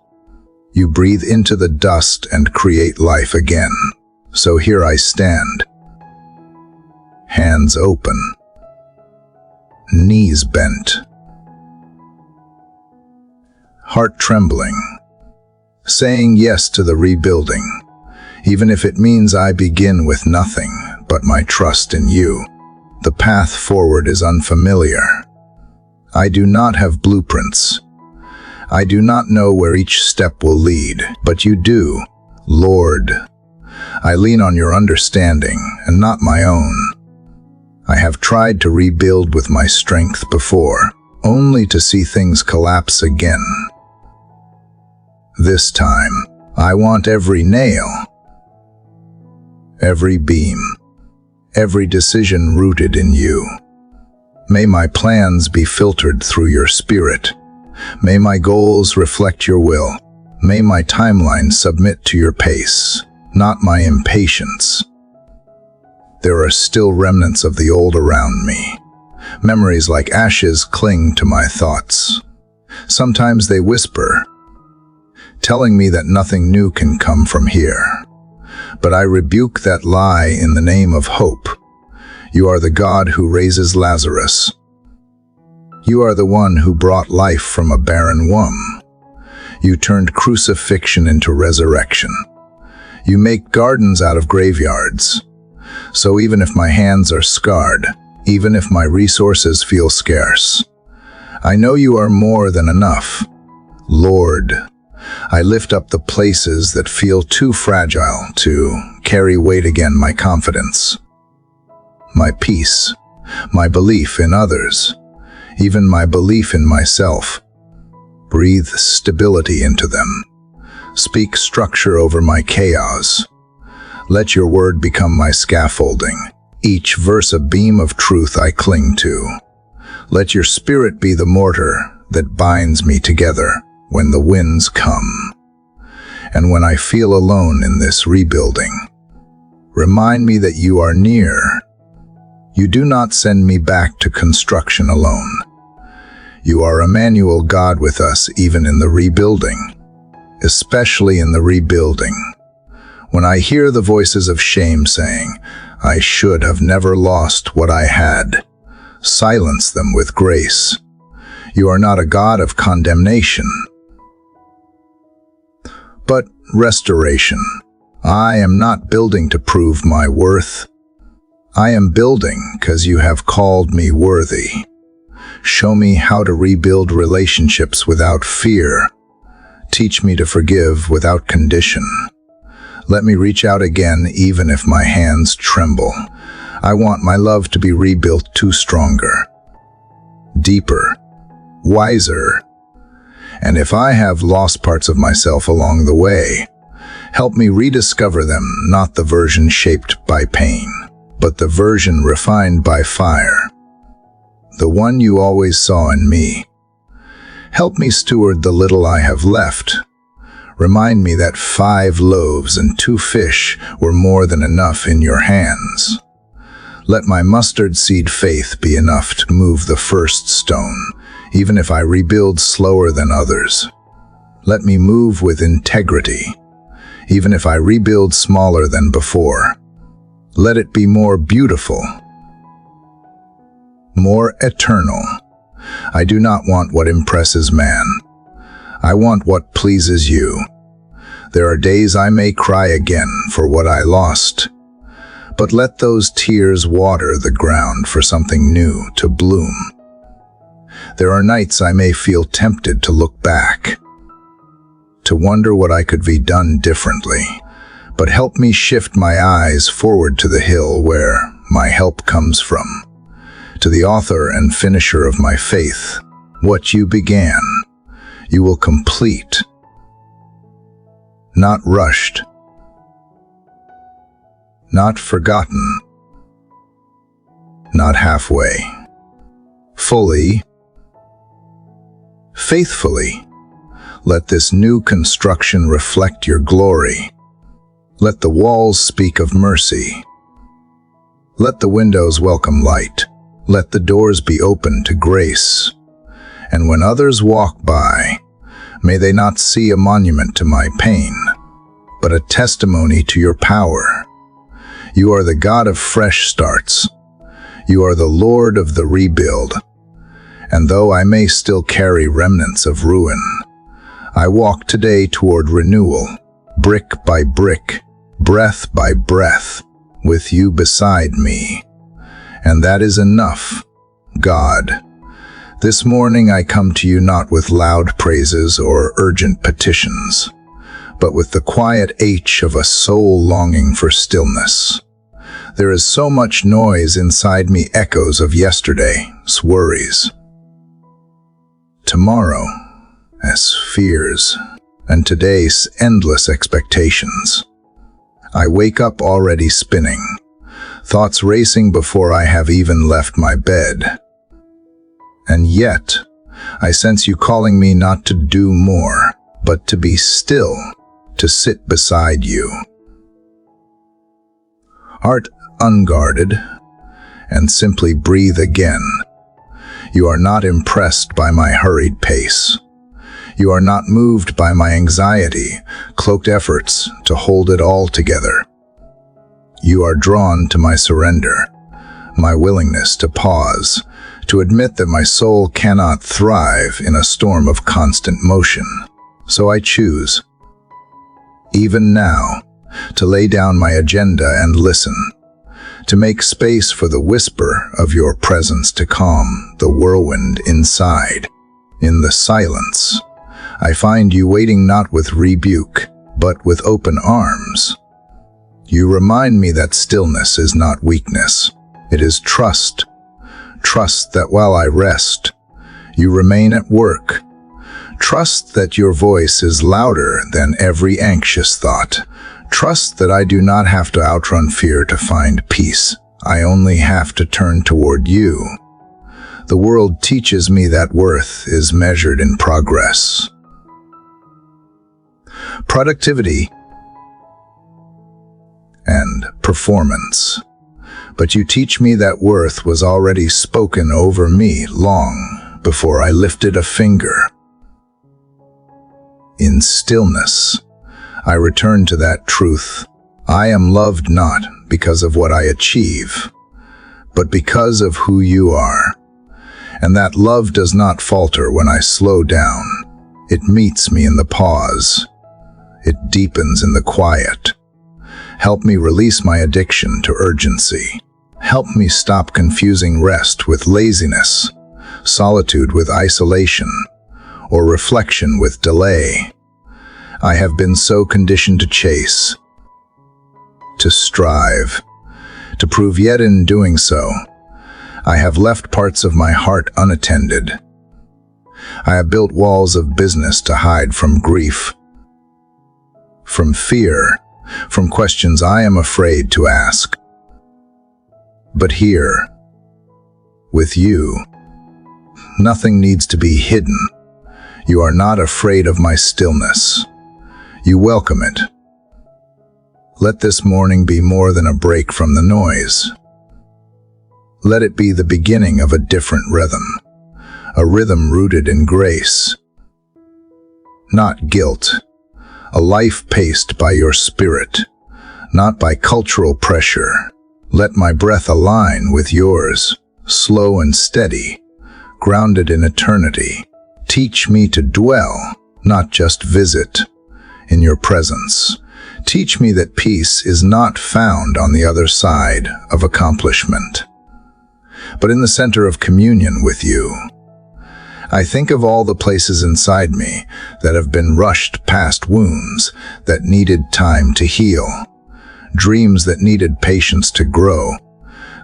You breathe into the dust and create life again. So here I stand, hands open, knees bent, heart trembling, saying yes to the rebuilding, even if it means I begin with nothing but my trust in you. The path forward is unfamiliar. I do not have blueprints. I do not know where each step will lead, but you do, Lord. I lean on your understanding and not my own. I have tried to rebuild with my strength before, only to see things collapse again. This time, I want every nail, every beam, every decision rooted in you. May my plans be filtered through your spirit. May my goals reflect your will. May my timeline submit to your pace, not my impatience. There are still remnants of the old around me. Memories like ashes cling to my thoughts. Sometimes they whisper, telling me that nothing new can come from here. But I rebuke that lie in the name of hope. You are the God who raises Lazarus. You are the one who brought life from a barren womb. You turned crucifixion into resurrection. You make gardens out of graveyards. So even if my hands are scarred, even if my resources feel scarce, I know you are more than enough. Lord, I lift up the places that feel too fragile to carry weight again, my confidence, my peace, my belief in others, even my belief in myself. Breathe stability into them. Speak structure over my chaos. Let your word become my scaffolding, each verse a beam of truth I cling to. Let your spirit be the mortar that binds me together when the winds come. And when I feel alone in this rebuilding, remind me that you are near. You do not send me back to construction alone. You are Emmanuel, God with us, even in the rebuilding, especially in the rebuilding. When I hear the voices of shame saying, I should have never lost what I had, silence them with grace. You are not a God of condemnation, but restoration. I am not building to prove my worth. I am building because you have called me worthy. Show me how to rebuild relationships without fear. Teach me to forgive without condition. Let me reach out again even if my hands tremble. I want my love to be rebuilt stronger, deeper, wiser. And if I have lost parts of myself along the way, help me rediscover them, not the version shaped by pain, but the version refined by fire, the one you always saw in me. Help me steward the little I have left. Remind me that 5 loaves and 2 fish were more than enough in your hands. Let my mustard seed faith be enough to move the first stone, even if I rebuild slower than others. Let me move with integrity, even if I rebuild smaller than before. Let it be more beautiful, more eternal. I do not want what impresses man. I want what pleases you. There are days I may cry again for what I lost, but let those tears water the ground for something new to bloom. There are nights I may feel tempted to look back, to wonder what I could be done differently, but help me shift my eyes forward to the hill where my help comes from, to the author and finisher of my faith. What you began, you will complete, not rushed, not forgotten, not halfway, fully, faithfully. Let this new construction reflect your glory. Let the walls speak of mercy. Let the windows welcome light. Let the doors be open to grace. And when others walk by, may they not see a monument to my pain, but a testimony to your power. You are the God of fresh starts. You are the Lord of the rebuild. And though I may still carry remnants of ruin, I walk today toward renewal, brick by brick, breath by breath, with you beside me. And that is enough, God. This morning I come to you not with loud praises or urgent petitions, but with the quiet H of a soul longing for stillness. There is so much noise inside me, echoes of yesterday's worries, tomorrow's fears, and today's endless expectations. I wake up already spinning, thoughts racing before I have even left my bed. And yet, I sense you calling me not to do more, but to be still, to sit beside you. Heart unguarded, and simply breathe again. You are not impressed by my hurried pace. You are not moved by my anxiety, cloaked efforts to hold it all together. You are drawn to my surrender, my willingness to pause, to admit that my soul cannot thrive in a storm of constant motion. So I choose, even now, to lay down my agenda and listen, to make space for the whisper of your presence to calm the whirlwind inside. In the silence, I find you waiting not with rebuke, but with open arms. You remind me that stillness is not weakness. It is trust. Trust that while I rest, you remain at work. Trust that your voice is louder than every anxious thought. Trust that I do not have to outrun fear to find peace. I only have to turn toward you. The world teaches me that worth is measured in progress, productivity, and performance. But you teach me that worth was already spoken over me long before I lifted a finger. In stillness, I return to that truth. I am loved not because of what I achieve, but because of who you are. And that love does not falter when I slow down. It meets me in the pause. It deepens in the quiet. Help me release my addiction to urgency. Help me stop confusing rest with laziness, solitude with isolation, or reflection with delay. I have been so conditioned to chase, to strive, to prove, yet in doing so, I have left parts of my heart unattended. I have built walls of business to hide from grief, from fear, from questions I am afraid to ask. But here, with you, nothing needs to be hidden. You are not afraid of my stillness. You welcome it. Let this morning be more than a break from the noise. Let it be the beginning of a different rhythm, a rhythm rooted in grace, not guilt, a life paced by your spirit, not by cultural pressure. Let my breath align with yours, slow and steady, grounded in eternity. Teach me to dwell, not just visit, in your presence. Teach me that peace is not found on the other side of accomplishment, but in the center of communion with you. I think of all the places inside me that have been rushed past, wounds that needed time to heal, dreams that needed patience to grow,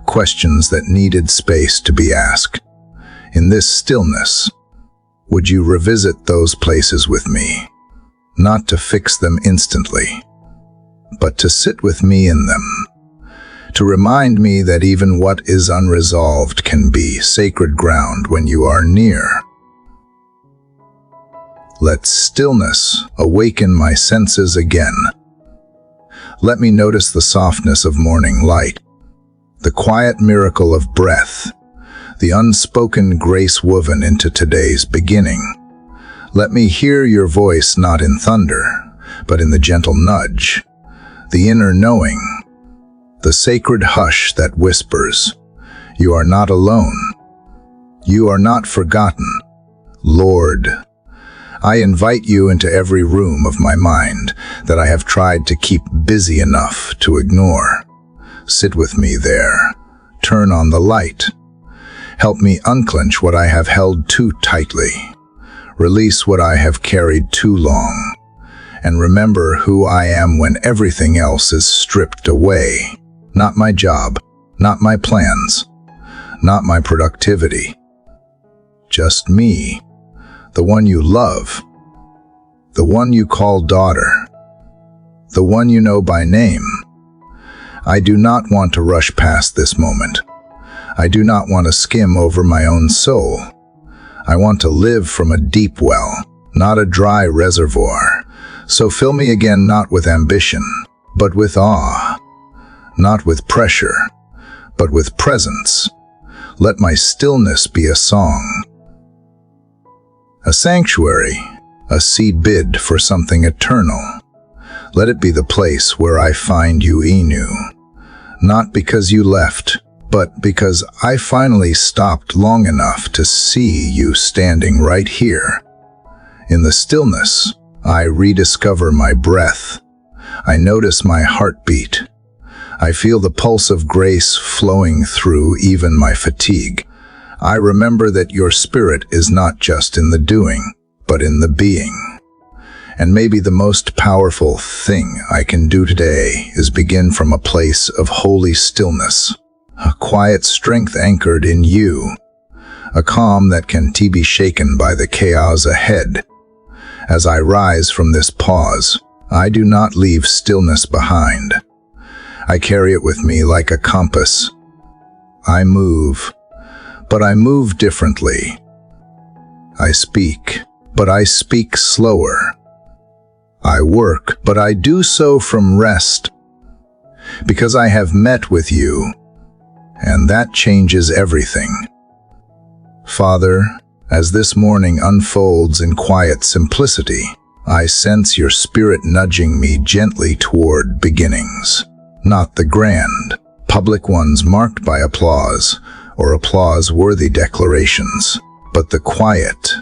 questions that needed space to be asked. In this stillness, would you revisit those places with me, not to fix them instantly, but to sit with me in them, to remind me that even what is unresolved can be sacred ground when you are near. Let stillness awaken my senses again. Let me notice the softness of morning light, the quiet miracle of breath, the unspoken grace woven into today's beginning. Let me hear your voice not in thunder, but in the gentle nudge, the inner knowing, the sacred hush that whispers, you are not alone. You are not forgotten. Lord, I invite you into every room of my mind that I have tried to keep busy enough to ignore. Sit with me there. Turn on the light. Help me unclench what I have held too tightly. Release what I have carried too long. And remember who I am when everything else is stripped away. Not my job, not my plans, not my productivity. Just me. The one you love, the one you call daughter, the one you know by name. I do not want to rush past this moment. I do not want to skim over my own soul. I want to live from a deep well, not a dry reservoir. So fill me again, not with ambition, but with awe, not with pressure, but with presence. Let my stillness be a song, a sanctuary, a seed bid for something eternal. Let it be the place where I find you, Inu, Not because you left, but because I finally stopped long enough to see you standing right here. In the stillness, I rediscover my breath. I notice my heartbeat. I feel the pulse of grace flowing through even my fatigue. I remember that your spirit is not just in the doing, but in the being. And maybe the most powerful thing I can do today is begin from a place of holy stillness, a quiet strength anchored in you, a calm that can be shaken by the chaos ahead. As I rise from this pause, I do not leave stillness behind. I carry it with me like a compass. I move, but I move differently. I speak, but I speak slower. I work, but I do so from rest, because I have met with you, and that changes everything. Father, as this morning unfolds in quiet simplicity, I sense your spirit nudging me gently toward beginnings, not the grand, public ones marked by applause or applause-worthy declarations, but the quiet,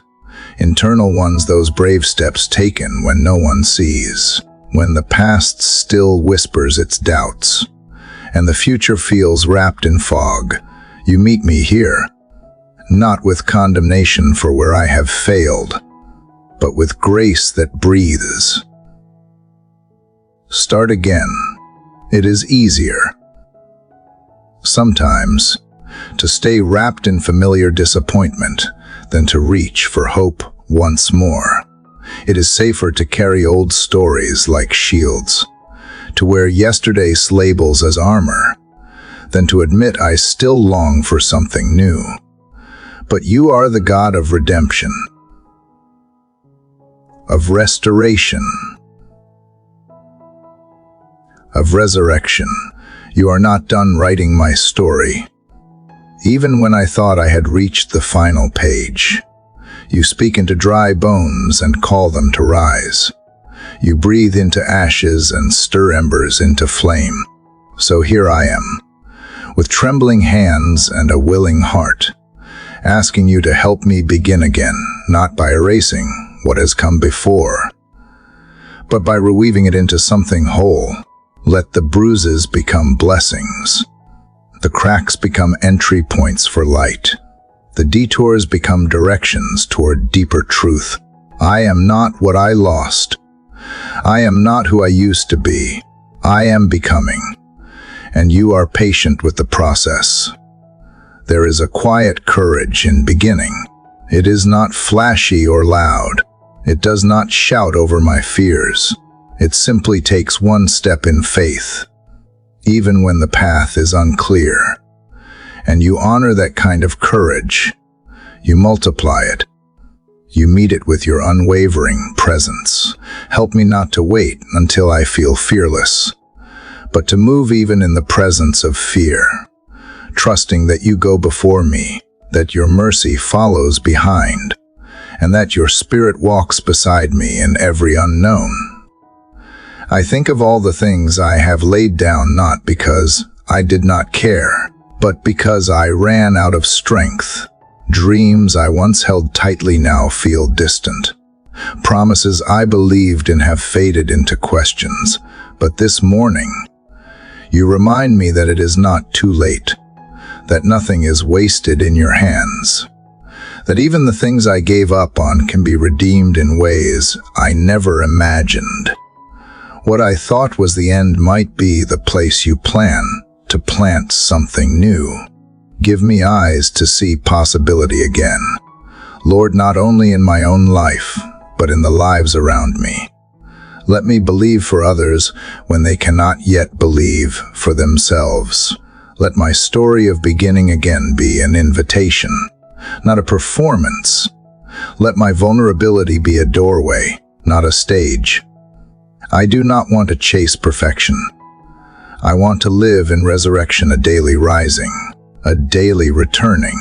internal ones, those brave steps taken when no one sees, when the past still whispers its doubts, and the future feels wrapped in fog. You meet me here, not with condemnation for where I have failed, but with grace that breathes. Start again. It is easier, sometimes, to stay wrapped in familiar disappointment than to reach for hope once more. It is safer to carry old stories like shields, to wear yesterday's labels as armor, than to admit I still long for something new. But you are the God of redemption, of restoration, of resurrection. You are not done writing my story. Even when I thought I had reached the final page, you speak into dry bones and call them to rise. You breathe into ashes and stir embers into flame. So here I am, with trembling hands and a willing heart, asking you to help me begin again, not by erasing what has come before, but by reweaving it into something whole. Let the bruises become blessings. The cracks become entry points for light. The detours become directions toward deeper truth. I am not what I lost. I am not who I used to be. I am becoming. And you are patient with the process. There is a quiet courage in beginning. It is not flashy or loud. It does not shout over my fears. It simply takes one step in faith, even when the path is unclear. And you honor that kind of courage. You multiply it. You meet it with your unwavering presence. Help me not to wait until I feel fearless, but to move even in the presence of fear, trusting that you go before me, that your mercy follows behind, and that your spirit walks beside me in every unknown. I think of all the things I have laid down not because I did not care, but because I ran out of strength. Dreams I once held tightly now feel distant. Promises I believed in have faded into questions. But this morning, you remind me that it is not too late, that nothing is wasted in your hands, that even the things I gave up on can be redeemed in ways I never imagined. What I thought was the end might be the place you plan to plant something new. Give me eyes to see possibility again, Lord, not only in my own life, but in the lives around me. Let me believe for others when they cannot yet believe for themselves. Let my story of beginning again be an invitation, not a performance. Let my vulnerability be a doorway, not a stage. I do not want to chase perfection. I want to live in resurrection, a daily rising, a daily returning,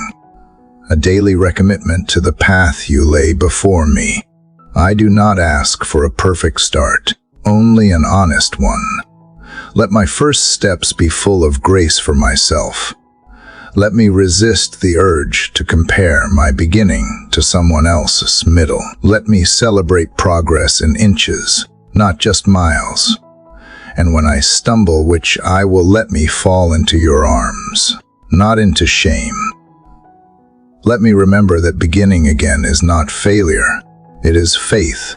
a daily recommitment to the path you lay before me. I do not ask for a perfect start, only an honest one. Let my first steps be full of grace for myself. Let me resist the urge to compare my beginning to someone else's middle. Let me celebrate progress in inches, not just miles. And when I stumble, which I will, let me fall into your arms, not into shame. Let me remember that beginning again is not failure, it is faith.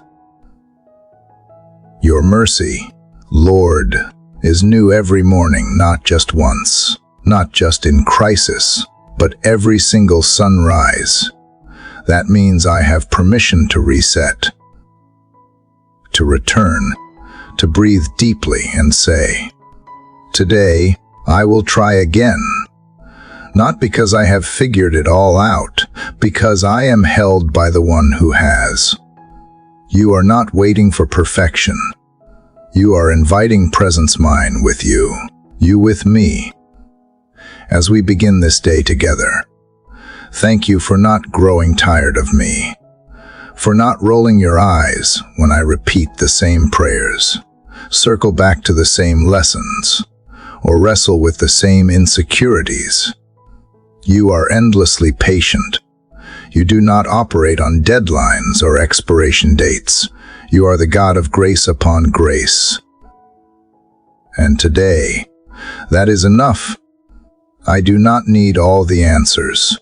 Your mercy, Lord, is new every morning, not just once, not just in crisis, but every single sunrise. That means I have permission to reset, to return, to breathe deeply and say, today I will try again. Not because I have figured it all out, because I am held by the one who has. You are not waiting for perfection. You are inviting presence mine with you, you with me. As we begin this day together, thank you for not growing tired of me, for not rolling your eyes when I repeat the same prayers, circle back to the same lessons, or wrestle with the same insecurities. You are endlessly patient. You do not operate on deadlines or expiration dates. You are the God of grace upon grace. And today, that is enough. I do not need all the answers.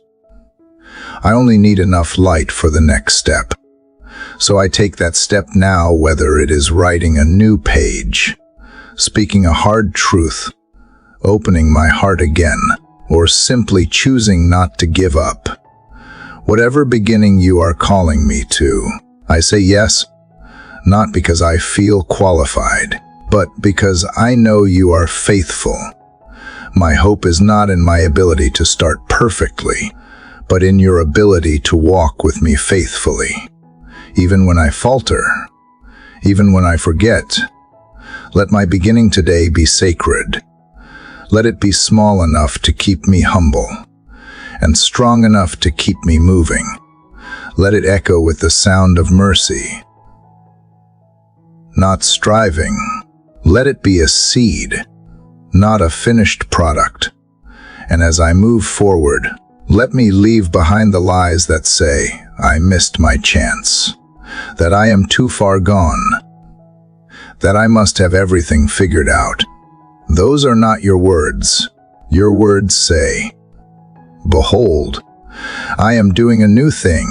I only need enough light for the next step. So I take that step now, whether it is writing a new page, speaking a hard truth, opening my heart again, or simply choosing not to give up. Whatever beginning you are calling me to, I say yes, not because I feel qualified, but because I know you are faithful. My hope is not in my ability to start perfectly, but in your ability to walk with me faithfully. Even when I falter, even when I forget, let my beginning today be sacred. Let it be small enough to keep me humble, and strong enough to keep me moving. Let it echo with the sound of mercy, not striving. Let it be a seed, not a finished product. And as I move forward, let me leave behind the lies that say I missed my chance, that I am too far gone, that I must have everything figured out. Those are not your words. Your words say, behold, I am doing a new thing.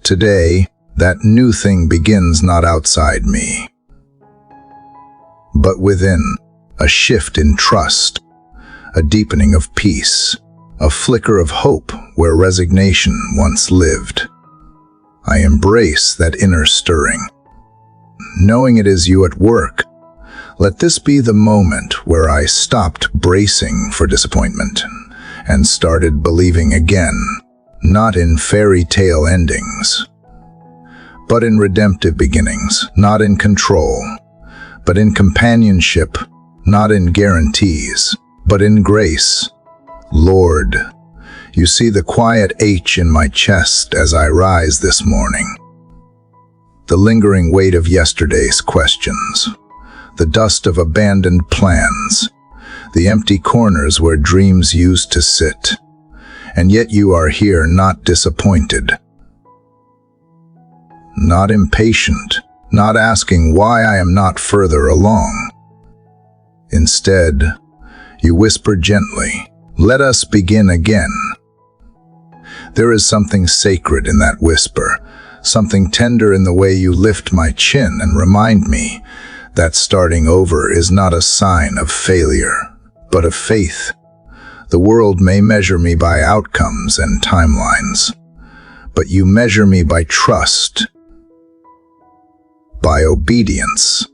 Today, that new thing begins not outside me, but within. A shift in trust, a deepening of peace, a flicker of hope where resignation once lived. I embrace that inner stirring, knowing it is you at work. Let this be the moment where I stopped bracing for disappointment and started believing again, not in fairy tale endings, but in redemptive beginnings, not in control, but in companionship, not in guarantees, but in grace. Lord, you see the quiet H in my chest as I rise this morning. The lingering weight of yesterday's questions, the dust of abandoned plans, the empty corners where dreams used to sit. And yet you are here, not disappointed, not impatient, not asking why I am not further along. Instead, you whisper gently, let us begin again. There is something sacred in that whisper, something tender in the way you lift my chin and remind me that starting over is not a sign of failure, but of faith. The world may measure me by outcomes and timelines, but you measure me by trust, by obedience,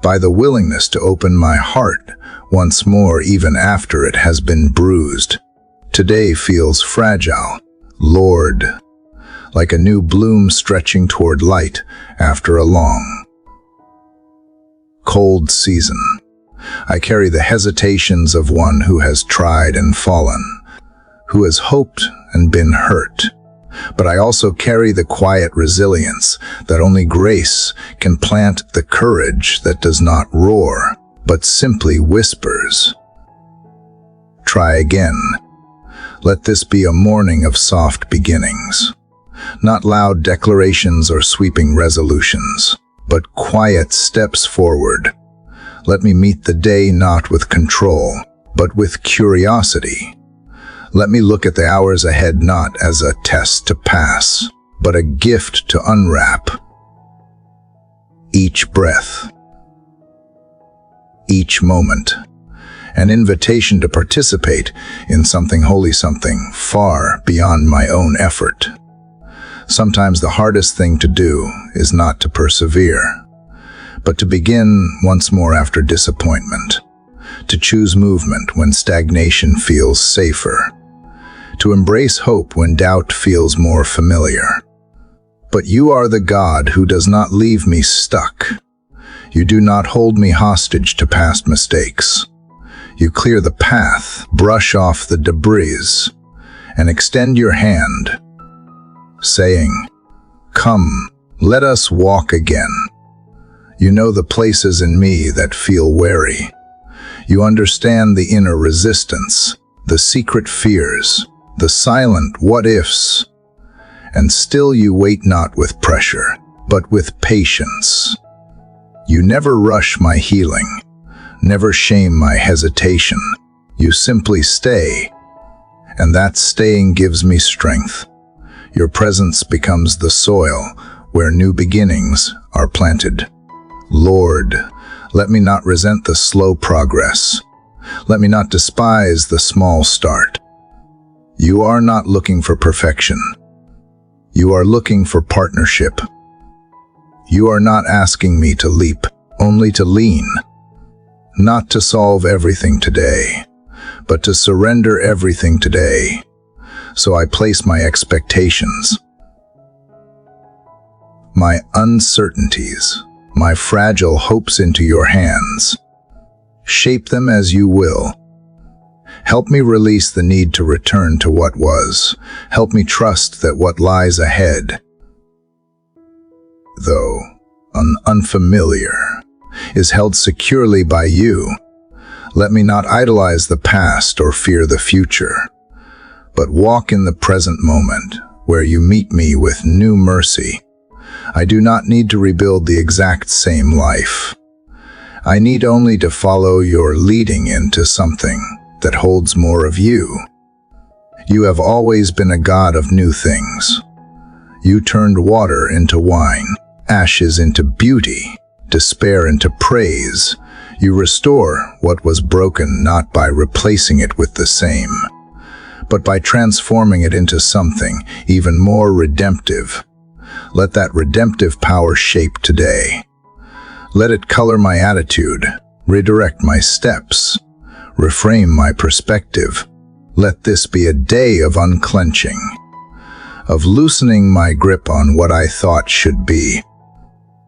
by the willingness to open my heart once more even after it has been bruised. Today feels fragile, Lord, like a new bloom stretching toward light after a long, cold season. I carry the hesitations of one who has tried and fallen, who has hoped and been hurt. But I also carry the quiet resilience that only grace can plant, the courage that does not roar, but simply whispers. Try again. Let this be a morning of soft beginnings. Not loud declarations or sweeping resolutions, but quiet steps forward. Let me meet the day not with control, but with curiosity. Let me look at the hours ahead not as a test to pass, but a gift to unwrap. Each breath, each moment, an invitation to participate in something holy, something far beyond my own effort. Sometimes the hardest thing to do is not to persevere, but to begin once more after disappointment, to choose movement when stagnation feels safer, to embrace hope when doubt feels more familiar. But you are the God who does not leave me stuck. You do not hold me hostage to past mistakes. You clear the path, brush off the debris, and extend your hand, saying, "Come, let us walk again." You know the places in me that feel weary. You understand the inner resistance, the secret fears, the silent what-ifs, and still you wait not with pressure, but with patience. You never rush my healing, never shame my hesitation. You simply stay, and that staying gives me strength. Your presence becomes the soil where new beginnings are planted. Lord, let me not resent the slow progress. Let me not despise the small start. You are not looking for perfection. You are looking for partnership. You are not asking me to leap, only to lean. Not to solve everything today, but to surrender everything today. So I place my expectations, my uncertainties, my fragile hopes into your hands. Shape them as you will. Help me release the need to return to what was. Help me trust that what lies ahead, though unfamiliar, is held securely by you. Let me not idolize the past or fear the future, but walk in the present moment where you meet me with new mercy. I do not need to rebuild the exact same life. I need only to follow your leading into something that holds more of you. You have always been a God of new things. You turned water into wine, ashes into beauty, despair into praise. You restore what was broken not by replacing it with the same, but by transforming it into something even more redemptive. Let that redemptive power shape today. Let it color my attitude, redirect my steps, reframe my perspective. Let this be a day of unclenching, of loosening my grip on what I thought should be,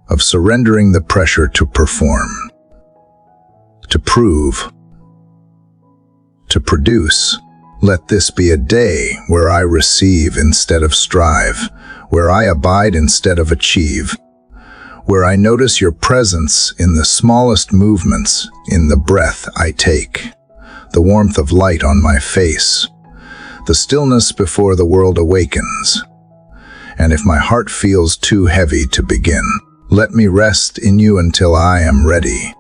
of surrendering the pressure to perform, to prove, to produce. Let this be a day where I receive instead of strive, where I abide instead of achieve, where I notice your presence in the smallest movements, in the breath I take, the warmth of light on my face, the stillness before the world awakens. And if my heart feels too heavy to begin, let me rest in you until I am ready.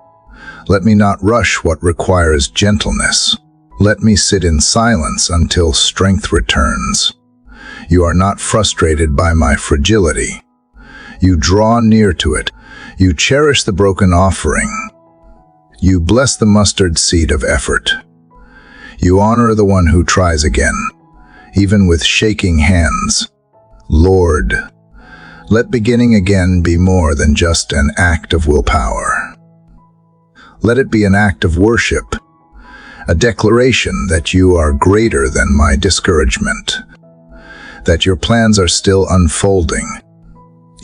Let me not rush what requires gentleness. Let me sit in silence until strength returns. You are not frustrated by my fragility. You draw near to it. You cherish the broken offering. You bless the mustard seed of effort. You honor the one who tries again, even with shaking hands. Lord, let beginning again be more than just an act of willpower. Let it be an act of worship, a declaration that you are greater than my discouragement, that your plans are still unfolding,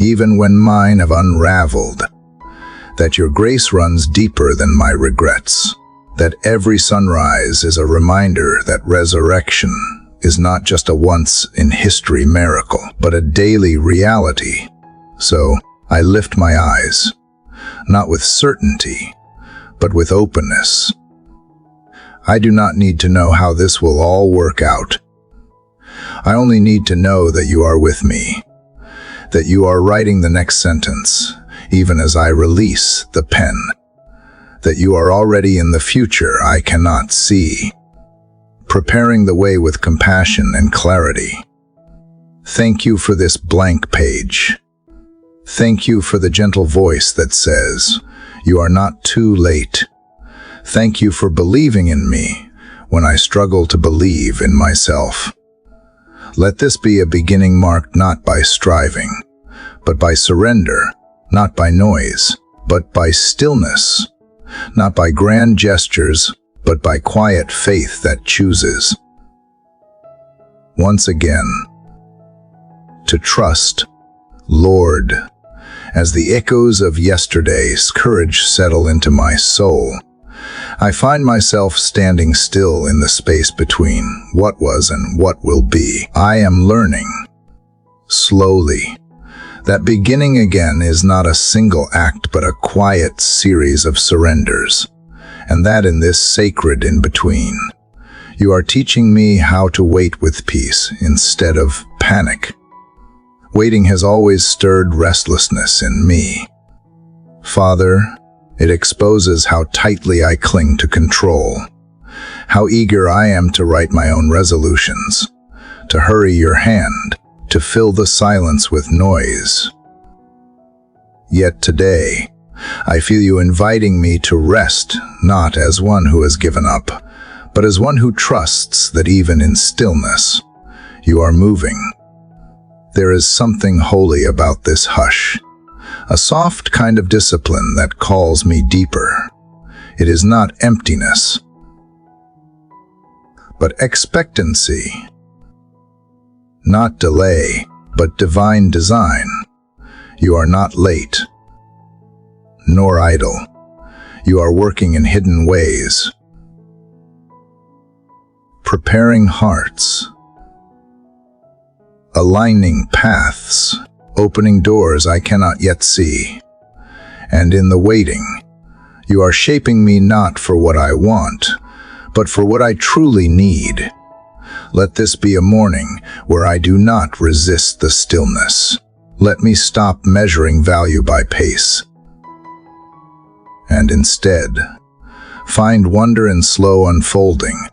even when mine have unraveled, that your grace runs deeper than my regrets, that every sunrise is a reminder that resurrection is not just a once-in-history miracle, but a daily reality. So I lift my eyes, not with certainty, but with openness. I do not need to know how this will all work out. I only need to know that you are with me, that you are writing the next sentence, even as I release the pen, that you are already in the future I cannot see, preparing the way with compassion and clarity. Thank you for this blank page. Thank you for the gentle voice that says, "You are not too late." Thank you for believing in me when I struggle to believe in myself. Let this be a beginning marked not by striving, but by surrender, not by noise, but by stillness, not by grand gestures, but by quiet faith that chooses. Once again, to trust, Lord, as the echoes of yesterday's courage settle into my soul. I find myself standing still in the space between what was and what will be. I am learning, slowly, that beginning again is not a single act but a quiet series of surrenders, and that in this sacred in-between, you are teaching me how to wait with peace instead of panic. Waiting has always stirred restlessness in me. Father, it exposes how tightly I cling to control, how eager I am to write my own resolutions, to hurry your hand, to fill the silence with noise. Yet today, I feel you inviting me to rest, not as one who has given up, but as one who trusts that even in stillness, you are moving. There is something holy about this hush, a soft kind of discipline that calls me deeper. It is not emptiness, but expectancy. Not delay, but divine design. You are not late, nor idle. You are working in hidden ways, preparing hearts, aligning paths, opening doors I cannot yet see. And in the waiting, you are shaping me not for what I want, but for what I truly need. Let this be a morning where I do not resist the stillness. Let me stop measuring value by pace, and instead, find wonder in slow unfolding.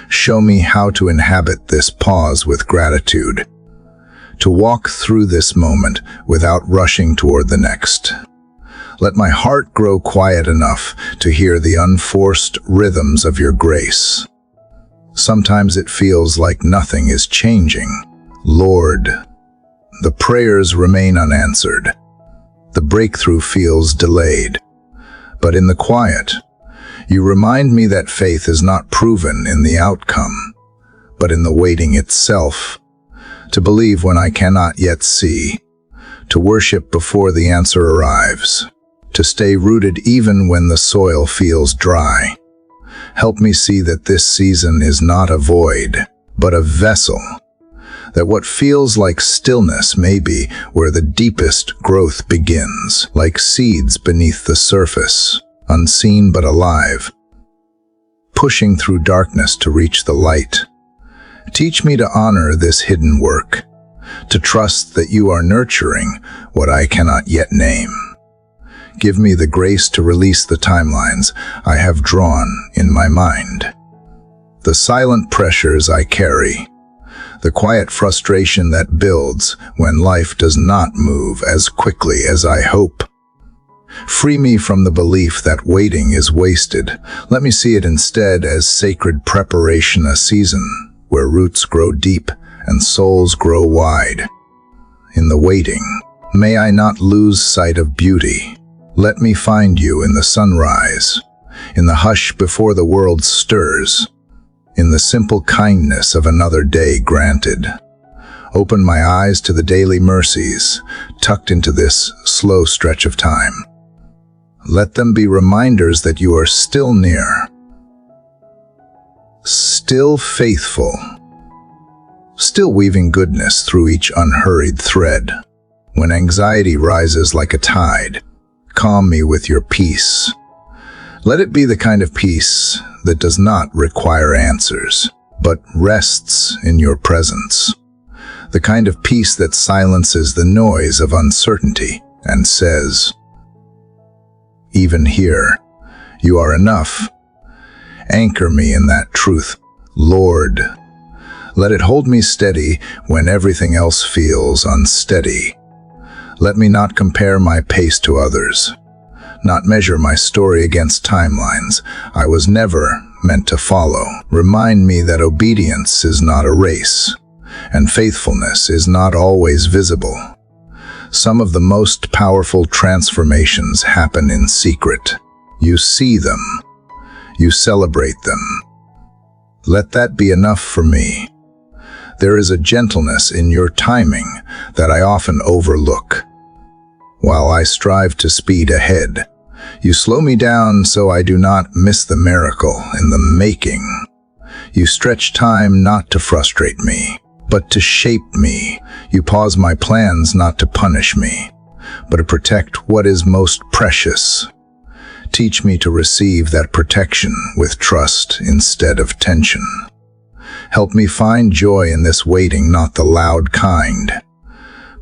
Show me how to inhabit this pause with gratitude, to walk through this moment without rushing toward the next. Let my heart grow quiet enough to hear the unforced rhythms of your grace. Sometimes it feels like nothing is changing. Lord, the prayers remain unanswered. The breakthrough feels delayed. But in the quiet, you remind me that faith is not proven in the outcome, but in the waiting itself. To believe when I cannot yet see, to worship before the answer arrives, to stay rooted even when the soil feels dry. Help me see that this season is not a void, but a vessel, that what feels like stillness may be where the deepest growth begins, like seeds beneath the surface, unseen but alive, pushing through darkness to reach the light. Teach me to honor this hidden work, to trust that you are nurturing what I cannot yet name. Give me the grace to release the timelines I have drawn in my mind, the silent pressures I carry, the quiet frustration that builds when life does not move as quickly as I hope. Free me from the belief that waiting is wasted. Let me see it instead as sacred preparation, a season where roots grow deep and souls grow wide. In the waiting, may I not lose sight of beauty. Let me find you in the sunrise, in the hush before the world stirs, in the simple kindness of another day granted. Open my eyes to the daily mercies tucked into this slow stretch of time. Let them be reminders that you are still near, still faithful, still weaving goodness through each unhurried thread. When anxiety rises like a tide, calm me with your peace. Let it be the kind of peace that does not require answers, but rests in your presence. The kind of peace that silences the noise of uncertainty and says, "Even here, you are enough." Anchor me in that truth, Lord. Let it hold me steady when everything else feels unsteady. Let me not compare my pace to others, not measure my story against timelines I was never meant to follow. Remind me that obedience is not a race, and faithfulness is not always visible. Some of the most powerful transformations happen in secret. You see them. You celebrate them. Let that be enough for me. There is a gentleness in your timing that I often overlook. While I strive to speed ahead, you slow me down so I do not miss the miracle in the making. You stretch time not to frustrate me, but to shape me. You pause my plans not to punish me, but to protect what is most precious. Teach me to receive that protection with trust instead of tension. Help me find joy in this waiting, not the loud kind,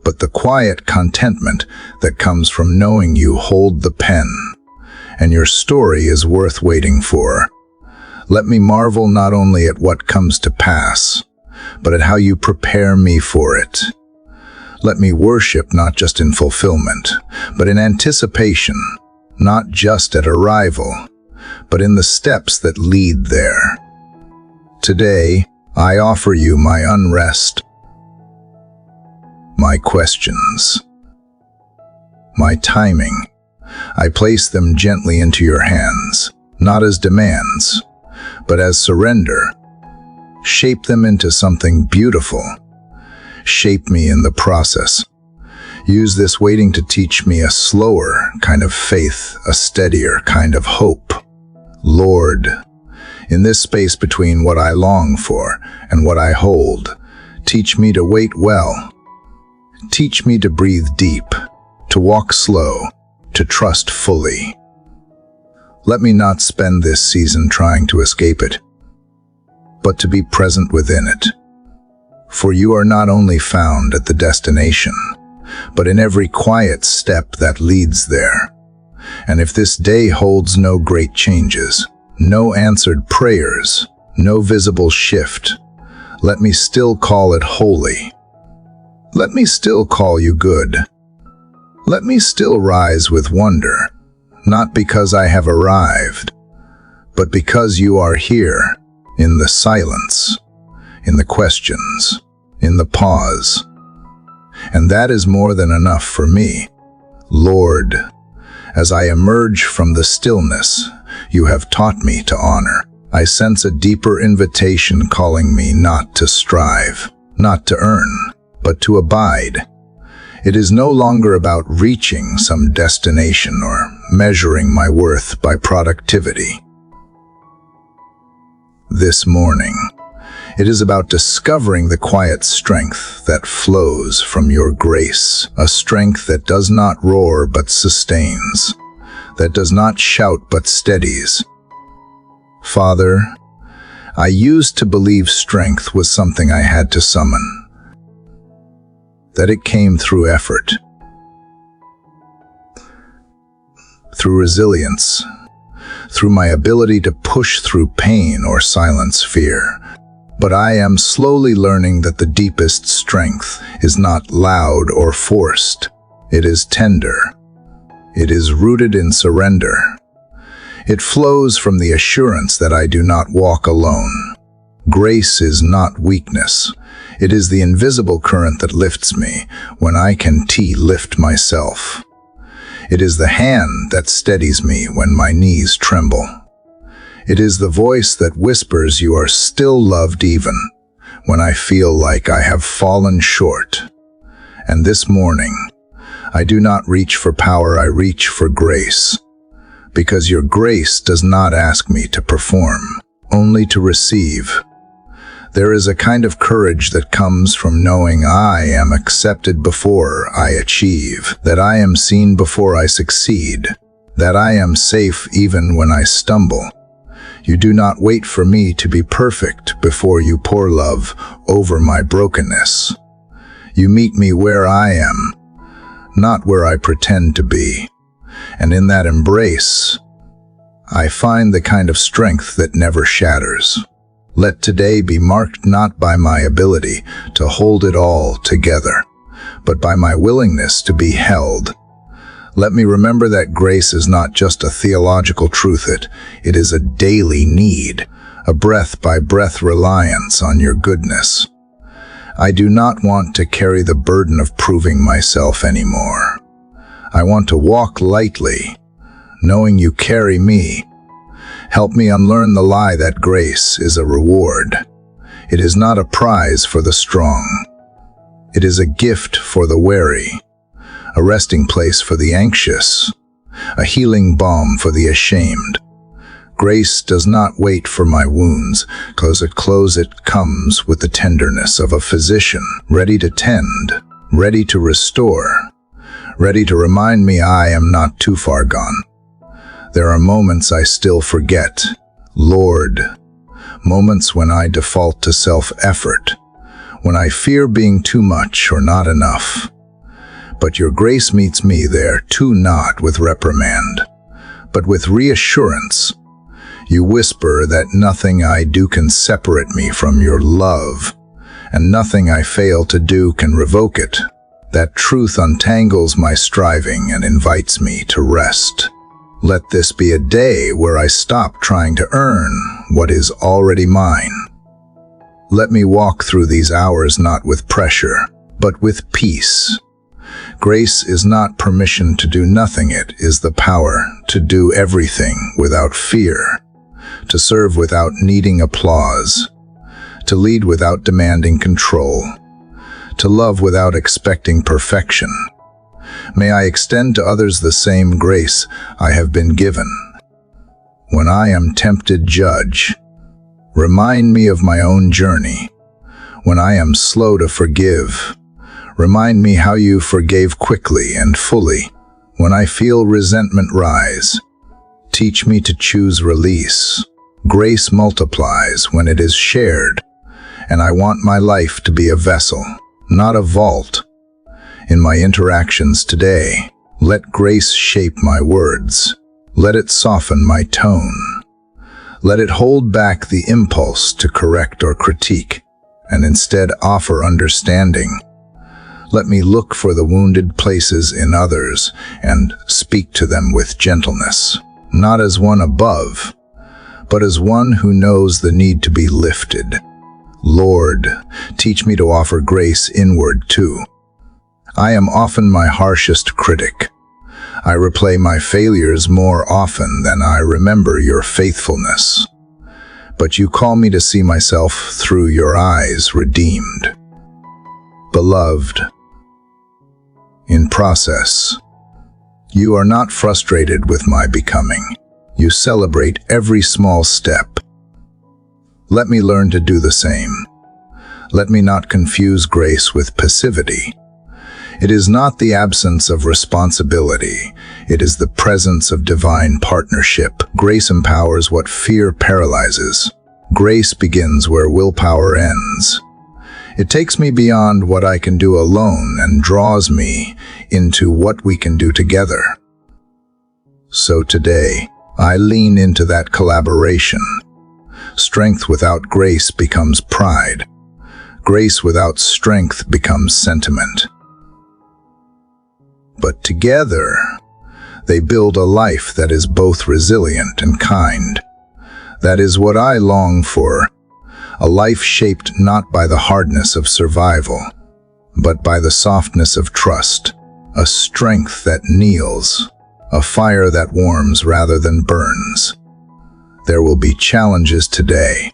but the quiet contentment that comes from knowing you hold the pen, and your story is worth waiting for. Let me marvel not only at what comes to pass, but at how you prepare me for it. Let me worship not just in fulfillment, but in anticipation, not just at arrival, but in the steps that lead there. Today, I offer you my unrest, my questions, my timing. I place them gently into your hands, not as demands, but as surrender. Shape them into something beautiful. Shape me in the process. Use this waiting to teach me a slower kind of faith, a steadier kind of hope. Lord, in this space between what I long for and what I hold, teach me to wait well. Teach me to breathe deep, to walk slow, to trust fully. Let me not spend this season trying to escape it, but to be present within it. For you are not only found at the destination, but in every quiet step that leads there. And if this day holds no great changes, no answered prayers, no visible shift, let me still call it holy. Let me still call you good. Let me still rise with wonder, not because I have arrived, but because you are here, in the silence, in the questions, in the pause. And that is more than enough for me. Lord, as I emerge from the stillness you have taught me to honor, I sense a deeper invitation calling me not to strive, not to earn, but to abide. It is no longer about reaching some destination or measuring my worth by productivity. This morning, it is about discovering the quiet strength that flows from your grace, a strength that does not roar but sustains, that does not shout but steadies. Father, I used to believe strength was something I had to summon, that it came through effort, through resilience, through my ability to push through pain or silence fear. But I am slowly learning that the deepest strength is not loud or forced. It is tender. It is rooted in surrender. It flows from the assurance that I do not walk alone. Grace is not weakness. It is the invisible current that lifts me when I can lift myself. It is the hand that steadies me when my knees tremble. It is the voice that whispers you are still loved even when I feel like I have fallen short. And this morning, I do not reach for power, I reach for grace. Because your grace does not ask me to perform, only to receive. There is a kind of courage that comes from knowing I am accepted before I achieve, that I am seen before I succeed, that I am safe even when I stumble. You do not wait for me to be perfect before you pour love over my brokenness. You meet me where I am, not where I pretend to be. And in that embrace, I find the kind of strength that never shatters. Let today be marked not by my ability to hold it all together, but by my willingness to be held. Let me remember that grace is not just a theological truth, it is a daily need, a breath-by-breath reliance on your goodness. I do not want to carry the burden of proving myself anymore. I want to walk lightly, knowing you carry me. Help me unlearn the lie that grace is a reward. It is not a prize for the strong. It is a gift for the weary, a resting place for the anxious, a healing balm for the ashamed. Grace does not wait for my wounds, close it comes with the tenderness of a physician, ready to tend, ready to restore, ready to remind me I am not too far gone. There are moments I still forget, Lord, moments when I default to self-effort, when I fear being too much or not enough. But your grace meets me there, too, not with reprimand, but with reassurance. You whisper that nothing I do can separate me from your love, and nothing I fail to do can revoke it. That truth untangles my striving and invites me to rest. Let this be a day where I stop trying to earn what is already mine. Let me walk through these hours not with pressure, but with peace. Grace is not permission to do nothing, it is the power to do everything without fear, to serve without needing applause, to lead without demanding control, to love without expecting perfection. May I extend to others the same grace I have been given. When I am tempted, judge. Remind me of my own journey. When I am slow to forgive, remind me how you forgave quickly and fully. When I feel resentment rise, teach me to choose release. Grace multiplies when it is shared, and I want my life to be a vessel, not a vault. In my interactions today, let grace shape my words. Let it soften my tone. Let it hold back the impulse to correct or critique, and instead offer understanding. Let me look for the wounded places in others and speak to them with gentleness, not as one above, but as one who knows the need to be lifted. Lord, teach me to offer grace inward too. I am often my harshest critic. I replay my failures more often than I remember your faithfulness. But you call me to see myself through your eyes, redeemed. Beloved, in process, you are not frustrated with my becoming. You celebrate every small step. Let me learn to do the same. Let me not confuse grace with passivity. It is not the absence of responsibility. It is the presence of divine partnership. Grace empowers what fear paralyzes. Grace begins where willpower ends. It takes me beyond what I can do alone and draws me into what we can do together. So today, I lean into that collaboration. Strength without grace becomes pride. Grace without strength becomes sentiment. But together, they build a life that is both resilient and kind. That is what I long for, a life shaped not by the hardness of survival, but by the softness of trust, a strength that kneels, a fire that warms rather than burns. There will be challenges today,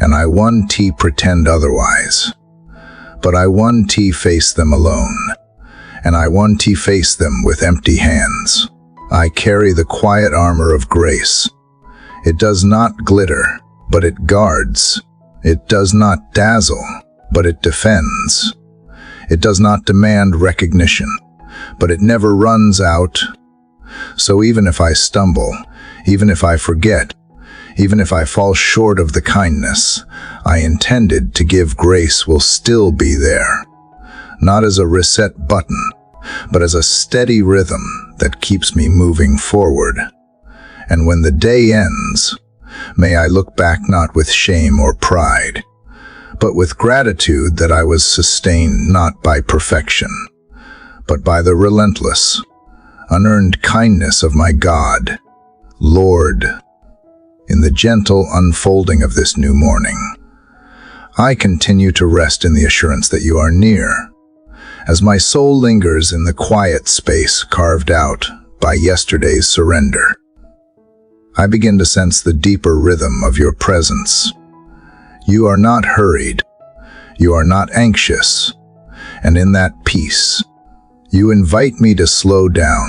and I won't pretend otherwise. But I won't face them alone, and I won't face them with empty hands. I carry the quiet armor of grace. It does not glitter, but it guards. It does not dazzle, but it defends. It does not demand recognition, but it never runs out. So even if I stumble, even if I forget, even if I fall short of the kindness I intended to give, grace will still be there. Not as a reset button, but as a steady rhythm that keeps me moving forward. And when the day ends, may I look back not with shame or pride, but with gratitude that I was sustained not by perfection, but by the relentless, unearned kindness of my God, Lord. In the gentle unfolding of this new morning, I continue to rest in the assurance that you are near. As my soul lingers in the quiet space carved out by yesterday's surrender, I begin to sense the deeper rhythm of your presence. You are not hurried, you are not anxious, and in that peace, you invite me to slow down,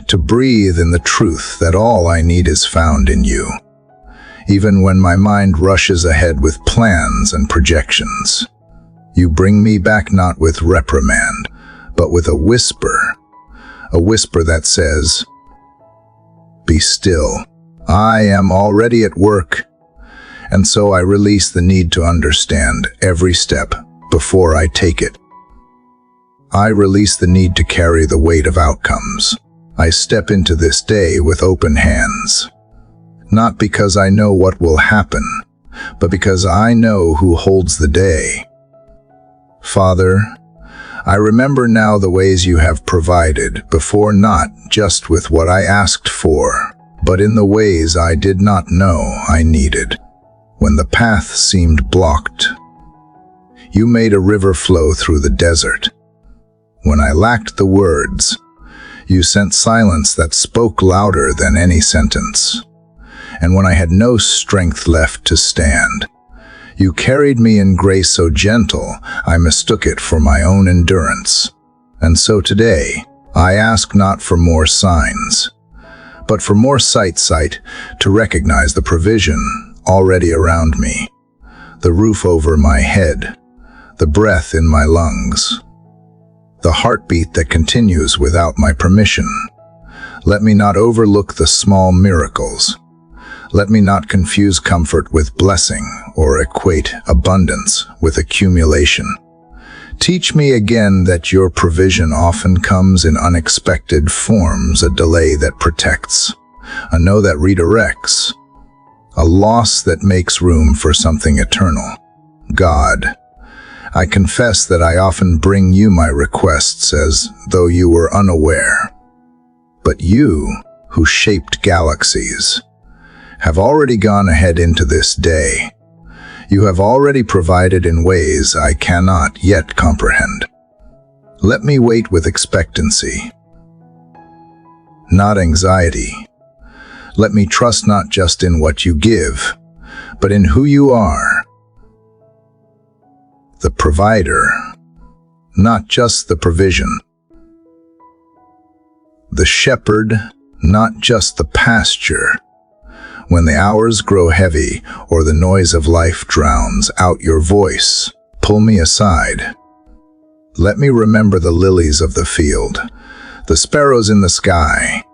to breathe in the truth that all I need is found in you, even when my mind rushes ahead with plans and projections. You bring me back not with reprimand, but with a whisper that says, "Be still, I am already at work." And so I release the need to understand every step before I take it. I release the need to carry the weight of outcomes. I step into this day with open hands, not because I know what will happen, but because I know who holds the day. Father, I remember now the ways you have provided before, not just with what I asked for, but in the ways I did not know I needed. When the path seemed blocked, you made a river flow through the desert. When I lacked the words, you sent silence that spoke louder than any sentence. And when I had no strength left to stand, you carried me in grace so gentle, I mistook it for my own endurance. And so today, I ask not for more signs, but for more sight to recognize the provision already around me, the roof over my head, the breath in my lungs, the heartbeat that continues without my permission. Let me not overlook the small miracles. Let me not confuse comfort with blessing or equate abundance with accumulation. Teach me again that your provision often comes in unexpected forms, a delay that protects, a no that redirects, a loss that makes room for something eternal. God, I confess that I often bring you my requests as though you were unaware. But you, who shaped galaxies, have already gone ahead into this day. You have already provided in ways I cannot yet comprehend. Let me wait with expectancy, not anxiety. Let me trust not just in what you give, but in who you are, the provider, not just the provision, the shepherd, not just the pasture. When the hours grow heavy or the noise of life drowns out your voice, pull me aside. Let me remember the lilies of the field, the sparrows in the sky,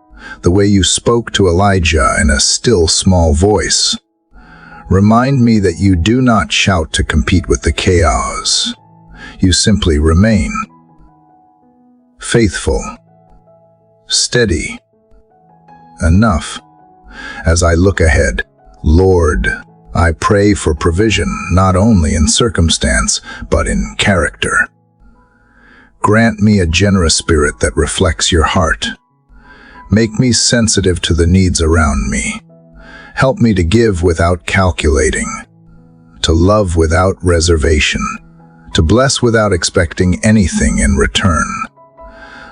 the way you spoke to Elijah in a still small voice. Remind me that you do not shout to compete with the chaos. You simply remain faithful, steady, enough. As I look ahead, Lord, I pray for provision not only in circumstance, but in character. Grant me a generous spirit that reflects your heart. Make me sensitive to the needs around me. Help me to give without calculating, to love without reservation, to bless without expecting anything in return.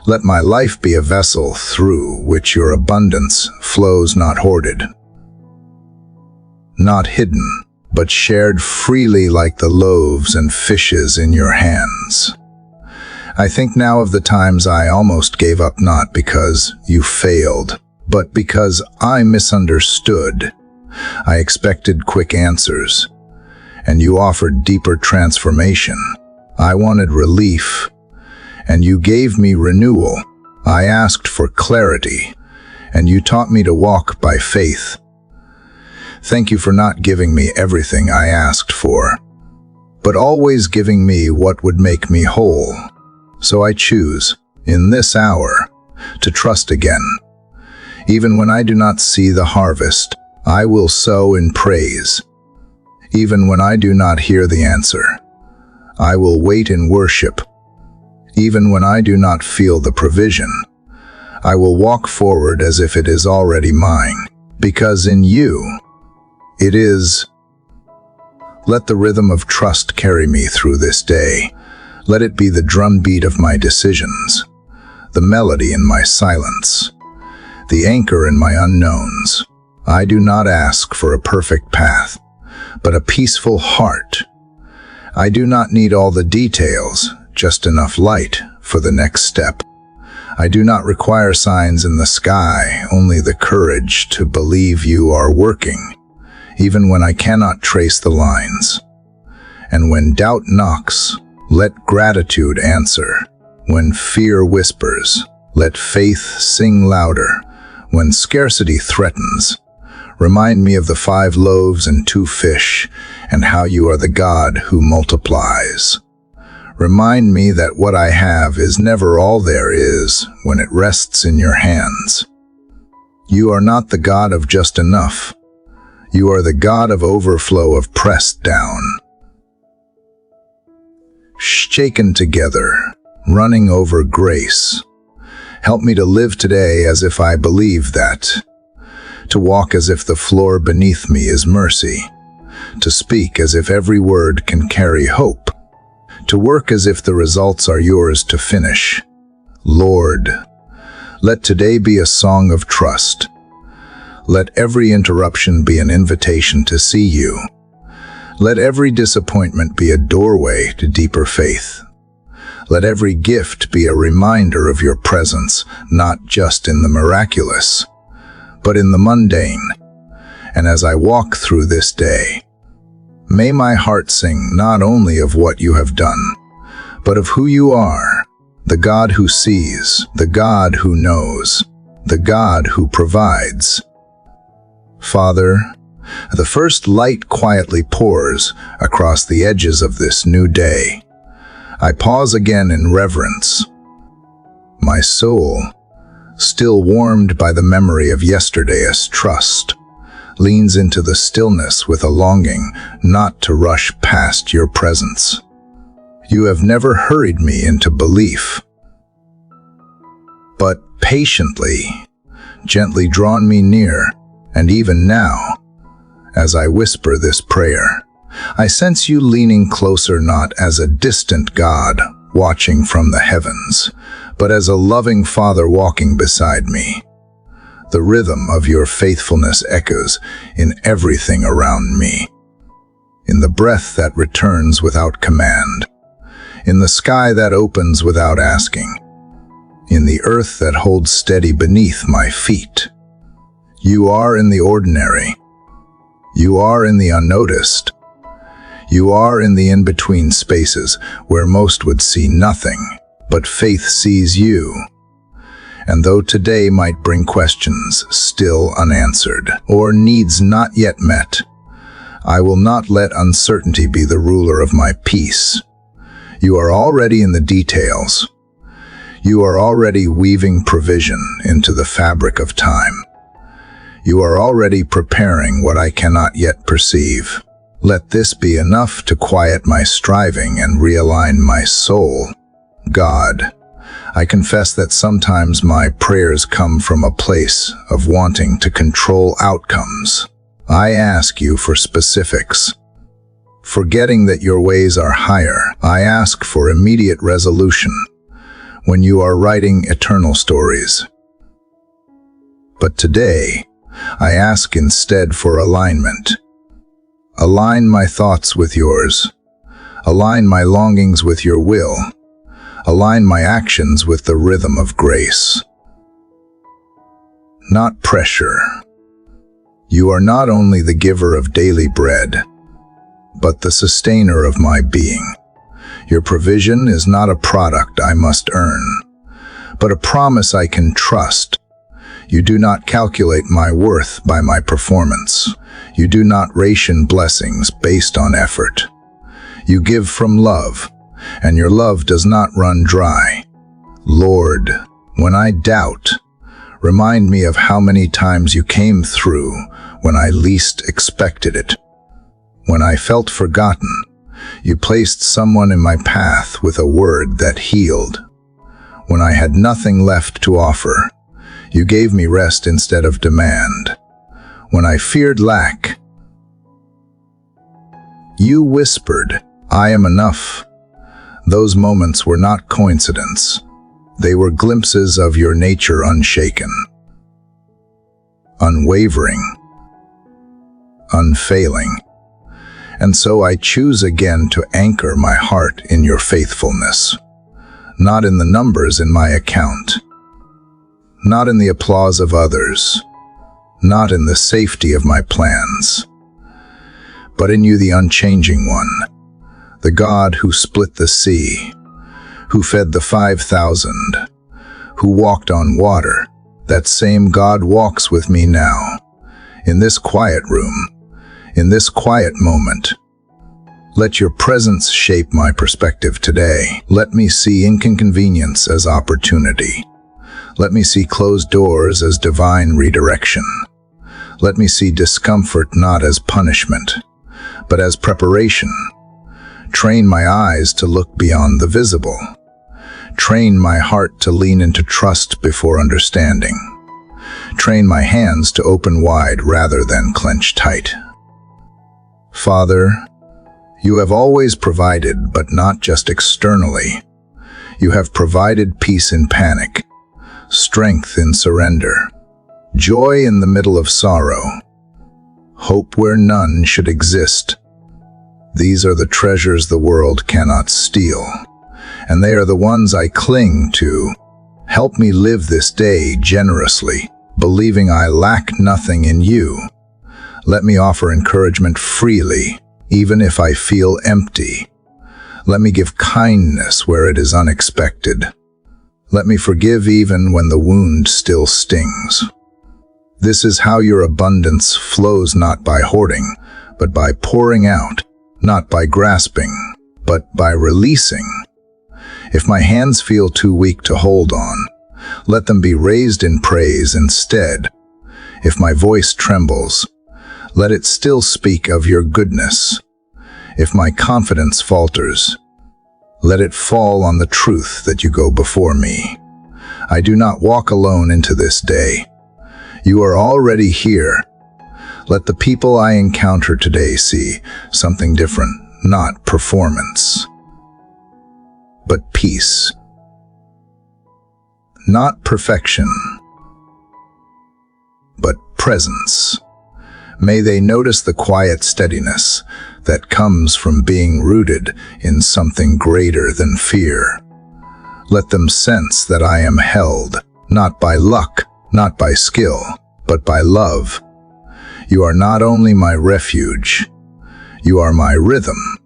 Let my life be a vessel through which your abundance flows, not hoarded, not hidden, but shared freely like the loaves and fishes in your hands. I think now of the times I almost gave up, not because you failed, but because I misunderstood. I expected quick answers, and you offered deeper transformation. I wanted relief, and you gave me renewal. I asked for clarity, and you taught me to walk by faith. Thank you for not giving me everything I asked for, but always giving me what would make me whole. So I choose, in this hour, to trust again. Even when I do not see the harvest, I will sow in praise. Even when I do not hear the answer, I will wait in worship. Even when I do not feel the provision, I will walk forward as if it is already mine, because in you, it is. Let the rhythm of trust carry me through this day. Let it be the drumbeat of my decisions, the melody in my silence, the anchor in my unknowns. I do not ask for a perfect path, but a peaceful heart. I do not need all the details, just enough light for the next step. I do not require signs in the sky, only the courage to believe you are working, even when I cannot trace the lines. And when doubt knocks, let gratitude answer. When fear whispers, let faith sing louder. When scarcity threatens, remind me of the 5 loaves and 2 fish, and how you are the God who multiplies. Remind me that what I have is never all there is when it rests in your hands. You are not the God of just enough. You are the God of overflow, of pressed down, shaken together, running over grace. Help me to live today as if I believe that. To walk as if the floor beneath me is mercy, to speak as if every word can carry hope, to work as if the results are yours to finish. Lord, let today be a song of trust. Let every interruption be an invitation to see you. Let every disappointment be a doorway to deeper faith. Let every gift be a reminder of your presence, not just in the miraculous, but in the mundane. And as I walk through this day, may my heart sing not only of what you have done, but of who you are, the God who sees, the God who knows, the God who provides. Father, the first light quietly pours across the edges of this new day. I pause again in reverence. My soul, still warmed by the memory of yesterday as trust, leans into the stillness with a longing not to rush past your presence. You have never hurried me into belief, but patiently, gently drawn me near, and even now, as I whisper this prayer, I sense you leaning closer, not as a distant God watching from the heavens, but as a loving Father walking beside me. The rhythm of your faithfulness echoes in everything around me, in the breath that returns without command, in the sky that opens without asking, in the earth that holds steady beneath my feet. You are in the ordinary. You are in the unnoticed. You are in the in-between spaces where most would see nothing, but faith sees you. And though today might bring questions still unanswered, or needs not yet met, I will not let uncertainty be the ruler of my peace. You are already in the details. You are already weaving provision into the fabric of time. You are already preparing what I cannot yet perceive. Let this be enough to quiet my striving and realign my soul. God, I confess that sometimes my prayers come from a place of wanting to control outcomes. I ask you for specifics. Forgetting that your ways are higher, I ask for immediate resolution when you are writing eternal stories. But today, I ask instead for alignment. Align my thoughts with yours. Align my longings with your will. Align my actions with the rhythm of grace. Not pressure. You are not only the giver of daily bread, but the sustainer of my being. Your provision is not a product I must earn, but a promise I can trust. You do not calculate my worth by my performance. You do not ration blessings based on effort. You give from love, and your love does not run dry. Lord, when I doubt, remind me of how many times you came through when I least expected it. When I felt forgotten, you placed someone in my path with a word that healed. When I had nothing left to offer, you gave me rest instead of demand. When I feared lack, you whispered, "I am enough." Those moments were not coincidence. They were glimpses of your nature unshaken, unwavering, unfailing. And so I choose again to anchor my heart in your faithfulness, not in the numbers in my account, not in the applause of others, not in the safety of my plans, but in you, the unchanging one, the God who split the sea, who fed the 5,000, who walked on water. That same God walks with me now, in this quiet room, in this quiet moment. Let your presence shape my perspective today. Let me see inconvenience as opportunity. Let me see closed doors as divine redirection. Let me see discomfort not as punishment, but as preparation. Train my eyes to look beyond the visible. Train my heart to lean into trust before understanding. Train my hands to open wide rather than clench tight. Father, you have always provided, but not just externally. You have provided peace in panic, strength in surrender, joy in the middle of sorrow, hope where none should exist. These are the treasures the world cannot steal, and they are the ones I cling to. Help me live this day generously, believing I lack nothing in you. Let me offer encouragement freely, even if I feel empty. Let me give kindness where it is unexpected. Let me forgive even when the wound still stings. This is how your abundance flows, not by hoarding, but by pouring out, not by grasping, but by releasing. If my hands feel too weak to hold on, let them be raised in praise instead. If my voice trembles, let it still speak of your goodness. If my confidence falters, let it fall on the truth that you go before me. I do not walk alone into this day. You are already here. Let the people I encounter today see something different, not performance, but peace. Not perfection, but presence. May they notice the quiet steadiness that comes from being rooted in something greater than fear. Let them sense that I am held, not by luck, not by skill, but by love. You are not only my refuge, you are my rhythm.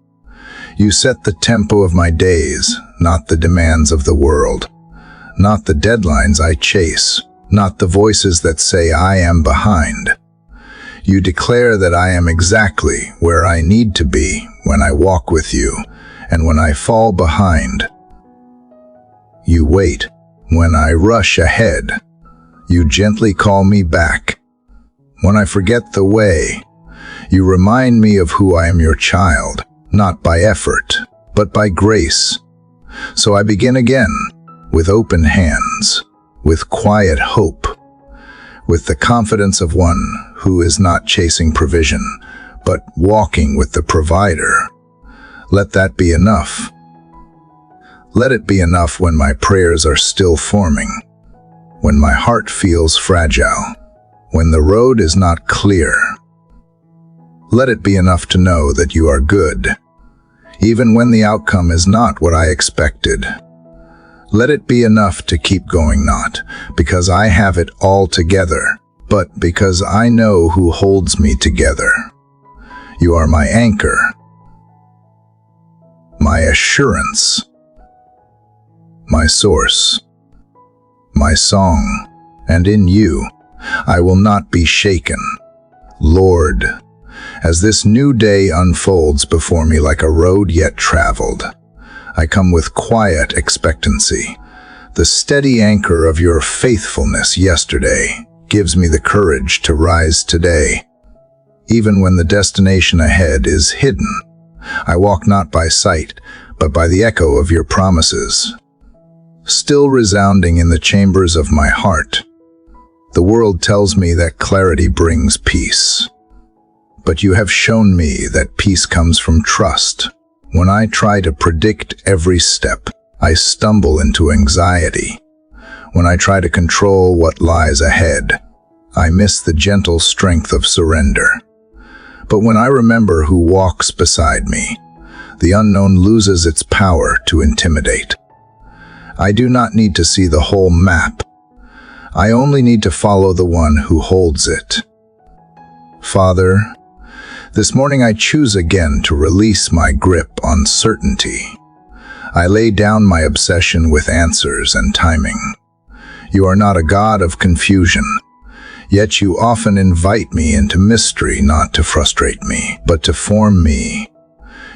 You set the tempo of my days, not the demands of the world, not the deadlines I chase, not the voices that say I am behind. You declare that I am exactly where I need to be when I walk with you, and when I fall behind, you wait. When I rush ahead, you gently call me back. When I forget the way, you remind me of who I am, your child, not by effort, but by grace. So I begin again, with open hands, with quiet hope, with the confidence of one who is not chasing provision, but walking with the provider. Let that be enough. Let it be enough when my prayers are still forming, when my heart feels fragile, when the road is not clear. Let it be enough to know that you are good, even when the outcome is not what I expected. Let it be enough to keep going, not because I have it all together, but because I know who holds me together. You are my anchor, my assurance, my source. my song, and in you I will not be shaken. Lord, as this new day unfolds before me like a road yet traveled, I come with quiet expectancy. The steady anchor of your faithfulness yesterday gives me the courage to rise today. Even when the destination ahead is hidden, I walk not by sight, but by the echo of your promises. Still resounding in the chambers of my heart, the world tells me that clarity brings peace. But you have shown me that peace comes from trust. When I try to predict every step, I stumble into anxiety. When I try to control what lies ahead, I miss the gentle strength of surrender. But when I remember who walks beside me, the unknown loses its power to intimidate. I do not need to see the whole map. I only need to follow the one who holds it. Father, this morning I choose again to release my grip on certainty. I lay down my obsession with answers and timing. You are not a God of confusion, yet you often invite me into mystery not to frustrate me, but to form me.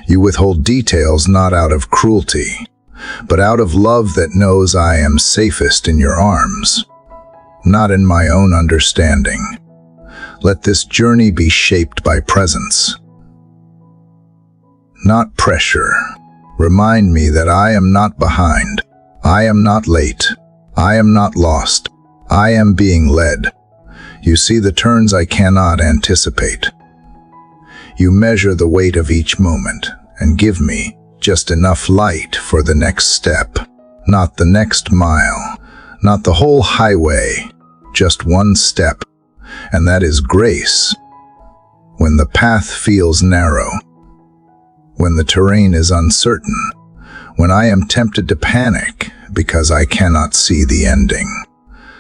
You withhold details not out of cruelty, but out of love that knows I am safest in your arms, not in my own understanding. Let this journey be shaped by presence, not pressure. Remind me that I am not behind. I am not late. I am not lost. I am being led. You see the turns I cannot anticipate. You measure the weight of each moment and give me just enough light for the next step, not the next mile, not the whole highway, just one step, and that is grace. When the path feels narrow, when the terrain is uncertain, when I am tempted to panic because I cannot see the ending,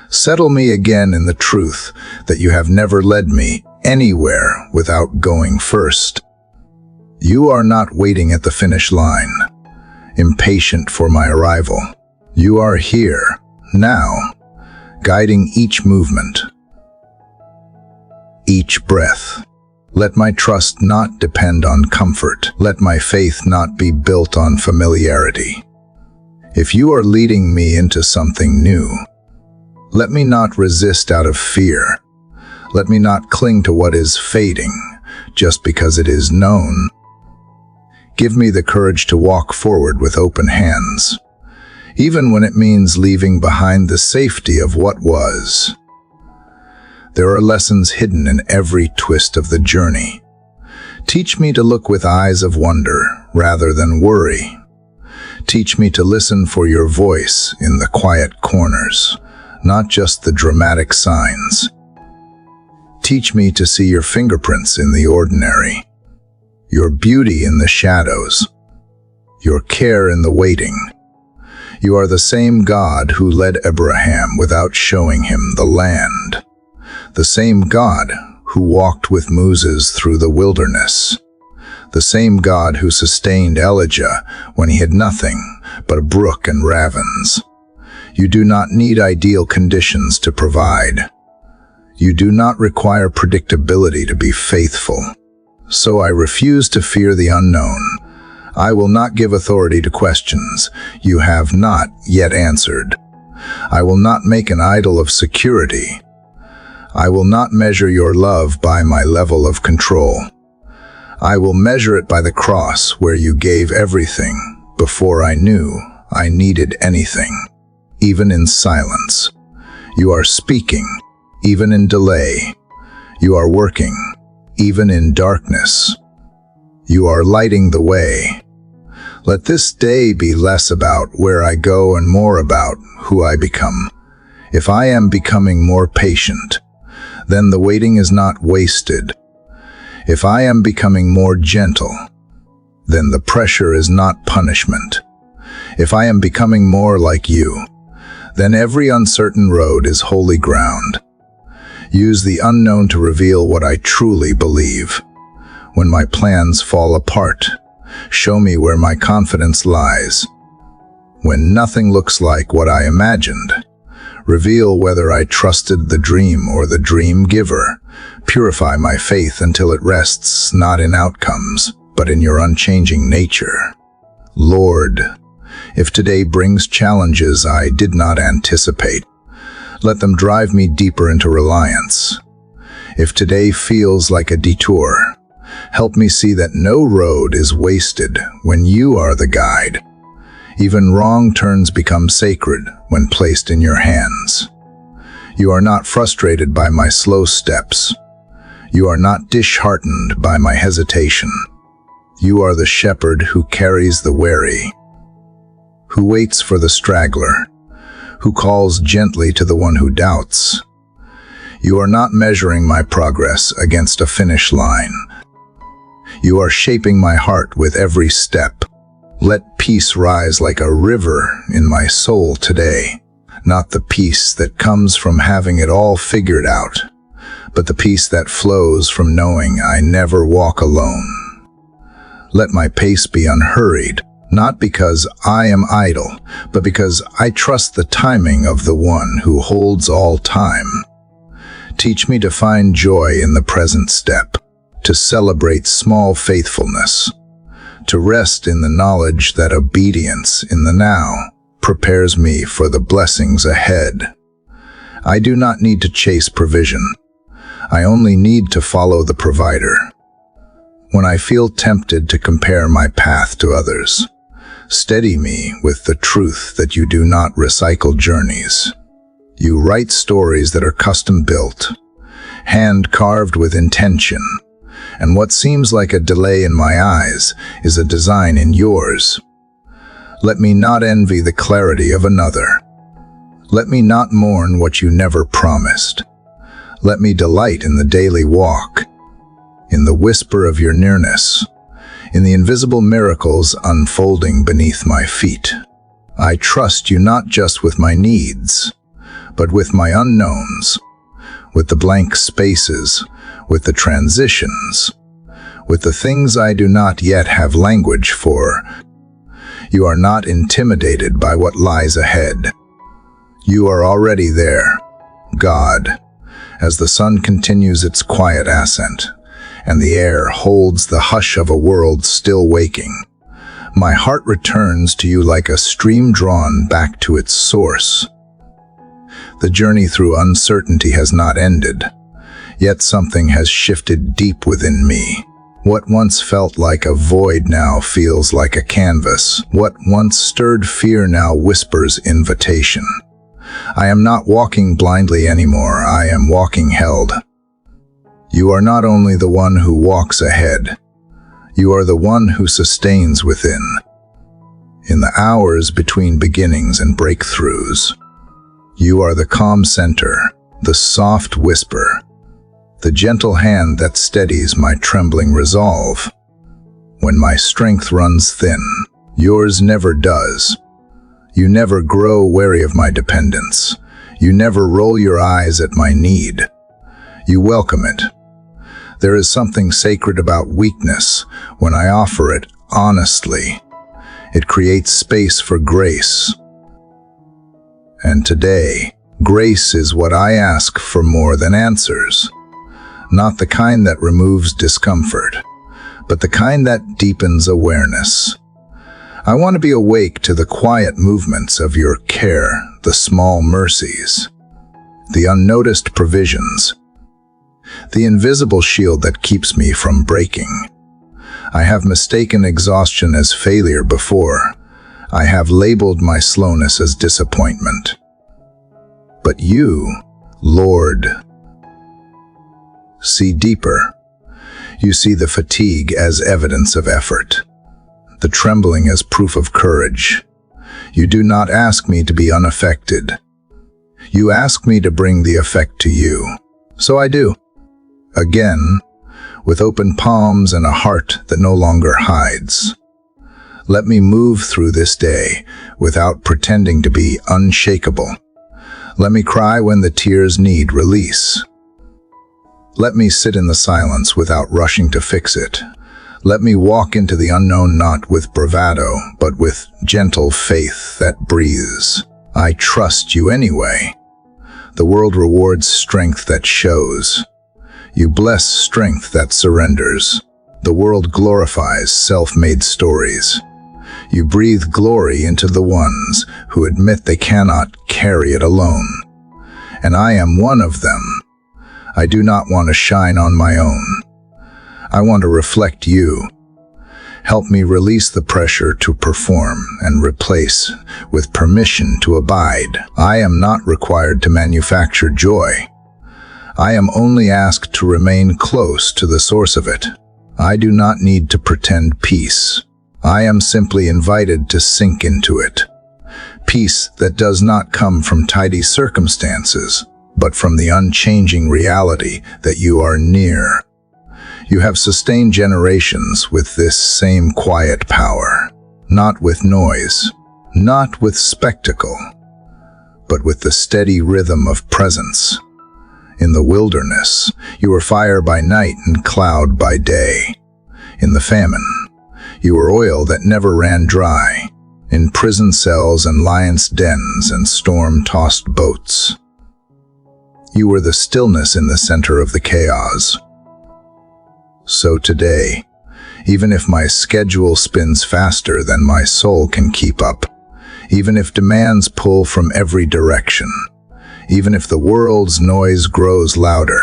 settle me again in the truth that you have never led me anywhere without going first. You are not waiting at the finish line, impatient for my arrival. You are here, now, guiding each movement, each breath. Let my trust not depend on comfort. Let my faith not be built on familiarity. If you are leading me into something new, let me not resist out of fear. Let me not cling to what is fading just because it is known. Give me the courage to walk forward with open hands, even when it means leaving behind the safety of what was. There are lessons hidden in every twist of the journey. Teach me to look with eyes of wonder rather than worry. Teach me to listen for your voice in the quiet corners, not just the dramatic signs. Teach me to see your fingerprints in the ordinary, your beauty in the shadows, your care in the waiting. You are the same God who led Abraham without showing him the land. The same God who walked with Moses through the wilderness. The same God who sustained Elijah when he had nothing but a brook and ravens. You do not need ideal conditions to provide. You do not require predictability to be faithful. So I refuse to fear the unknown. I will not give authority to questions you have not yet answered. I will not make an idol of security. I will not measure your love by my level of control. I will measure it by the cross where you gave everything before I knew I needed anything. Even in silence, you are speaking. Even in delay, you are working. Even in darkness, you are lighting the way. Let this day be less about where I go and more about who I become. If I am becoming more patient, then the waiting is not wasted. If I am becoming more gentle, then the pressure is not punishment. If I am becoming more like you, then every uncertain road is holy ground. Use the unknown to reveal what I truly believe. When my plans fall apart, show me where my confidence lies. When nothing looks like what I imagined, Reveal whether I trusted the dream or the dream giver. Purify my faith until it rests not in outcomes, but in your unchanging nature. Lord, if today brings challenges I did not anticipate, let them drive me deeper into reliance. If today feels like a detour, help me see that no road is wasted when you are the guide. Even wrong turns become sacred when placed in your hands. You are not frustrated by my slow steps. You are not disheartened by my hesitation. You are the shepherd who carries the weary, who waits for the straggler, who calls gently to the one who doubts. You are not measuring my progress against a finish line. You are shaping my heart with every step. Let peace rise like a river in my soul today, not the peace that comes from having it all figured out, but the peace that flows from knowing I never walk alone. Let my pace be unhurried, not because I am idle, but because I trust the timing of the one who holds all time. Teach me to find joy in the present step, to celebrate small faithfulness, to rest in the knowledge that obedience in the now prepares me for the blessings ahead. I do not need to chase provision. I only need to follow the provider. When I feel tempted to compare my path to others, steady me with the truth that you do not recycle journeys. You write stories that are custom-built, hand-carved with intention, and what seems like a delay in my eyes is a design in yours. Let me not envy the clarity of another. Let me not mourn what you never promised. Let me delight in the daily walk, in the whisper of your nearness, in the invisible miracles unfolding beneath my feet. I trust you not just with my needs, but with my unknowns, with the blank spaces, with the transitions, with the things I do not yet have language for. You are not intimidated by what lies ahead. You are already there, God, as the sun continues its quiet ascent, and the air holds the hush of a world still waking. My heart returns to you like a stream drawn back to its source. The journey through uncertainty has not ended, yet something has shifted deep within me. What once felt like a void now feels like a canvas. What once stirred fear now whispers invitation. I am not walking blindly anymore, I am walking held. You are not only the one who walks ahead, you are the one who sustains within. In the hours between beginnings and breakthroughs, you are the calm center, the soft whisper, the gentle hand that steadies my trembling resolve. When my strength runs thin, yours never does. You never grow weary of my dependence. You never roll your eyes at my need. You welcome it. There is something sacred about weakness when I offer it honestly. It creates space for grace. And today, grace is what I ask for more than answers. Not the kind that removes discomfort, but the kind that deepens awareness. I want to be awake to the quiet movements of your care, the small mercies, the unnoticed provisions, the invisible shield that keeps me from breaking. I have mistaken exhaustion as failure before. I have labeled my slowness as disappointment. But you, Lord, see deeper. You see the fatigue as evidence of effort, the trembling as proof of courage. You do not ask me to be unaffected. You ask me to bring the effect to you. So I do. Again, with open palms and a heart that no longer hides. Let me move through this day without pretending to be unshakable. Let me cry when the tears need release. Let me sit in the silence without rushing to fix it. Let me walk into the unknown not with bravado, but with gentle faith that breathes. I trust you anyway. The world rewards strength that shows. You bless strength that surrenders. The world glorifies self-made stories. You breathe glory into the ones who admit they cannot carry it alone. And I am one of them. I do not want to shine on my own. I want to reflect you. Help me release the pressure to perform and replace with permission to abide. I am not required to manufacture joy. I am only asked to remain close to the source of it. I do not need to pretend peace. I am simply invited to sink into it. Peace that does not come from tidy circumstances, but from the unchanging reality that you are near. You have sustained generations with this same quiet power, not with noise, not with spectacle, but with the steady rhythm of presence. In the wilderness, you were fire by night and cloud by day. In the famine, you were oil that never ran dry. In prison cells and lions' dens and storm-tossed boats, you were the stillness in the center of the chaos. So today, even if my schedule spins faster than my soul can keep up, even if demands pull from every direction, even if the world's noise grows louder,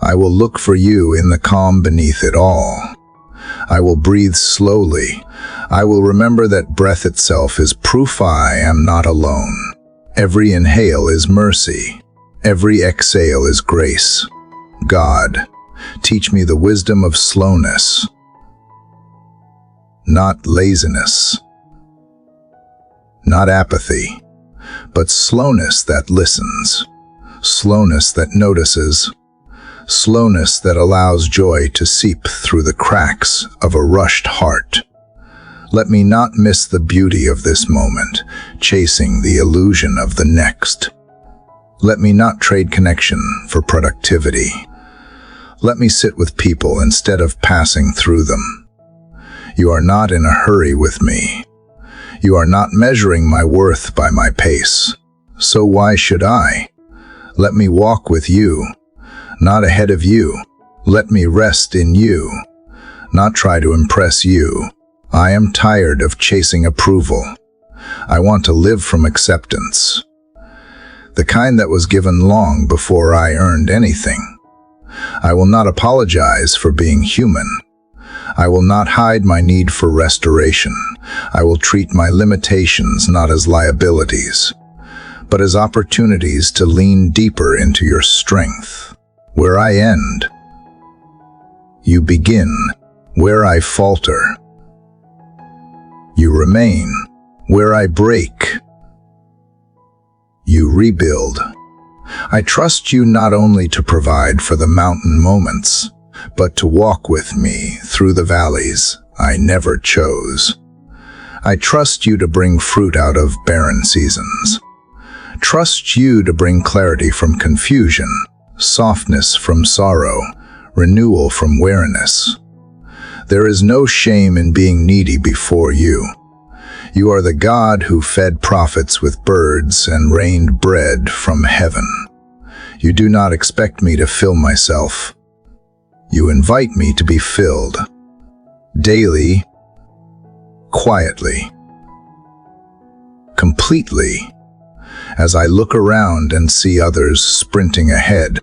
I will look for you in the calm beneath it all. I will breathe slowly. I will remember that breath itself is proof I am not alone. Every inhale is mercy. Every exhale is grace. God, teach me the wisdom of slowness, not laziness, not apathy, but slowness that listens, slowness that notices, slowness that allows joy to seep through the cracks of a rushed heart. Let me not miss the beauty of this moment, chasing the illusion of the next. Let me not trade connection for productivity. Let me sit with people instead of passing through them. You are not in a hurry with me. You are not measuring my worth by my pace. So why should I? Let me walk with you, not ahead of you. Let me rest in you, not try to impress you. I am tired of chasing approval. I want to live from acceptance, the kind that was given long before I earned anything. I will not apologize for being human. I will not hide my need for restoration. I will treat my limitations not as liabilities, but as opportunities to lean deeper into your strength. Where I end, you begin. Where I falter, you remain. Where I break, you rebuild. I trust you not only to provide for the mountain moments, but to walk with me through the valleys I never chose. I trust you to bring fruit out of barren seasons. Trust you to bring clarity from confusion, softness from sorrow, renewal from weariness. There is no shame in being needy before you. You are the God who fed prophets with birds and rained bread from heaven. You do not expect me to fill myself. You invite me to be filled, daily, quietly, completely, as I look around and see others sprinting ahead,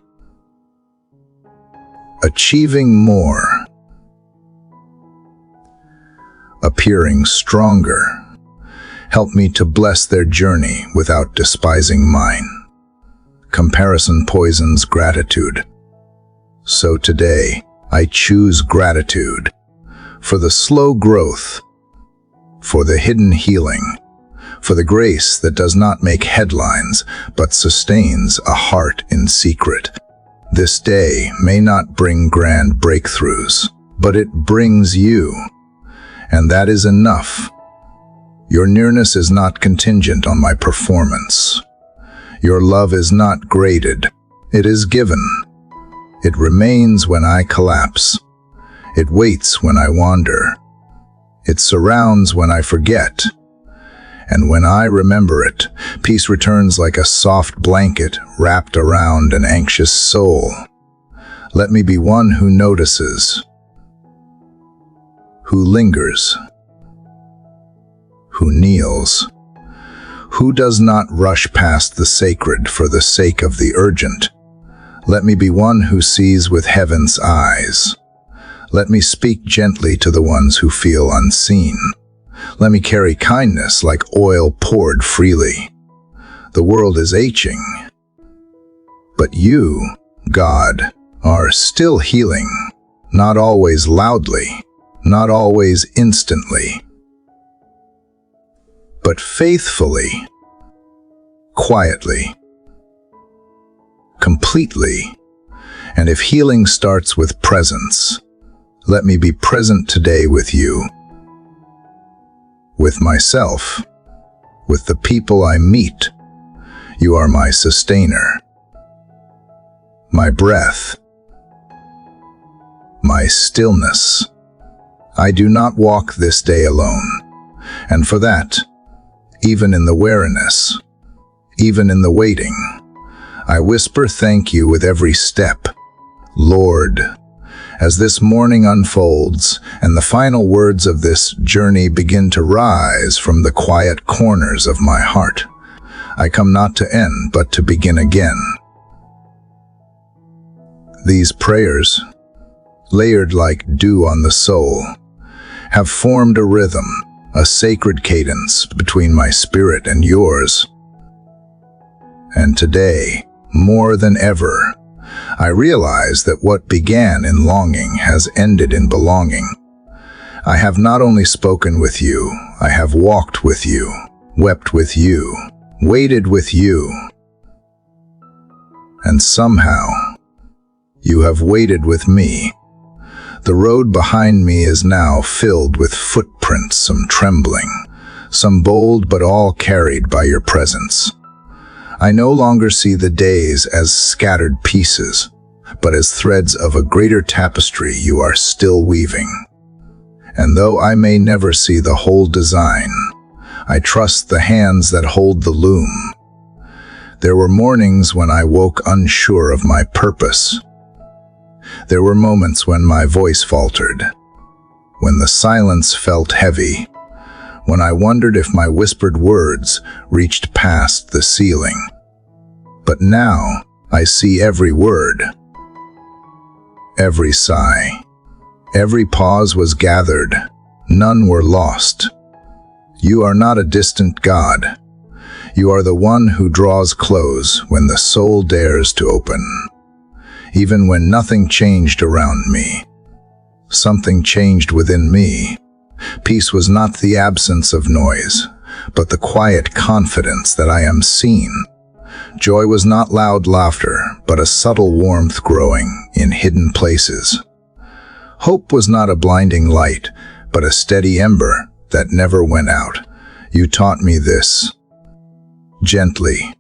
achieving more, appearing stronger. Help me to bless their journey without despising mine. Comparison poisons gratitude. So today, I choose gratitude for the slow growth, for the hidden healing, for the grace that does not make headlines but sustains a heart in secret. This day may not bring grand breakthroughs, but it brings you, and that is enough. Your nearness is not contingent on my performance. Your love is not graded. It is given. It remains when I collapse. It waits when I wander. It surrounds when I forget. And when I remember it, peace returns like a soft blanket wrapped around an anxious soul. Let me be one who notices, who lingers, who kneels, who does not rush past the sacred for the sake of the urgent. Let me be one who sees with heaven's eyes. Let me speak gently to the ones who feel unseen. Let me carry kindness like oil poured freely. The world is aching, but you, God, are still healing, not always loudly, not always instantly, but faithfully, quietly, completely. And if healing starts with presence, let me be present today with you, with myself, with the people I meet. You are my sustainer, my breath, my stillness. I do not walk this day alone, and for that, even in the weariness, even in the waiting, I whisper thank you with every step. Lord, as this morning unfolds and the final words of this journey begin to rise from the quiet corners of my heart, I come not to end, but to begin again. These prayers, layered like dew on the soul, have formed a rhythm, a sacred cadence between my spirit and yours. And today, more than ever, I realize that what began in longing has ended in belonging. I have not only spoken with you, I have walked with you, wept with you, waited with you. And somehow, you have waited with me. The road behind me is now filled with footprints, some trembling, some bold, but all carried by your presence. I no longer see the days as scattered pieces, but as threads of a greater tapestry you are still weaving. And though I may never see the whole design, I trust the hands that hold the loom. There were mornings when I woke unsure of my purpose. There were moments when my voice faltered, when the silence felt heavy, when I wondered if my whispered words reached past the ceiling. But now I see every word, every sigh, every pause was gathered, none were lost. You are not a distant God. You are the one who draws close when the soul dares to open. Even when nothing changed around me, something changed within me. Peace was not the absence of noise, but the quiet confidence that I am seen. Joy was not loud laughter, but a subtle warmth growing in hidden places. Hope was not a blinding light, but a steady ember that never went out. You taught me this, gently,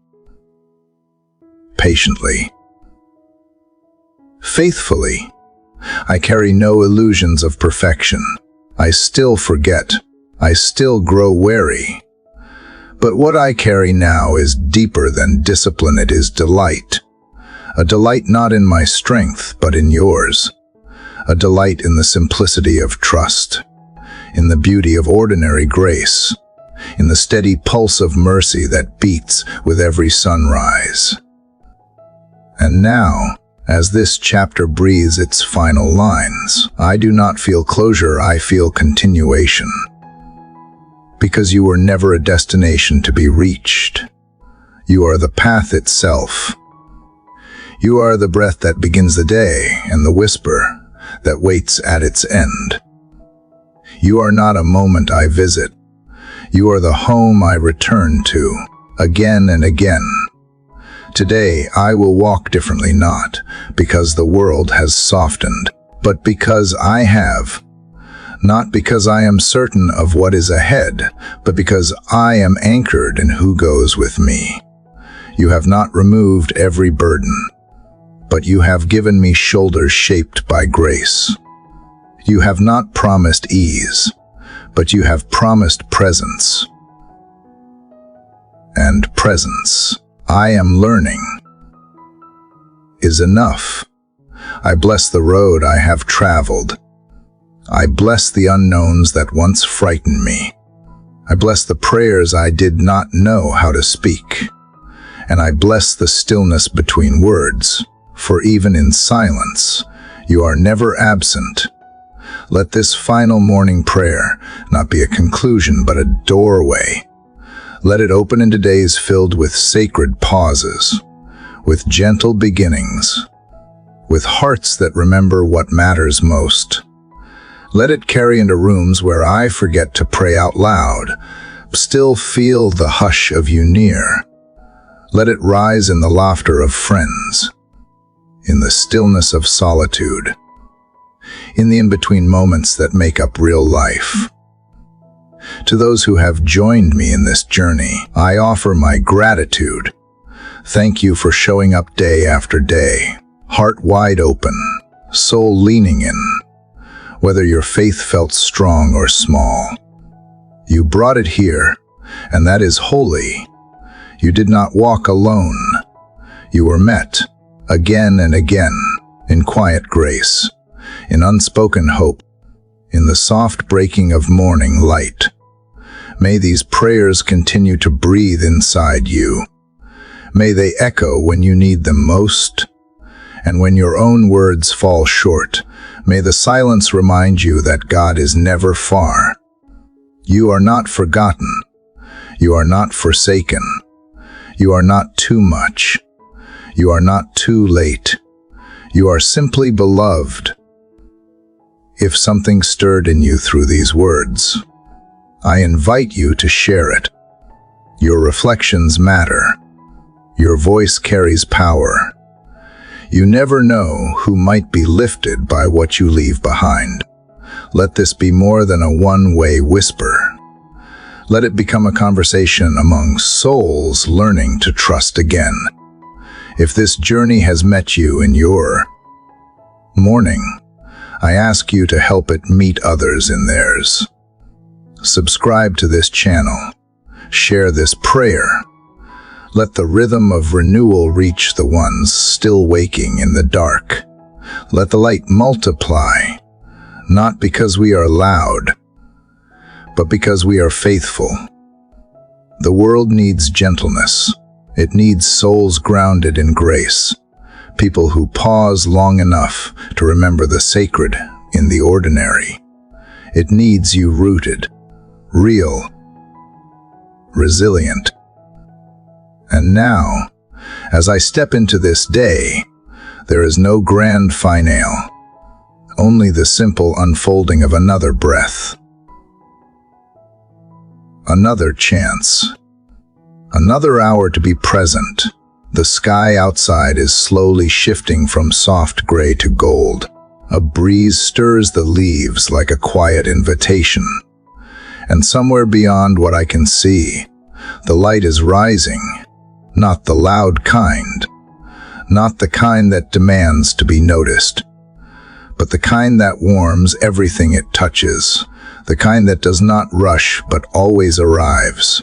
patiently, faithfully. I carry no illusions of perfection. I still forget. I still grow weary. But what I carry now is deeper than discipline. It is delight. A delight not in my strength, but in yours. A delight in the simplicity of trust, in the beauty of ordinary grace, in the steady pulse of mercy that beats with every sunrise. And now, as this chapter breathes its final lines, I do not feel closure, I feel continuation. Because you were never a destination to be reached. You are the path itself. You are the breath that begins the day and the whisper that waits at its end. You are not a moment I visit. You are the home I return to, again and again. Today I will walk differently, not because the world has softened, but because I have. Not because I am certain of what is ahead, but because I am anchored in who goes with me. You have not removed every burden, but you have given me shoulders shaped by grace. You have not promised ease, but you have promised presence. and presence. I am learning is enough. I bless the road I have traveled. I bless the unknowns that once frightened me. I bless the prayers I did not know how to speak. And I bless the stillness between words, for even in silence, you are never absent. Let this final morning prayer not be a conclusion but a doorway. Let it open into days filled with sacred pauses, with gentle beginnings, with hearts that remember what matters most. Let it carry into rooms where I forget to pray out loud, still feel the hush of you near. Let it rise in the laughter of friends, in the stillness of solitude, in the in-between moments that make up real life. To those who have joined me in this journey, I offer my gratitude. Thank you for showing up day after day, heart wide open, soul leaning in. Whether your faith felt strong or small, you brought it here, and that is holy. You did not walk alone. You were met, again and again, in quiet grace, in unspoken hope, in the soft breaking of morning light. May these prayers continue to breathe inside you. May they echo when you need them most. And when your own words fall short, may the silence remind you that God is never far. You are not forgotten. You are not forsaken. You are not too much. You are not too late. You are simply beloved. If something stirred in you through these words, I invite you to share it. Your reflections matter. Your voice carries power. You never know who might be lifted by what you leave behind. Let this be more than a one-way whisper. Let it become a conversation among souls learning to trust again. If this journey has met you in your morning, I ask you to help it meet others in theirs. Subscribe to this channel. Share this prayer. Let the rhythm of renewal reach the ones still waking in the dark. Let the light multiply, not because we are loud, but because we are faithful. The world needs gentleness. It needs souls grounded in grace, people who pause long enough to remember the sacred in the ordinary. It needs you rooted, real, resilient. And now, as I step into this day, there is no grand finale, only the simple unfolding of another breath, another chance, another hour to be present. The sky outside is slowly shifting from soft gray to gold. A breeze stirs the leaves like a quiet invitation. And somewhere beyond what I can see, the light is rising. Not the loud kind, not the kind that demands to be noticed, but the kind that warms everything it touches, the kind that does not rush but always arrives.